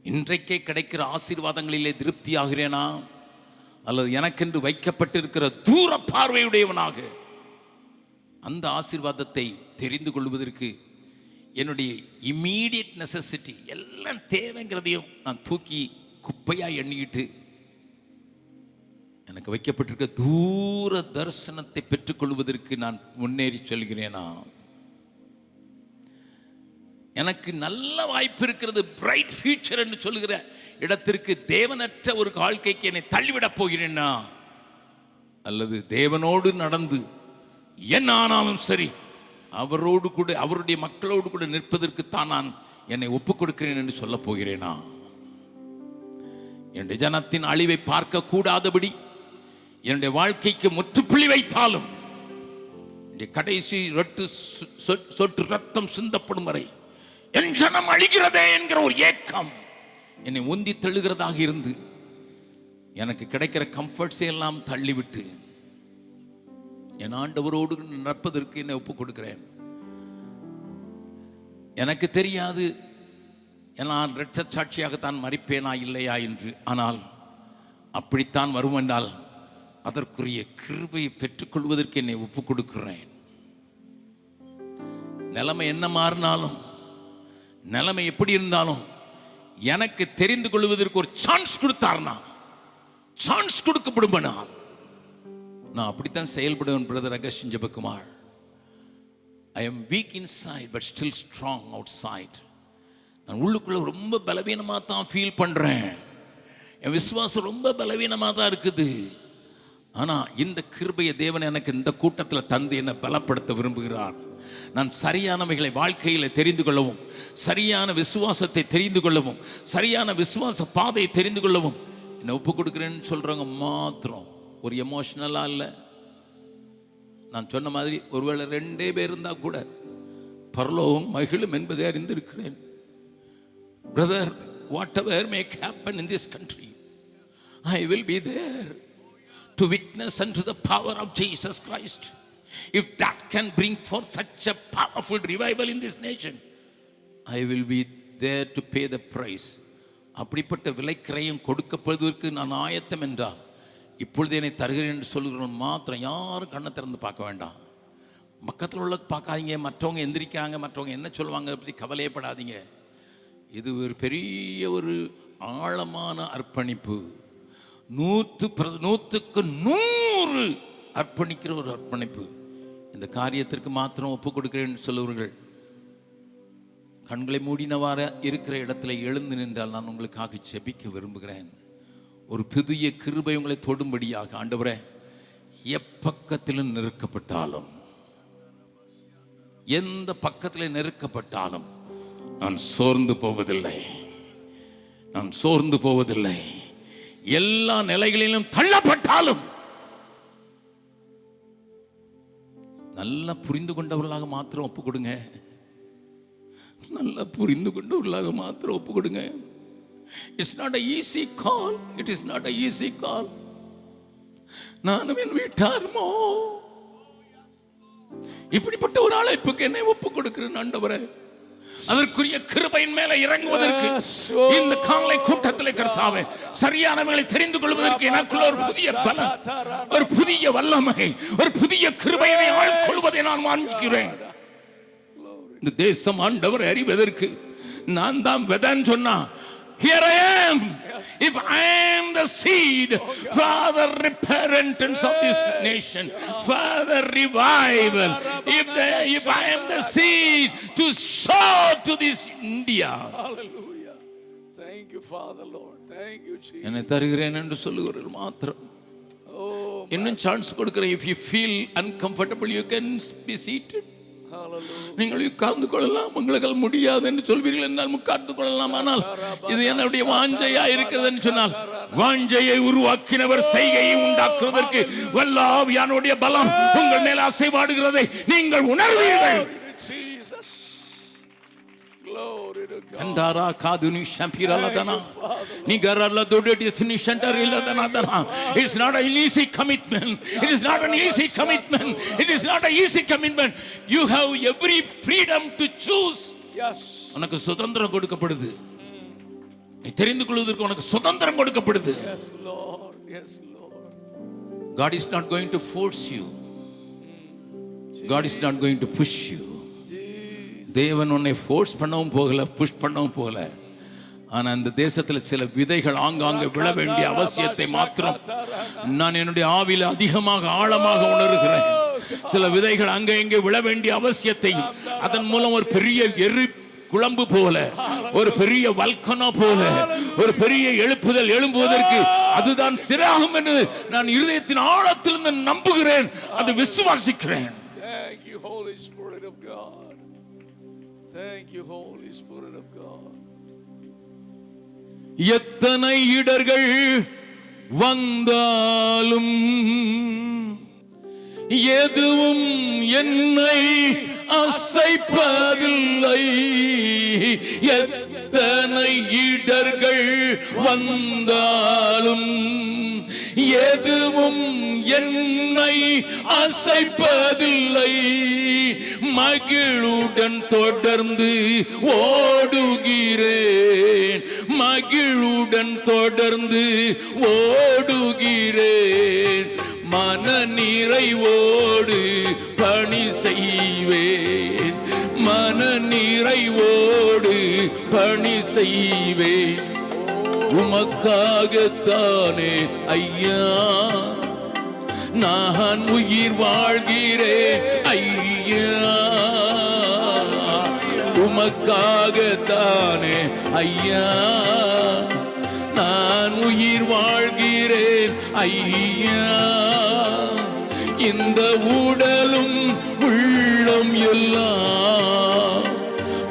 B: இன்றைக்கே கிடைக்கிற ஆசீர்வாதங்களிலே திருப்தி ஆகிறேனா, அல்லது எனக்கென்று வைக்கப்பட்டிருக்கிற தூர பார்வையுடையவனாக அந்த ஆசீர்வாதத்தை தெரிந்து கொள்வதற்கு என்னுடைய இம்மீடியட் நெசசிட்டி எல்லாம் தேவைங்கிறதையும் நான் தூக்கி குப்பையாக எண்ணிக்கிட்டு எனக்கு வைக்கப்பட்டிருக்க தூர தரிசனத்தை பெற்றுக்கொள்வதற்கு நான் முன்னேறி செல்கிறேனா? எனக்கு நல்ல வாய்ப்பு இருக்கிறது, பிரைட் ஃபியூச்சர் என்று சொல்லுகிற இடத்திற்கு தேவனற்ற ஒரு வாழ்க்கைக்கு என்னை தள்ளிவிடப் போகிறேனா, அல்லது தேவனோடு நடந்து என்ன ஆனாலும் சரி அவரோடு கூட அவருடைய மக்களோடு கூட நிற்பதற்கு தான் நான் என்னை ஒப்புக் கொடுக்கிறேன் என்று சொல்ல போகிறேனா? என்னுடைய ஜனத்தின் அழிவை பார்க்க கூடாதபடி என்னுடைய வாழ்க்கைக்கு முற்றுப்புள்ளி வைத்தாலும் கடைசி சொட்டு ரத்தம் சிந்தப்படும் வரை என் ஜனம் அழிகிறதே என்கிற ஒரு ஏக்கம் என்னை உந்தி தள்ளுகிறதாக இருந்து எனக்கு கிடைக்கிற கம்ஃபர்ட்ஸை எல்லாம் தள்ளிவிட்டு என் ஆண்டவரோடு நடப்பதற்கு என்னை ஒப்புக் கொடுக்கிறேன். எனக்கு தெரியாது நான் இரட்ச சாட்சியாகத்தான் மரிப்பேனா இல்லையா என்று. ஆனால் அப்படித்தான் வரும் என்றால் அதற்குரிய கிருபையை பெற்றுக்கொள்வதற்கு என்னை ஒப்புக் கொடுக்கிறேன். நிலைமை என்ன மாறினாலும், நிலைமை எப்படி இருந்தாலும் எனக்கு தெரிந்து கொள்வதற்கு ஒரு சான்ஸ் கொடுத்தார்னா, சான்ஸ் கொடுக்கப்படுமானால் நான் அப்படித்தான் செயல்படுவேன் brother Augustine Jebakumar. I am weak inside but still strong outside. நான் உள்ளுக்குள்ள ரொம்ப பலவீனமாக தான் ஃபீல் பண்ணுறேன். என் விசுவாசம் ரொம்ப பலவீனமாக தான் இருக்குது. ஆனால் இந்த கிருபையை தேவன் எனக்கு இந்த கூட்டத்தில் தந்து என்னை பலப்படுத்த விரும்புகிறார். நான் சரியானவைகளை வாழ்க்கையில் தெரிந்து கொள்ளவும், சரியான விசுவாசத்தை தெரிந்து கொள்ளவும், சரியான விசுவாச பாதையை தெரிந்து கொள்ளவும் என்னை ஒப்பு கொடுக்குறேன்னு சொல்கிறவங்க மாத்திரம், ஒரு எமோஷ்னலாக இல்லை. நான் சொன்ன மாதிரி ஒருவேளை 2 பேர் இருந்தால் கூட பரலோகம் மகிழும் என்பதை அறிந்திருக்கிறேன். Brother, whatever may happen in this country, I will be there to witness unto the power of Jesus Christ. If that can bring forth such a powerful revival in this nation, I will be there to pay the price. அப்படிப்பட்ட விலைக்கிரயம் கொடுக்கப்படுவதற்கு நான் ஆயத்தம் என்றார். இப்பொழுது என்னை தருகிறேன் என்று சொல்லுகிறவன் மாத்திரம் யாரும் கண்ணை திறந்து பார்க்க வேண்டாம். பக்கத்தில் உள்ள பார்க்காதீங்க. மற்றவங்க எந்திரிக்கிறாங்க, மற்றவங்க என்ன சொல்லுவாங்க அப்படி கவலையப்படாதீங்க. இது ஒரு பெரிய ஒரு ஆழமான அர்ப்பணிப்பு. 100க்கு 100 அர்ப்பணிக்கிற ஒரு அர்ப்பணிப்பு. இந்த காரியத்திற்கு மாத்திரம் ஒப்பு கொடுக்கிறேன்னு சொல்லுவர்கள் கண்களை மூடினவாறு இருக்கிற இடத்துல எழுந்து நின்றால் நான் உங்களுக்காக ஜெபிக்க விரும்புகிறேன். ஒரு புதிய கிருபை உங்களை தொடும்படியாக. ஆண்டவரே, எப்பக்கத்திலும் நெருக்கப்பட்டாலும், எந்த பக்கத்தில் நெருக்கப்பட்டாலும் நான் சோர்ந்து போவதில்லை, நான் சோர்ந்து போவதில்லை. எல்லா நிலைகளிலும் தள்ளப்பட்டாலும் நல்லா புரிந்து கொண்டவர்களாக மாத்திரம் ஒப்பு கொடுங்க. நல்லா புரிந்து கொண்டவர்களாக மாத்திரம் ஒப்பு கொடுங்க. It's not an easy call. It is not an easy call. நானும் என் வீட்டாருமோ இப்படிப்பட்ட ஒரு அழைப்புக்கு என்னை ஒப்பு கொடுக்கிறேன் ஆண்டவரே. அதற்குரிய கிருபையின் மேல இறங்குவதற்கு இந்த காலை கூட்டத்திலே கர்த்தாவே சரியானவர்களை தெரிந்து கொள்வதற்கு எனக்குள்ள ஒரு புதிய பலம், ஒரு புதிய வல்லமை, ஒரு புதிய கிருபையை ஆட்கொள்வதை நான் வாஞ்சிக்கிறேன். இந்த தேசம் ஆண்டவரை அறிவதற்கு நான் தான் விதைன்னு சொன்னா, here I am. If I am the seed, Father, repentance of this nation, Father, revival. If I am the seed to sow to this India.
C: Hallelujah. Thank you, Father, Lord. Thank you, Jesus.
B: என்னை தருகிறேன் என்று சொல்லுகிறீர்கள் மாத்திரம். இன்னும் chance கொடுக்கிறேன். If you feel uncomfortable, you can be seated. நீங்கள் உட்கார்ந்து கொள்ளலாம். உங்களுக்கு முடியாது என்று சொல்வீர்கள் என்றால் உட்கார்ந்து கொள்ளலாம். ஆனால் இது என்னுடைய வாஞ்சையா இருக்கிறது என்று சொன்னால், வாஞ்சையை உருவாக்கினவர் செய்கையை உண்டாக்குவதற்கு வல்ல ஆவியானுடைய பலம் உங்கள் மேல் அசைவாடுகிறதை நீங்கள் உணர்வீர்கள். Andara kaduni shampira ladana nigarala dodeti thini shantari ladana dana. It's not an easy commitment. It is not an easy commitment. It is not an easy commitment. You have every freedom to choose.
C: Yes.
B: உனக்கு சுதந்திரம் கொடுக்கப்படுது. நீ தெரிந்து கொள்வதற்கு உனக்கு சுதந்திரம் கொடுக்கப்படுது.
C: Yes Lord. Yes Lord.
B: God is not going to force you. God is not going to push you. தேவன் உன்னை ஃபோர்ஸ் பண்ணவும் போகல, புஷ் பண்ணவும் போகல. ஆனால் இந்த தேசத்தில் சில விதைகள் ஆங்காங்கே விழ வேண்டிய அவசியத்தை மாத்திரம் நான் என்னுடைய ஆவியில் அதிகமாக ஆழமாக உணர்கிறேன். சில விதைகள் அங்கே இங்கே விழ வேண்டிய அவசியத்தையும் அதன் மூலம் ஒரு பெரிய எரி குழம்பு போல, ஒரு பெரிய வல்கனோ போல, ஒரு பெரிய எழுப்புதல் எழும்புவதற்கு அதுதான் சிறாகும் என்று நான் இருதயத்தின் ஆழத்திலிருந்து நம்புகிறேன், அது விசுவாசிக்கிறேன்.
C: Thank you, Holy Spirit of God. Thank you, Holy Spirit of God.
B: எத்தனை இடர்கள் வந்தாலும் எதுவும் என்னை அசைப்பதில்லை. எத்தனை இடர்கள் வந்தாலும் எதுவும் என்னை அசைப்பதில்லை. மகிழுடன் தொடர்ந்து ஓடுகிறேன், மகிழுடன் தொடர்ந்து ஓடுகிறேன். மன நிறைவோடு பணி செய்வேன், மன நிறைவோடு பணி செய்வேன். உமக்காகத்தானே ஐயா
A: நான் உயிர் வாழ்கிறேன் ஐயா, உமக்காகத்தானே ஐயா. நான் உயிர் வாழ்கிறேன் ஐயா, இந்த உடலும் உள்ளம் எல்லாம்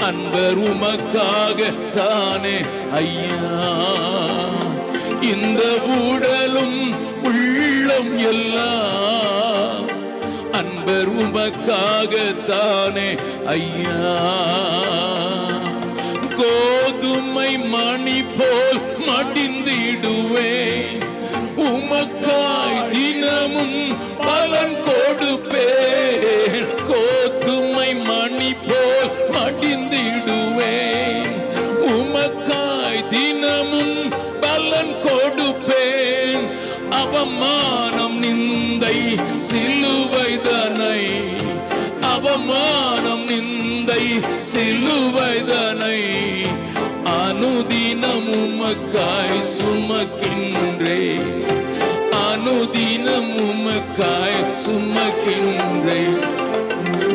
A: அன்பர் உமக்காகத்தானே ஐயா. இந்த உடலும் உள்ளம் எல்லாம் அன்பர் உமக்காகத்தானே ஐயா. கோதுமை மணி போல் மடிந்திடுவேன், உமக்காய் தினமும் பலன் கொடுப்பேன். கோதுமை மணி போல் மடிந்திடுவேன், உமக்காய் தினமும் பலன் கொடுப்பேன். அவமானம் நிந்தை சிலுவைதனை, அவமானம் நிந்தை சிலுவைதனை அனுதினம் உமக்காய் சுமக்கின்றேன், அனுதினம் உமக்காய் சுமக்கின்றேன்.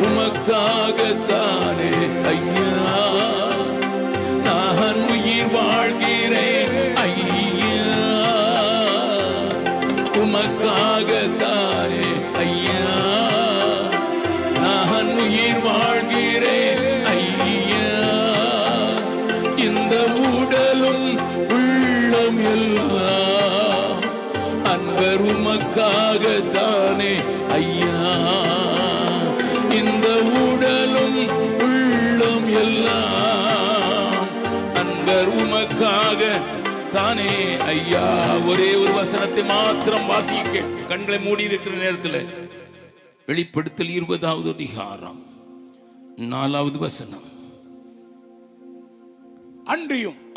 A: உமக்காகத்தானே ஐயா, நான் உயிர் வாழ்கிறேன் ஐயா, உமக்காகத்தானே ஐயா. நான் உயிர் வாழ்கிறேன் ஐயா, இந்த உடலும் உள்ளம் எல்லாம் அன்பர் உமக்காகத்தானே ஐயா. இந்த உடலும் உள்ளம் எல்லாம் அன்பர் உமக்காக தானே ஐயா. ஒரே ஒரு வசனத்தை மாத்திரம் வாசிக்க கண்களை மூடி இருக்கிற நேரத்தில் வெளிப்படுத்தல் 20வது அதிகாரம் 4வது வசனம்.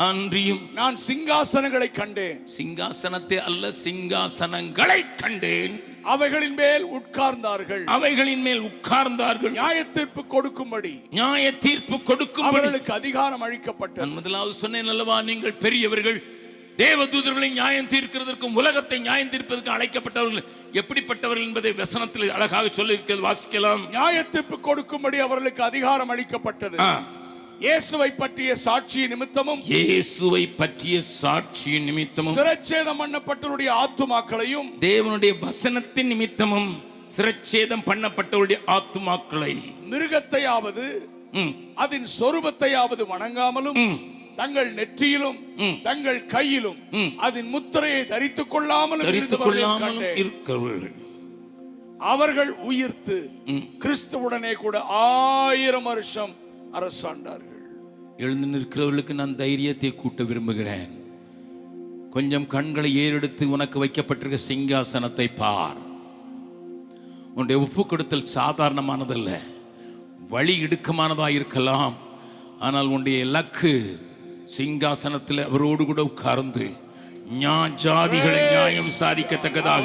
C: அன்றியும் நான் சிங்காசனங்களை கண்டேன்,
A: சிங்காசனத்தை அல்ல சிங்காசனங்களை கண்டேன்.
C: அவைகளின் மேல் உட்கார்ந்தார்கள்,
A: அவைகளின் மேல் உட்கார்ந்தார்கள்.
C: நியாய தீர்ப்பு கொடுக்கும்படி,
A: நியாய தீர்ப்பு கொடுக்கும்
C: அவர்களுக்கு அதிகாரம் அளிக்கப்பட்டது.
A: நான் முதலாவது சொன்னேன் அல்லவா, நீங்கள் பெரியவர்கள், தேவதூதர்களை நியாயம் தீர்க்கிறதற்கும் உலகத்தை நியாயம் தீர்ப்பதற்கு அழைக்கப்பட்டவர்கள் எப்படிப்பட்டவர்கள் என்பதை வசனத்தில் அழகாக சொல்லி வாசிக்கலாம்.
C: நியாய தீர்ப்பு கொடுக்கும்படி அவர்களுக்கு அதிகாரம் அளிக்கப்பட்டது. இயேசுவை பற்றிய சாட்சி நிமித்தமும்,
A: இயேசுவை பற்றிய சாட்சி நிமித்தமும்,
C: சிரச்சேதம் பண்ணப்பட்டவருடைய ஆத்துமாக்களையும்,
A: தேவனுடைய வசனத்தின் நிமித்தமும் சிரச்சேதம் பண்ணப்பட்டவருடைய ஆத்துமாக்களை,
C: மிருகத்தையாவது அதன் சொரூபத்தையாவது வணங்காமலும், தங்கள் நெற்றியிலும் தங்கள் கையிலும் அதன் முத்திரையை தரித்துக் கொள்ளாமலும்
A: இருக்கிறவர்கள்
C: அவர்கள் உயிர்த்து கிறிஸ்துவுடனே கூட 1000 வருஷம் அரசாண்டார்கள்.
A: எழுந்து நிற்கிறவர்களுக்கு நான் தைரியத்தை கூட்ட விரும்புகிறேன். கொஞ்சம் கண்களை ஏறெடுத்து உனக்கு வைக்கப்பட்டிருக்க சிங்காசனத்தை பார். உன்னுடைய ஒப்பு கொடுத்தல் சாதாரணமானதல்ல, வழி இடுக்கமானதாக இருக்கலாம். ஆனால் உன்னுடைய இலக்கு சிங்காசனத்தில் அவரோடு கூட உட்கார்ந்து ஜாதிகளை நியாயம் விசாரிக்கத்தக்கதாக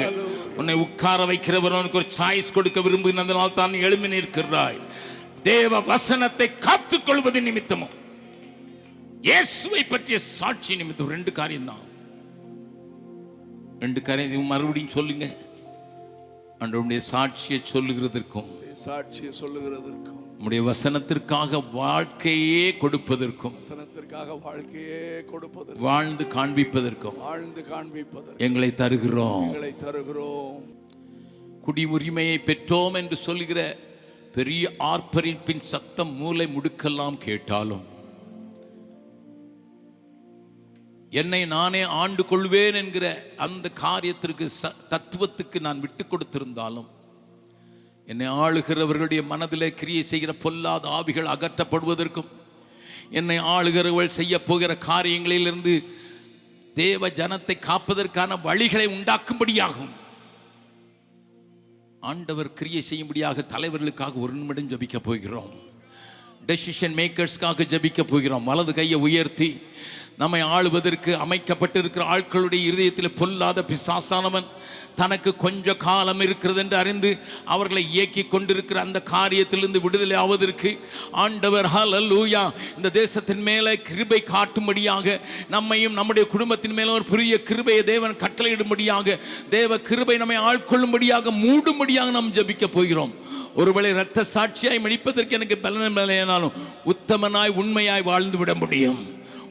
A: உன்னை உட்கார வைக்கிறவர் உனக்கு ஒரு சாய்ஸ் கொடுக்க விரும்புகிறதுனால் தான் எழும்பி நிற்கிறாய். தேவ வசனத்தை காத்துக் கொள்வது நிமித்தமும், இயேசுவை பற்றிய சாட்சி நிமித்தம். 2 காரியம் தான், 2 காரியம் மறுபடியும் சொல்லுங்க. ஆண்டவருடைய சாட்சியை சொல்லுகிறதற்கும்,
C: சாட்சியை சொல்லுகிறதற்கும்,
A: நம்முடைய வசனத்திற்காக வாழ்க்கையே கொடுப்பதற்கும்,
C: வசனத்திற்காக வாழ்க்கையே கொடுப்பதற்கும்,
A: வாழ்ந்து காண்பிப்பதற்கும், எங்களை தருகிறோம். குடியுரிமையை பெற்றோம் என்று சொல்கிற பெரிய ஆர்ப்பரிப்பின் சத்தம் மூலை முடுக்கெல்லாம் கேட்டாலும், என்னை நானே ஆண்டு கொள்வேன் என்கிற அந்த காரியத்திற்கு தத்துவத்துக்கு நான் விட்டு கொடுத்திருந்தாலும், என்னை ஆளுகிறவர்களுடைய மனதிலே கிரியை செய்கிற பொல்லாத ஆவிகள் அகற்றப்படுவதற்கும், என்னை ஆளுகிறவர்கள் செய்ய போகிற காரியங்களிலிருந்து தேவ ஜனத்தை காப்பதற்கான வழிகளை உண்டாக்கும்படியாகும் ஆண்டவர் கிரியை செய்யும்படியாக தலைவர்களுக்காக ஒரு நிமிடம் ஜபிக்க போகிறோம். டெசிஷன் மேக்கர்ஸ்க்காக ஜபிக்க போகிறோம். வலது கையை உயர்த்தி நம்மை ஆளுவதற்கு அமைக்கப்பட்டிருக்கிற ஆட்களுடைய இருதயத்தில் பொல்லாத பிசாசானவன் தனக்கு கொஞ்ச காலம் இருக்கிறது என்று அறிந்து அவர்களை இயக்கி கொண்டிருக்கிற அந்த காரியத்திலிருந்து விடுதலை ஆவதற்கு ஆண்டவர் ஹல்லேலூயா இந்த தேசத்தின் மேலே கிருபை காட்டும்படியாக நம்மையும் நம்முடைய குடும்பத்தின் மேலே ஒரு பெரிய கிருபையை தேவன் கட்டளையிடும்படியாக தேவ கிருபை நம்மை ஆட்கொள்ளும்படியாக மூடும்படியாக நாம் ஜெபிக்க போகிறோம். ஒருவேளை இரத்த சாட்சியாய் மடிப்பதற்கு எனக்கு பலனாலும் உத்தமனாய் உண்மையாய் வாழ்ந்து விட முடியும்.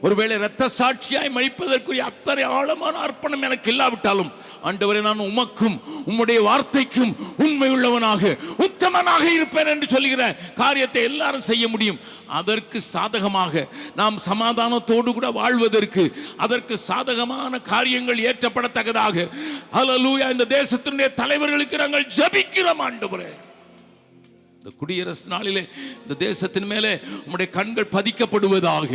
A: ஒருவேளை இரத்த சாட்சியாய் மடிப்பதற்குரிய அத்தனை ஆழமான அர்ப்பணம் எனக்கு இல்லாவிட்டாலும் ஆண்டவரே, நான் உமக்கும் உம்முடைய வார்த்தைக்கும் உண்மை உள்ளவனாக உத்தமனாக இருப்பேன் என்று சொல்லுகிற காரியத்தை எல்லாரும் செய்ய முடியும். அதற்கு சாதகமாக நாம் சமாதானத்தோடு கூட வாழ்வதற்கு அதற்கு சாதகமான காரியங்கள் ஏற்றப்படத்தக்கதாக ஹல்லேலூயா இந்த தேசத்தினுடைய தலைவர்களுக்கு நாங்கள் ஜெபிக்கிறோம். ஆண்டவரே, இந்த குடியரசு நாளிலே இந்த தேசத்தின் மேலே உம்முடைய கண்கள் பதிக்கப்படுவதாக.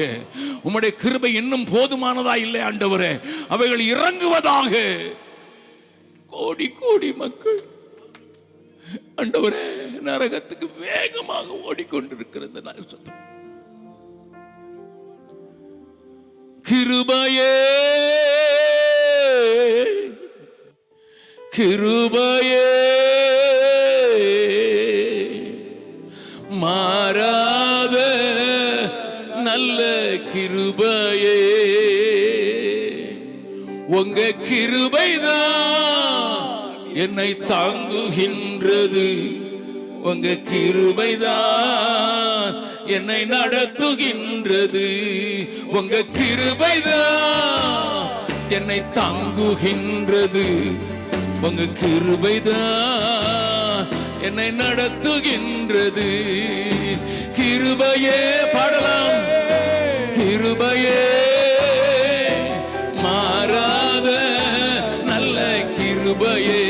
A: உம்முடைய கிருபை இன்னும் போதுமானதா இல்லை ஆண்டவரே, அவைகள் இறங்குவதாக. கோடி கோடி மக்கள் ஆண்டவரே நரகத்துக்கு வேகமாக ஓடிக்கொண்டிருக்கிறது. கிருபையே கிருபையே மாறாத நல்ல கிருபையே, உங்க கிருபைதான் என்னை தாங்குகின்றது. உங்க கிருபைதான் என்னை நடத்துகின்றது. உங்க கிருபைதான் என்னை தாங்குகின்றது. உங்க கிருபைதான் என்னை நடத்துகின்றது. கிருபையே பாடலாம். கிருபையே மாறாத நல்ல கிருபையே